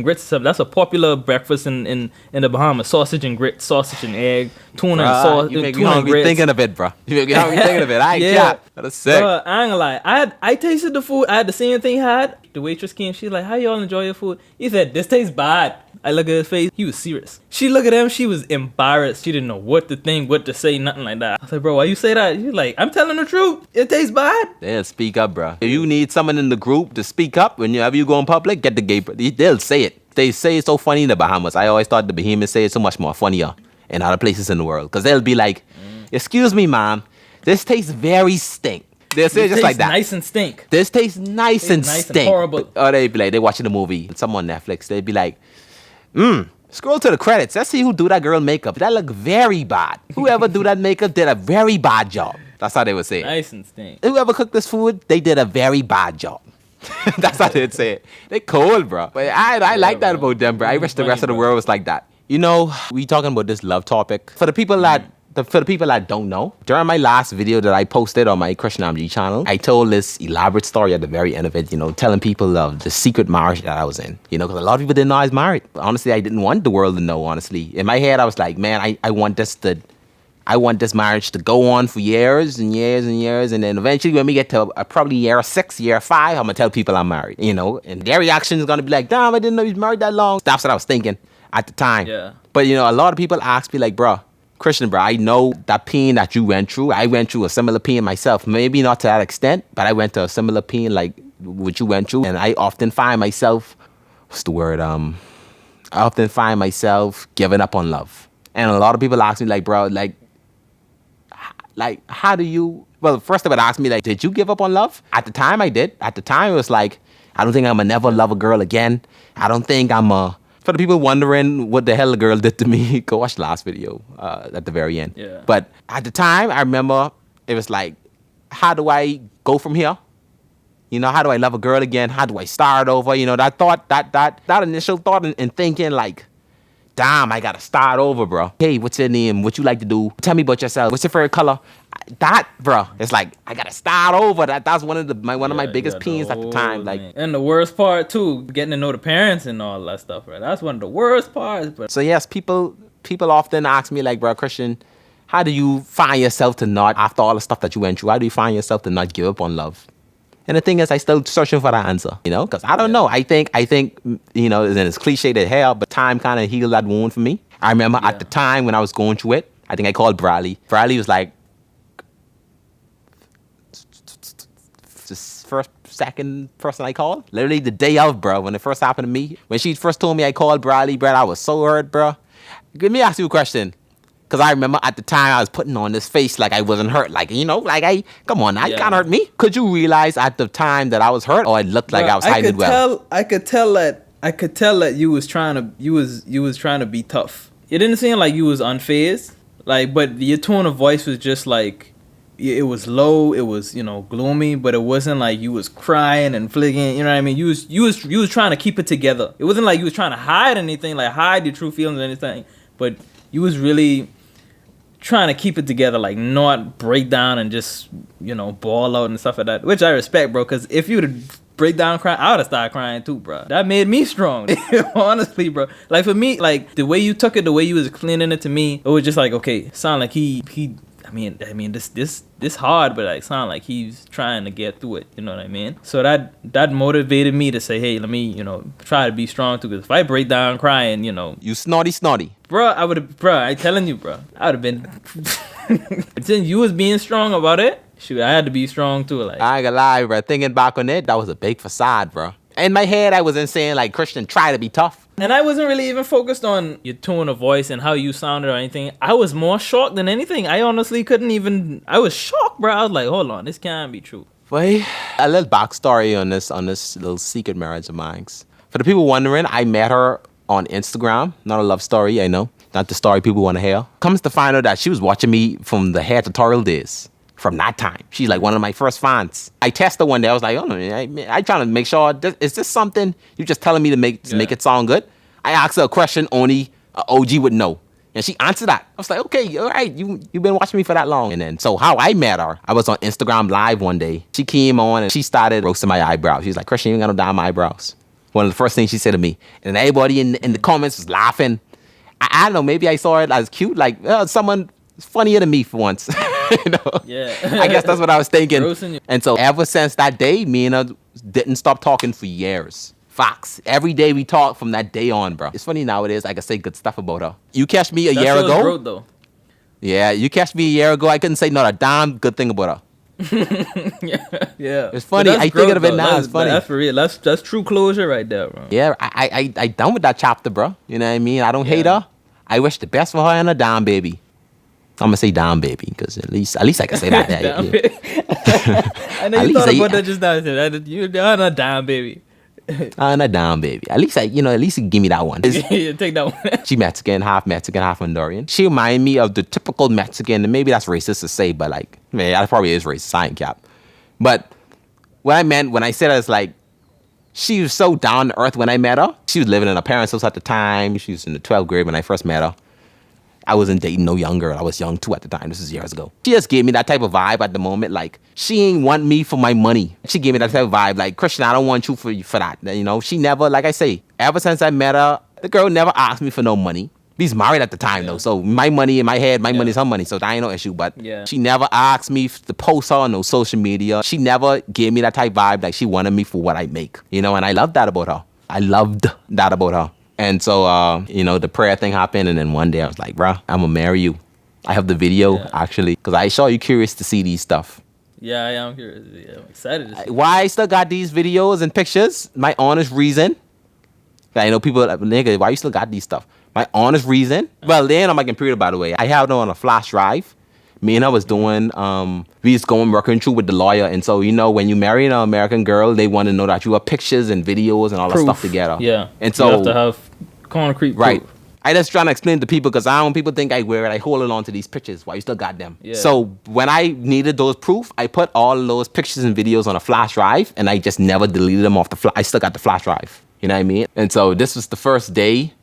grits. Stuff. That's a popular breakfast in the Bahamas. Sausage and grits, sausage and egg, tuna and sauce. You make me hungry thinking of it, bro. You make me hungry thinking of it. I ain't cat. That's sick. Bro, I ain't gonna lie. I tasted the food. I had the same thing he had. The waitress came. She's like, how y'all enjoy your food? He said, this tastes bad. I look at his face. He was serious. She looked at him. She was embarrassed. She didn't know what to think, what to say, nothing like that. I was like, bro, why you say that? He's like, I'm telling the truth. It tastes bad. They'll speak up, bro. If you need someone in the group to speak up whenever you go in public, get the gay. They'll say it. They say it's so funny in the Bahamas. I always thought the Bahamians say it so much more funnier in other places in the world. Because they'll be like, excuse me, mom. This tastes very stink. They'll say it just like that. Nice and stink. This tastes nice and stink. And horrible. Or they'd be like, they're watching a movie. Some on Netflix. They'd be like, scroll to the credits. Let's see who do that girl makeup. That look very bad. Whoever do that makeup did a very bad job. That's how they would say it. Nice and stink. Whoever cooked this food, they did a very bad job. That's how they'd say it. They cold, bro. But I like that about them, bro. I wish the rest of the world was like that. We talking about this love topic. For the people that don't know, during my last video that I posted on my Christian MG channel, I told this elaborate story at the very end of it, telling people of the secret marriage that I was in, because a lot of people didn't know I was married. But honestly, I didn't want the world to know, honestly. In my head, I was like, man, I want this marriage to go on for years and years and years. And then eventually when we get to probably year 6, year 5, I'm going to tell people I'm married, and their reaction is going to be like, damn, I didn't know you was married that long. That's what I was thinking at the time. Yeah. But, a lot of people ask me like, bro, Christian, bro, I know that pain that you went through. I went through a similar pain myself. Maybe not to that extent, but I went through a similar pain like what you went through. And I often find myself, I often find myself giving up on love. And a lot of people ask me like, bro, like how do you, well, first they would ask me like, did you give up on love? At the time I did. At the time it was like, I don't think I'm gonna never love a girl again. I don't think for the people wondering what the hell the girl did to me, go watch the last video at the very end. Yeah. But at the time, I remember it was like, how do I go from here? You know, how do I love a girl again? How do I start over? You know, that thought, that initial thought and thinking like, damn, I gotta start over, bro. Hey, what's your name? What you like to do? Tell me about yourself. What's your favorite color? That, bro, it's like I gotta start over. That's one of my biggest pains at the time. Like, and the worst part too, getting to know the parents and all that stuff, right? That's one of the worst parts. But so yes, people often ask me like, bro, Christian, how do you find yourself to not, after all the stuff that you went through, how do you find yourself to not give up on love? And the thing is, I still searching for that answer, you know, because I don't know. I think, you know, and it's cliche to hell, but time kind of healed that wound for me. I remember at the time when I was going through it, I think I called Bradley. Bradley was like, second person I called. Literally the day of, bro, when it first happened to me. When she first told me I called Bradley, bro, I was so hurt, bro. Let me ask you a question. Because I remember at the time I was putting on this face like I wasn't hurt. Like, you know, like come on, you can't hurt me. Could you realize at the time that I was hurt, or it looked like I was hiding it well? I could tell that you was trying to be tough. It didn't seem like you was unfazed. Like, but your tone of voice was just like, it was low, it was, you know, gloomy, but it wasn't like you was crying and flicking, you know what I mean? You was trying to keep it together. It wasn't like you was trying to hide anything, like hide your true feelings or anything, but you was really trying to keep it together, like not break down and just, you know, ball out and stuff like that, which I respect, bro, because if you would break down crying, I would have started crying too, bro. That made me strong. Honestly, bro. Like for me, like the way you took it, the way you was explaining it to me, it was just like, okay, sound like he I mean, this hard, but like sound like he's trying to get through it. You know what I mean? So that motivated me to say, hey, let me, you know, try to be strong too. Because if I break down crying, you know, you snotty, bro, I'm telling you, bro, I would have been. Since you was being strong about it, shoot, I had to be strong too. Like, I ain't gonna lie, bro. Thinking back on it, that was a big facade, bro. In my head, I wasn't saying like, Christian, try to be tough. And I wasn't really even focused on your tone of voice and how you sounded or anything. I was more shocked than anything. I honestly couldn't even. I was shocked, bro. I was like, hold on, this can't be true. Wait, a little backstory on this little secret marriage of mine. For the people wondering, I met her on Instagram. Not a love story, I know. Not the story people want to hear. Comes to find out that she was watching me from the hair tutorial days. From that time. She's like one of my first fans. I tested her one day. I was like, oh, I trying to make sure, is this something you just telling me to make it sound good? I asked her a question only an OG would know. And she answered that. I was like, okay, all right, you've been watching me for that long. And then, so how I met her, I was on Instagram Live one day. She came on and she started roasting my eyebrows. She's like, Christian, you ain't got no damn eyebrows. One of the first things she said to me. And everybody in the comments was laughing. I don't know, maybe I saw it as cute, like someone funnier than me for once. You know? Yeah. I guess that's what I was thinking. And so ever since that day, me and her didn't stop talking for years. Facts. Every day we talk from that day on, bro. It's funny nowadays, I can say good stuff about her. You catch me a year ago. Growth, though. Yeah, you catch me a year ago, I couldn't say not a damn good thing about her. Yeah. It's funny. I think of it now. It's funny. That's for real. That's true closure right there, bro. Yeah, I done with that chapter, bro. You know what I mean? I don't hate her. I wish the best for her and her damn baby. I'm gonna say down baby because at least I can say that. I know you thought about that just now. You're a down baby. I'm a down baby. At least you give me that one. Yeah, take that one. She Mexican, half Honduran. She remind me of the typical Mexican, and maybe that's racist to say, but like, man, that probably is racist. I ain't cap. But what I meant when I said it is like, she was so down to earth when I met her. She was living in her parents' house at the time. She was in the 12th grade when I first met her. I wasn't dating no young girl. I was young too at the time. This is years ago. She just gave me that type of vibe at the moment. Like, she ain't want me for my money. She gave me that type of vibe. Like, Christian, I don't want you for that. You know, she never, like I say, ever since I met her, the girl never asked me for no money. He's married at the time though. So my money in my head, my money's her money. So that ain't no issue. But she never asked me to post her on no social media. She never gave me that type vibe. Like, she wanted me for what I make. You know, and I loved that about her. I loved that about her. And so, you know, the prayer thing happened, and then one day I was like, bruh, I'm gonna marry you. I have the video, actually, because I saw you curious to see these stuff. Yeah, I am curious. Yeah, I'm excited to see. Why I still got these videos and pictures, my honest reason, I know people like, nigga, why you still got these stuff? My honest reason, well, they ain't on my computer, by the way. I have them on a flash drive. Me and I was doing, we was working through with the lawyer. And so, you know, when you marry an American girl, they want to know that you have pictures and videos and all that stuff together. Yeah. And so, you have to have concrete proof. Right. I just trying to explain to people because I don't want people think I wear it. I holding on to these pictures while you still got them. Yeah. So when I needed those proof, I put all those pictures and videos on a flash drive, and I just never deleted them off the I still got the flash drive. You know what I mean? And so this was the first day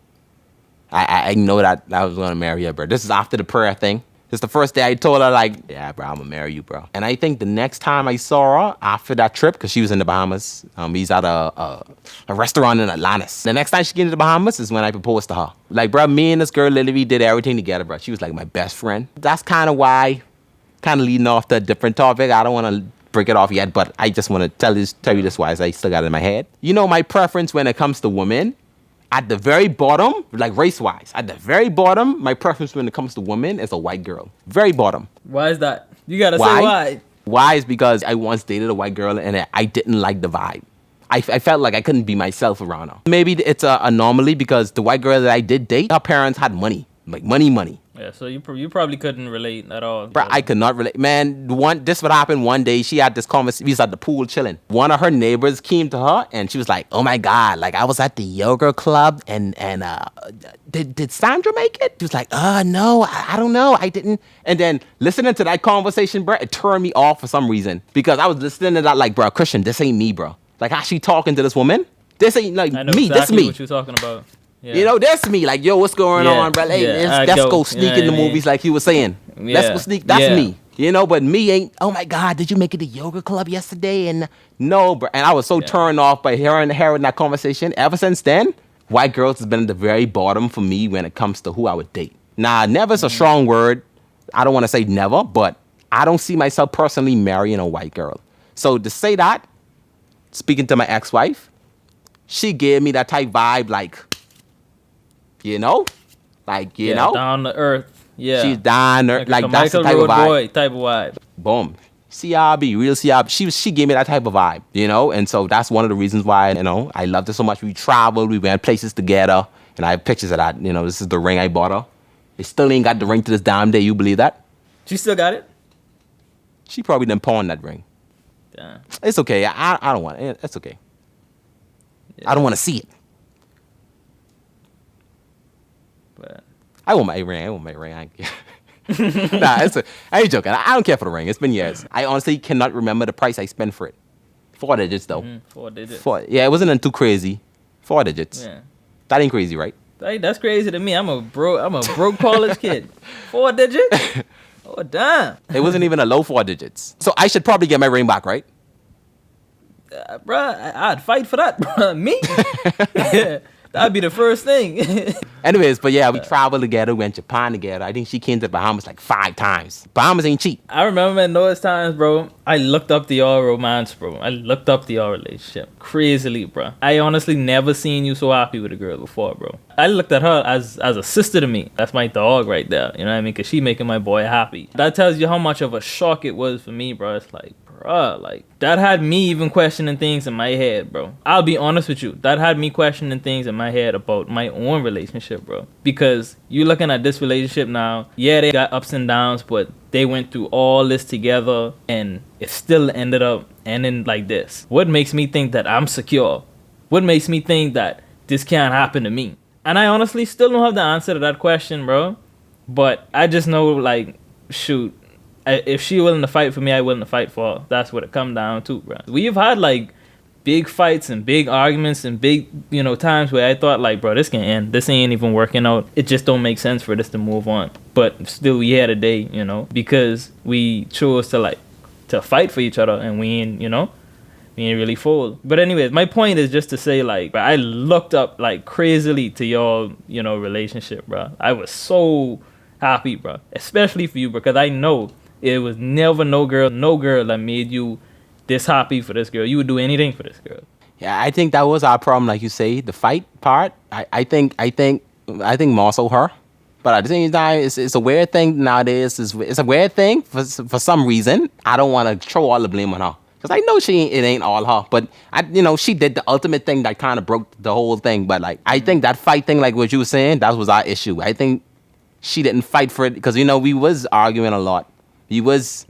I know that I was gonna marry her, bro. This is after the prayer thing. This is the first day I told her, like, yeah, bro, I'm gonna marry you, bro. And I think the next time I saw her after that trip, because she was in the Bahamas, he's at a restaurant in Atlantis. The next time she came to the Bahamas is when I proposed to her. Like, bro, me and this girl literally did everything together, bro. She was like my best friend. That's kind of why, kind of leading off to a different topic. I don't want to break it off yet, but I just want to tell you this why I still got it in my head. You know, my preference when it comes to women, at the very bottom, like race-wise, at the very bottom, my preference when it comes to women is a white girl. Very bottom. Why is that? You gotta say why. Why is because I once dated a white girl and I didn't like the vibe. I felt like I couldn't be myself around her. Maybe it's an anomaly because the white girl that I did date, her parents had money. Like money. Yeah, so you probably couldn't relate at all. Bro, I could not relate. Man, this what happened one day. She had this conversation. We was at the pool chilling. One of her neighbors came to her and she was like, oh my God, like I was at the yoga club and did Sandra make it? She was like, no, I don't know. I didn't. And then listening to that conversation, bro, it turned me off for some reason. Because I was listening to that like, bro, Christian, this ain't me, bro. Like how she talking to this woman? This ain't like I know me, exactly this me. What you're talking about. Yeah. You know, that's me. Like, yo, what's going on, bro? Hey, let's go sneak in the movies like you were saying. Yeah. Let's go sneak. That's me. You know, but me ain't, oh my God, did you make it to yoga club yesterday? And no, bro. And I was so turned off by hearing that conversation. Ever since then, white girls has been at the very bottom for me when it comes to who I would date. Now, never is a strong word. I don't want to say never, but I don't see myself personally marrying a white girl. So to say that, speaking to my ex-wife, she gave me that type vibe like, you know? Like, you know? Down to earth. Yeah. She's down there. Like that's the type of vibe. Type of vibe. Boom. CRB, real CRB. She gave me that type of vibe, you know? And so that's one of the reasons why, you know, I loved her so much. We traveled, we went places together, and I have pictures of that. You know, this is the ring I bought her. It still ain't got the ring to this damn day. You believe that? She still got it? She probably done pawned that ring. Damn. It's okay. I don't want it. It's okay. Yeah. I don't want to see it. But I want my ring. Nah, I ain't joking. I don't care for the ring. It's been years. I honestly cannot remember the price I spent for it. 4 digits though. 4 digits. Yeah, it wasn't too crazy. 4 digits. Yeah. That ain't crazy, right? That's crazy to me. I'm a broke college kid. 4 digits? Oh damn. It wasn't even a low 4 digits. So I should probably get my ring back, right? Bruh, I'd fight for that, bruh. Me? That'd be the first thing. Anyways, but yeah, we traveled together, went to Japan together. I think she came to the Bahamas like 5 times. Bahamas ain't cheap. I remember in those times, bro, I looked up to your romance, bro. I looked up to your relationship. Crazily, bro. I honestly never seen you so happy with a girl before, bro. I looked at her as a sister to me. That's my dog right there. You know what I mean? Because she making my boy happy. That tells you how much of a shock it was for me, bro. It's like, bruh, like, that had me even questioning things in my head, bro. I'll be honest with you. That had me questioning things in my head about my own relationship, bro. Because you looking at this relationship now, yeah, they got ups and downs, but they went through all this together, and it still ended up ending like this. What makes me think that I'm secure? What makes me think that this can't happen to me? And I honestly still don't have the answer to that question, bro. But I just know, like, shoot, if she willing to fight for me, I willing to fight for her. That's what it come down to, bro. We've had like big fights and big arguments and big, you know, times where I thought like, bro, this can end. This ain't even working out. It just don't make sense for this to move on. But still, we had a day, you know, because we chose to fight for each other, and we ain't really fold. But anyways, my point is just to say, like, bro, I looked up like crazily to your, you know, relationship, bro. I was so happy, bro, especially for you, because I know it was never no girl that made you this happy for this girl. You would do anything for this girl. Yeah, I think that was our problem, like you say, the fight part. I think more so her. But at the same time, it's a weird thing nowadays. It's a weird thing for some reason. I don't want to throw all the blame on her, because I know it ain't all her. But she did the ultimate thing that kind of broke the whole thing. But like, I think that fight thing, like what you were saying, that was our issue. I think she didn't fight for it because we was arguing a lot. We was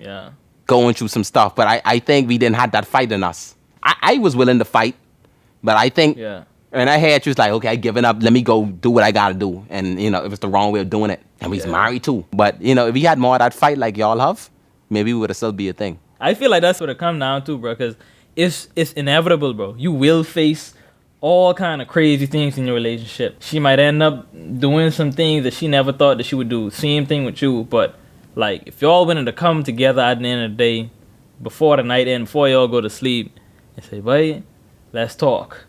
going through some stuff, but I think we didn't have that fight in us. I was willing to fight, but I think And I had, she was like, okay, I giving up. Let me go do what I gotta do. And you know, it was the wrong way of doing it. And we's married too. But you know, if we had more of that fight like y'all have, maybe it would have still be a thing. I feel like that's what it come down to, bro. Because it's inevitable, bro. You will face all kind of crazy things in your relationship. She might end up doing some things that she never thought that she would do. Same thing with you. But like, if y'all wanted to come together at the end of the day, before the night end, before y'all go to sleep, and say, "Boy, let's talk."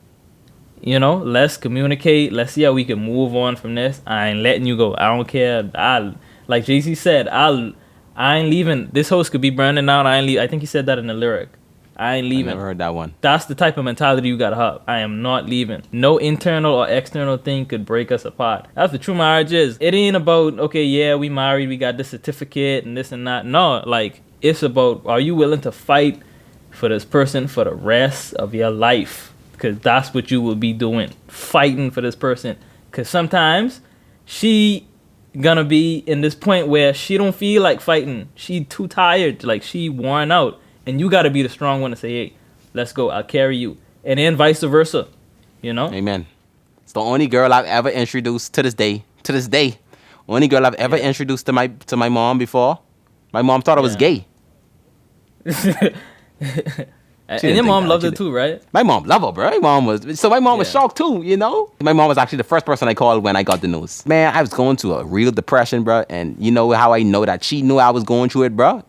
You know, let's communicate. Let's see how we can move on from this. I ain't letting you go. I don't care. Like JC said, I ain't leaving. This house could be burning out. I ain't leave. I think he said that in the lyric. I ain't leaving. I never heard that one. That's the type of mentality you gotta have. I am not leaving. No internal or external thing could break us apart. That's the true marriage is. It ain't about, okay, yeah, we married, we got this certificate and this and that. No, like, it's about, are you willing to fight for this person for the rest of your life? Because that's what you will be doing, fighting for this person. Because sometimes she gonna be in this point where she don't feel like fighting. She too tired, like she worn out. And you gotta be the strong one to say, hey, let's go, I'll carry you. And then vice versa, you know? Amen. It's the only girl I've ever introduced to this day. To this day. Only girl I've ever introduced to my mom before. My mom thought I was gay. And your mom loved it too, right? My mom loved her, bro. My mom was shocked too, you know? My mom was actually the first person I called when I got the news. Man, I was going through a real depression, bro. And you know how I know that she knew I was going through it, bro?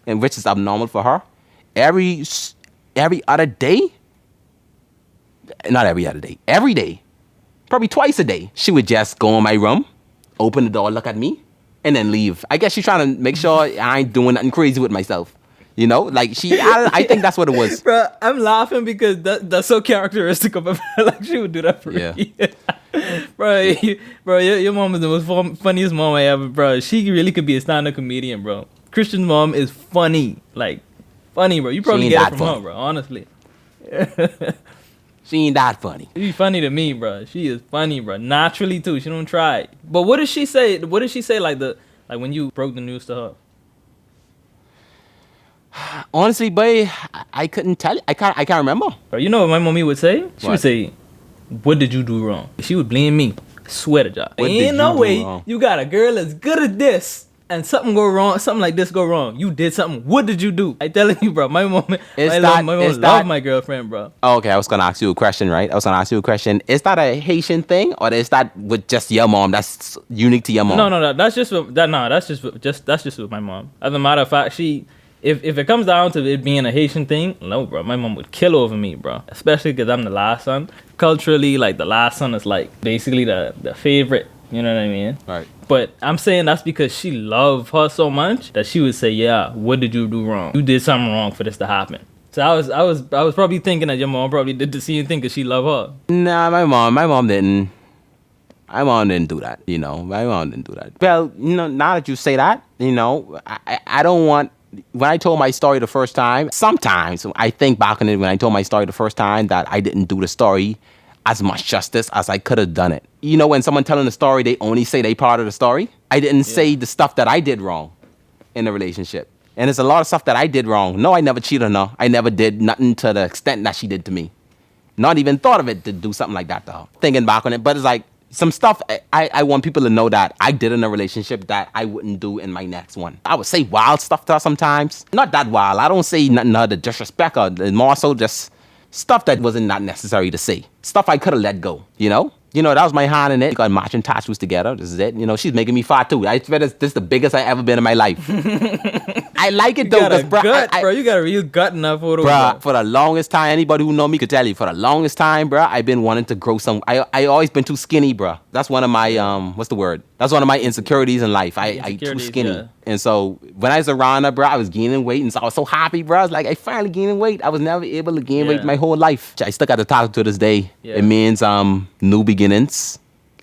And which is abnormal for her. Every other day, not every other day, every day, probably twice a day, she would just go in my room, open the door, look at me, and then leave. I guess she's trying to make sure I ain't doing nothing crazy with myself. You know, like I think that's what it was. Bro, I'm laughing because that's so characteristic of her. Like, she would do that for me. Bro, your mom is the most funniest mom I ever, bro. She really could be a stand-up comedian, bro. Christian's mom is funny. Like, funny, bro. You probably get it from her, bro, honestly. She ain't that funny. She's funny to me, bro. She is funny, bro. Naturally, too. She don't try. But what did she say? What did she say, like when you broke the news to her? Honestly, boy, I couldn't tell you. I can't remember. Bro, you know what my mommy would say? She would say, "What did you do wrong?" She would blame me. I swear to God. Ain't no way you got a girl as good as this and something go wrong, something like this go wrong. You did something. What did you do? I telling you, bro. My mom love my girlfriend, bro. Oh, okay, I was gonna ask you a question, right? Is that a Haitian thing, or is that with just your mom? That's unique to your mom. No. That's just with my mom. As a matter of fact, If it comes down to it being a Haitian thing, no, bro, my mom would kill over me, bro. Especially because I'm the last son. Culturally, like, the last son is, like, basically the favorite. You know what I mean? Right. But I'm saying that's because she loved her so much that she would say, yeah, what did you do wrong? You did something wrong for this to happen. So I was probably thinking that your mom probably did the same thing because she loved her. Nah, my mom didn't. My mom didn't do that, you know. My mom didn't do that. Well, you know, now that you say that, you know, I don't want... When I told my story the first time, sometimes I think back on it when I told my story the first time that I didn't do the story as much justice as I could have done it. You know, when someone telling the story, they only say they part of the story. I didn't say the stuff that I did wrong in the relationship. And there's a lot of stuff that I did wrong. No, I never cheated on her. I never did nothing to the extent that she did to me. Not even thought of it to do something like that to her. Thinking back on it, but it's like, some stuff I want people to know that I did in a relationship that I wouldn't do in my next one. I would say wild stuff to her sometimes. Not that wild. I don't say nothing to her to disrespect her. More so just stuff that wasn't not necessary to say. Stuff I could have let go, you know? You know, that was my hand in it. We got matching tattoos together. This is it. You know, she's making me fat too. I swear this is the biggest I ever been in my life. I like it though. Bro, you got a real gut in that photo. Bro, for the longest time, anybody who know me could tell you, for the longest time, bro, I've been wanting to grow some. I always been too skinny, bro. That's one of my, what's the word? That's one of my insecurities in life. I too skinny. Yeah. And so when I was around her, bro, I was gaining weight. And so I was so happy, bro. I was like, I finally gaining weight. I was never able to gain weight my whole life. I still got the tattoo to this day. Yeah. It means new beginnings.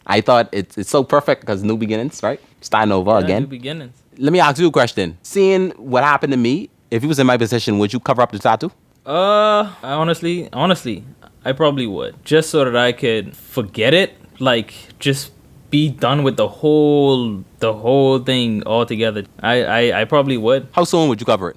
I thought it's so perfect because new beginnings, right? Starting over again. New beginnings. Let me ask you a question. Seeing what happened to me, if you was in my position, would you cover up the tattoo? Honestly, I probably would. Just so that I could forget it. Like, just be done with the whole thing altogether. I probably would. How soon would you cover it?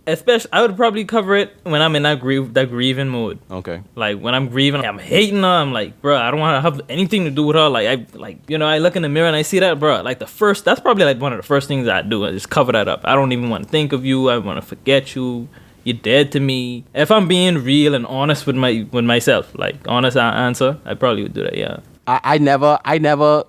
Especially, I would probably cover it when I'm in that grieving mode. Okay. Like when I'm grieving, I'm hating her. I'm like, bro, I don't want to have anything to do with her. Like I look in the mirror and I see that, bro. Like that's probably like one of the first things I do. I just cover that up. I don't even want to think of you. I want to forget you. You're dead to me. If I'm being real and honest with myself, like honest answer, I probably would do that. Yeah. I never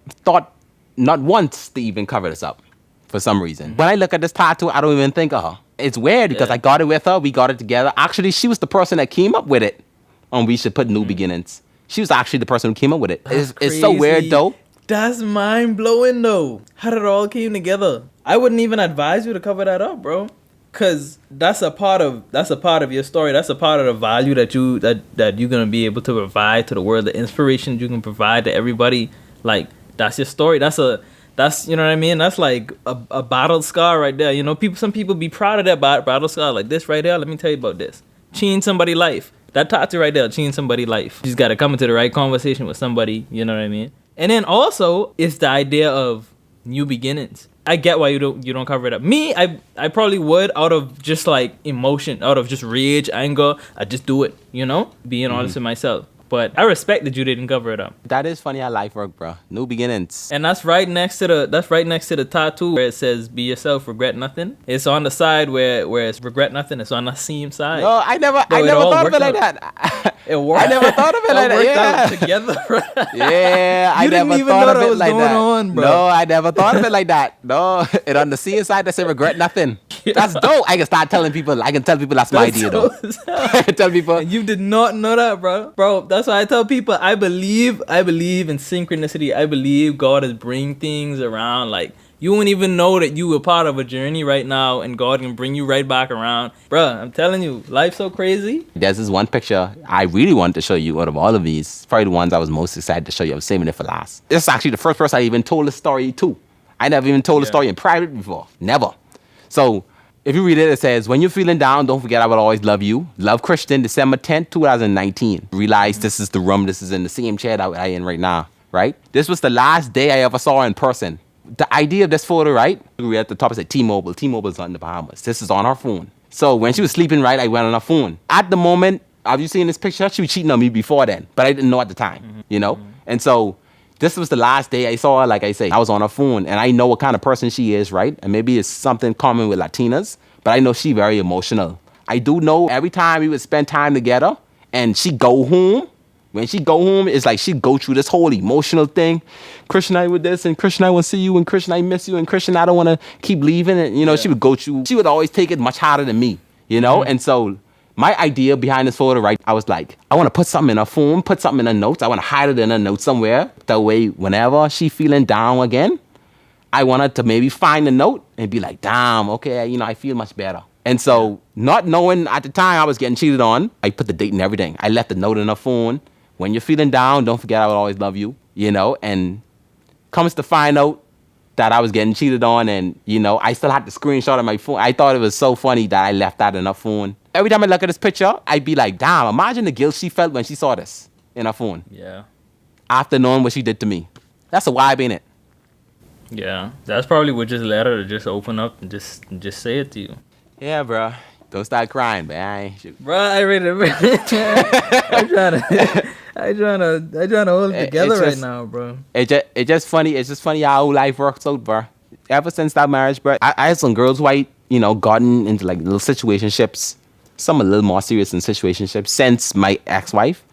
thought, not once, to even cover this up for some reason. When I look at this tattoo, I don't even think of her. It's weird because I got it with her. We got it together. Actually, she was the person that came up with it on We Should Put New Beginnings. She was actually the person who came up with it. It's so weird, though. That's mind blowing, though. How did it all came together? I wouldn't even advise you to cover that up, bro. Cause that's a part of your story. That's a part of the value that you're gonna be able to provide to the world. The inspiration you can provide to everybody. Like that's your story. That's you know what I mean. That's like a battle scar right there. You know, some people be proud of that battle scar. Like this right there. Let me tell you about this. Changed somebody's life. That tattoo right there changed somebody's life. You just gotta come into the right conversation with somebody. You know what I mean. And then also it's the idea of new beginnings. I get why you don't cover it up. Me, I probably would out of just like emotion, out of just rage, anger. I just do it, you know, being honest with myself. But I respect that you didn't cover it up. That is funny how life work, bro. New beginnings. And that's right next to the tattoo where it says "Be yourself, regret nothing." It's on the side where it's regret nothing. It's on the same side. No, I never thought of it like that. It worked. I never thought of it like that. Yeah, together, bro. Yeah, I never thought of it like that. On, bro. No, I never thought of it like that. No, it on the same side that say regret nothing. Yeah. That's dope. I can start telling people. I can tell people that's my idea, though. I can tell people. And you did not know that, bro. That's why I tell people I believe in synchronicity. I believe God is bringing things around. Like you won't even know that you were part of a journey right now, and God can bring you right back around, bro. I'm telling you, life's so crazy. There's this one picture I really wanted to show you out of all of these. Probably the ones I was most excited to show you. I was saving it for last. This is actually the first person I even told the story to. I never even told the story in private before. Never. So if you read it, it says, when you're feeling down, don't forget I will always love you. Love Christian, December 10th, 2019. Realize this is the room. This is in the same chair that I in right now, right? This was the last day I ever saw her in person. The idea of this photo, right? We at the top, it said T-Mobile. T-Mobile's on the Bahamas. This is on her phone. So when she was sleeping, right, I went on her phone. At the moment, have you seen this picture? She was cheating on me before then, but I didn't know at the time, you know? And so this was the last day I saw her. Like I say, I was on her phone, and I know what kind of person she is, right? And maybe it's something common with Latinas, but I know she very emotional. I do know every time we would spend time together, and she go home. When she go home, it's like she go through this whole emotional thing. Christian, I with this, and Christian, I want to see you, and Christian, I miss you, and Christian, I don't want to keep leaving. And, you know, she would go through, she would always take it much harder than me, you know? And so my idea behind this photo, right, I was like, I want to put something in her phone, put something in her notes. I want to hide it in her notes somewhere. That way, whenever she feeling down again, I wanted to maybe find a note and be like, damn, okay, you know, I feel much better. And so not knowing at the time I was getting cheated on, I put the date and everything. I left the note in her phone. When you're feeling down, don't forget I will always love you, you know, and comes to find out that I was getting cheated on, and, you know, I still had the screenshot on my phone. I thought it was so funny that I left that in her phone. Every time I look at this picture, I'd be like, damn, imagine the guilt she felt when she saw this in her phone. Yeah. After knowing what she did to me. That's a vibe, ain't it? Yeah. That's probably what just led her to just open up and just say it to you. Yeah, bro. Don't start crying, man. Bro, I really I'm trying to hold it together right now, bro. It's just funny. It's just funny how life works out, bro. Ever since that marriage, bro, I had some girls who I, you know, gotten into like little situationships. Some a little more serious than situationships since my ex-wife.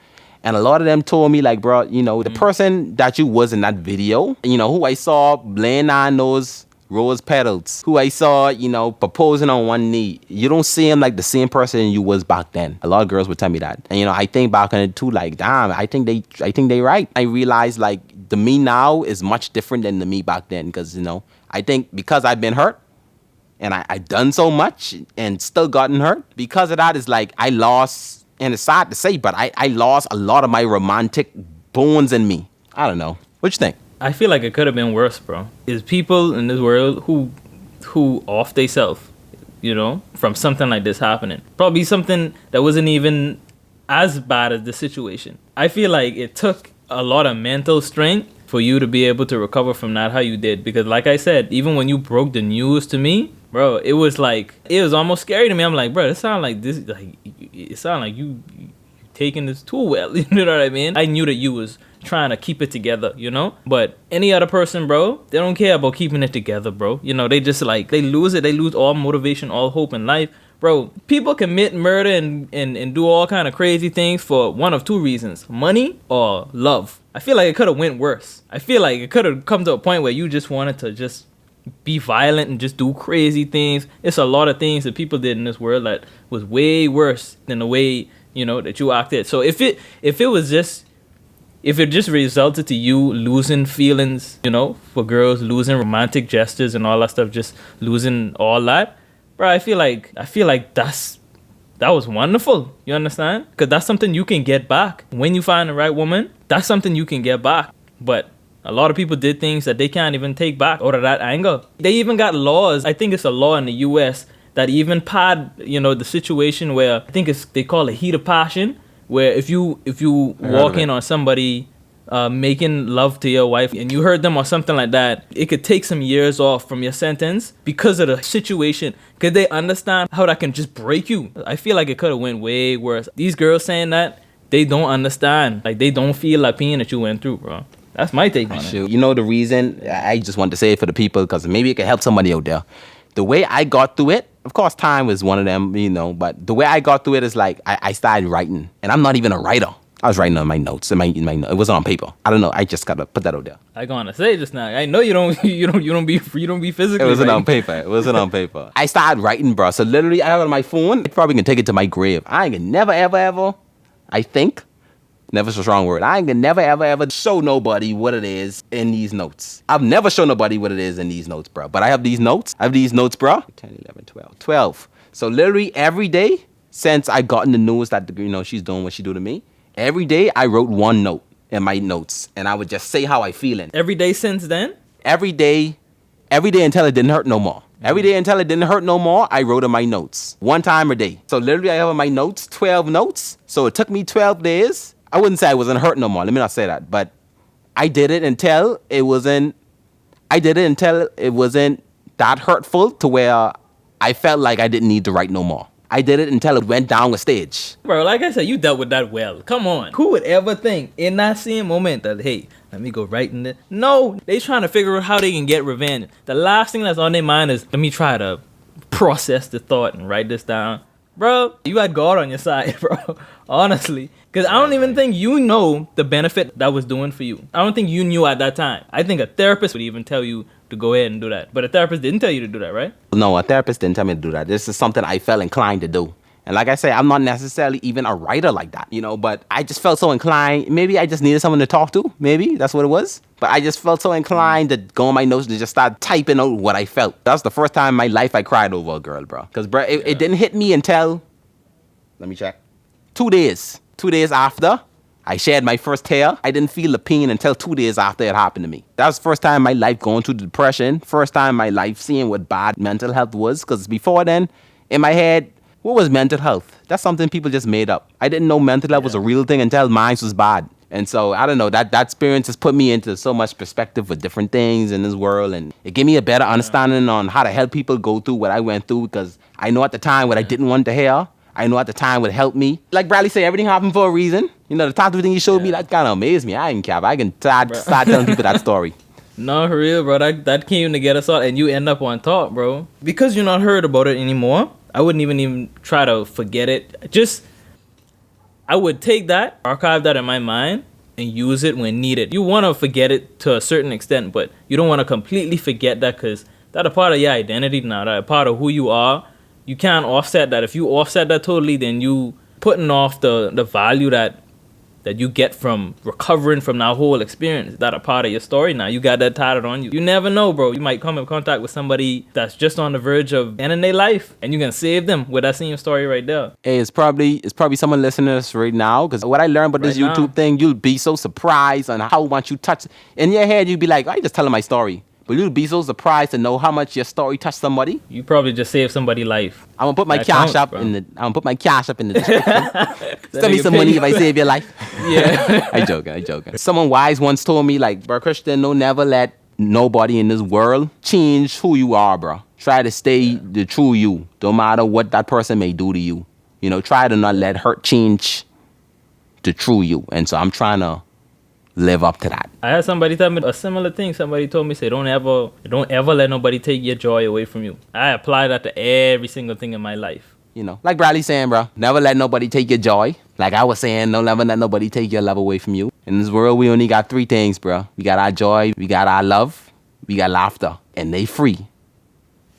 And a lot of them told me, like, bro, you know, the person that you was in that video, you know, who I saw laying on those rose petals, who I saw, you know, proposing on one knee, you don't see him like the same person you was back then. A lot of girls would tell me that. And, you know, I think back on it too, like, damn, I think they right. I realized, like, the me now is much different than the me back then. Because, you know, I think because I've been hurt and I done so much and still gotten hurt, because of that, it's like I lost, and it's sad to say, but I lost a lot of my romantic bones in me. I don't know. What you think? I feel like it could have been worse, bro. There's people in this world who off they self, you know, from something like this happening. Probably something that wasn't even as bad as the situation. I feel like it took a lot of mental strength for you to be able to recover from that how you did. Because like I said, even when you broke the news to me, bro, it was almost scary to me. I'm like, bro, it sound like you taking this too well. You know what I mean? I knew that you was trying to keep it together, you know? But any other person, bro, they don't care about keeping it together, bro. You know, they just they lose it. They lose all motivation, all hope in life. Bro, people commit murder and do all kind of crazy things for one of two reasons: money or love. I feel like it could have went worse. I feel like it could have come to a point where you just wanted to just be violent and just do crazy things. It's a lot of things that people did in this world that was way worse than the way, you know, that you acted. So if it just resulted to you losing feelings, you know, for girls, losing romantic gestures and all that stuff, just losing all that, bro, I feel like that was wonderful. You understand? Because that's something you can get back. When you find the right woman, that's something you can get back. But a lot of people did things that they can't even take back out of that anger. They even got laws. I think it's a law in the US that even pad, you know, the situation where I think they call it heat of passion, where if you walk in on somebody making love to your wife and you hurt them or something like that, it could take some years off from your sentence because of the situation. Because they understand how that can just break you. I feel like it could have went way worse. These girls saying that, they don't understand. Like, they don't feel that pain that you went through, bro. That's my take on it. You know the reason? I just want to say it for the people because maybe it can help somebody out there. The way I got through it, of course, time was one of them, you know, but the way I got through it is like I started writing. And I'm not even a writer. I was writing on my notes. It wasn't on paper. I don't know. I just gotta put that out there. I gonna say just now. I know you don't be physically. It wasn't right. on paper. It wasn't on paper. I started writing, bro. So literally, I have it on my phone. I probably can take it to my grave. I ain't gonna never ever. I think. Never's a strong word. I ain't gonna never ever show nobody what it is in these notes. I've never shown nobody what it is in these notes, bro. But I have these notes. Bro. 10, 11, 12. 12. So literally every day since I gotten the news that, you know, she's doing what she do to me, every day I wrote one note in my notes, and I would just say how I feeling. Every day since then? Every day until it didn't hurt no more. Every day until it didn't hurt no more, I wrote in my notes. One time a day. So literally I have in my notes 12 notes. So it took me 12 days. I wouldn't say I wasn't hurt no more. Let me not say that. But I did it until it wasn't that hurtful to where I felt like I didn't need to write no more. I did it until it went down a stage. Bro, like I said, you dealt with that well. Come on. Who would ever think in that same moment that, hey, let me go write in it? No, they trying to figure out how they can get revenge. The last thing that's on their mind is, let me try to process the thought and write this down. Bro, you had God on your side, bro. Honestly. Because I don't even think you know the benefit that was doing for you. I don't think you knew at that time. I think a therapist would even tell you to go ahead and do that. But a therapist didn't tell you to do that, right? No, a therapist didn't tell me to do that. This is something I felt inclined to do. And like I say, I'm not necessarily even a writer like that, you know, but I just felt so inclined. Maybe I just needed someone to talk to. Maybe that's what it was. But I just felt so inclined to go on my notes and just start typing out what I felt. That's the first time in my life I cried over a girl, bro. Because, bro, it didn't hit me until, let me check, 2 days. 2 days after I shed my first tear, I didn't feel the pain until 2 days after it happened to me. That was the first time in my life going through depression. First time in my life seeing what bad mental health was. Because before then, in my head, what was mental health? That's something people just made up. I didn't know mental health was a real thing until mine was bad. And so, I don't know, that experience has put me into so much perspective with different things in this world. And it gave me a better understanding on how to help people go through what I went through. Because I know at the time what I didn't want to hear. I know at the time would help me. Like Bradley said, everything happened for a reason. You know, the top 2 things he showed me, that kind of amazed me. I didn't care. I can start telling people that story. No, for real, bro. That came to get us all, and you end up on top, bro. Because you're not heard about it anymore, I wouldn't even try to forget it. I would take that, archive that in my mind, and use it when needed. You want to forget it to a certain extent, but you don't want to completely forget that because that's a part of your identity now. That's a part of who you are. You can't offset that. If you offset that totally, then you putting off the value that you get from recovering from that whole experience. That a part of your story now. You got that tatted on you. You never know, bro. You might come in contact with somebody that's just on the verge of ending their life, and you can save them with that same story right there. Hey, it's probably someone listening to us right now, because what I learned about this YouTube thing, you'll be so surprised on how much you touch. In your head, you'll be like, I just telling my story. But you'd be so surprised to know how much your story touched somebody. You probably just saved somebody's life. I'm gonna put my That cash counts, up bro. in the. I'm gonna put my cash up in the description. Send me nigga some pay money you. if I save your life. Yeah. I joking. Someone wise once told me, like, bro, Christian, don't never let nobody in this world change who you are, bro. Try to stay the true you, no matter what that person may do to you. You know, try to not let hurt change the true you. And so I'm trying to live up to that. I had somebody tell me a similar thing. Somebody told me, say, don't ever let nobody take your joy away from you. I apply that to every single thing in my life. You know, like Bradley saying, bro, never let nobody take your joy. Like I was saying, don't ever let nobody take your love away from you. In this world, we only got 3 things, bro. We got our joy, we got our love, we got laughter, and they free.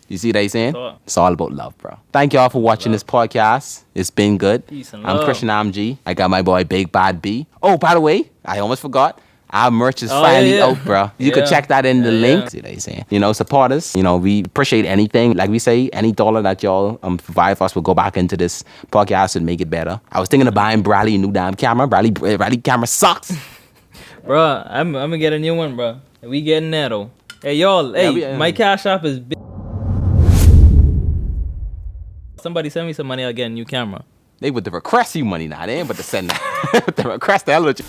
You see what they saying? It's all about love, bro. Thank y'all for watching this podcast. It's been good. Peace and I'm love. Christian AMG. I got my boy Big Bad B. Oh, by the way, I almost forgot. Our merch is Oh, finally yeah. out, bro. You could Yeah. check that in the Yeah, link. yeah. See what they saying? You know, support us. You know, we appreciate anything. Like we say, any dollar that y'all provide for us will go back into this podcast and make it better. I was thinking of buying Bradley a new damn camera. Bradley camera sucks. Bro, I'm gonna get a new one, bro. We getting that, though. Hey, y'all. Hey, my cash app is big. Somebody send me some money, I'll get a new camera. They would request you money now. They ain't but to send that. The request the hell with you.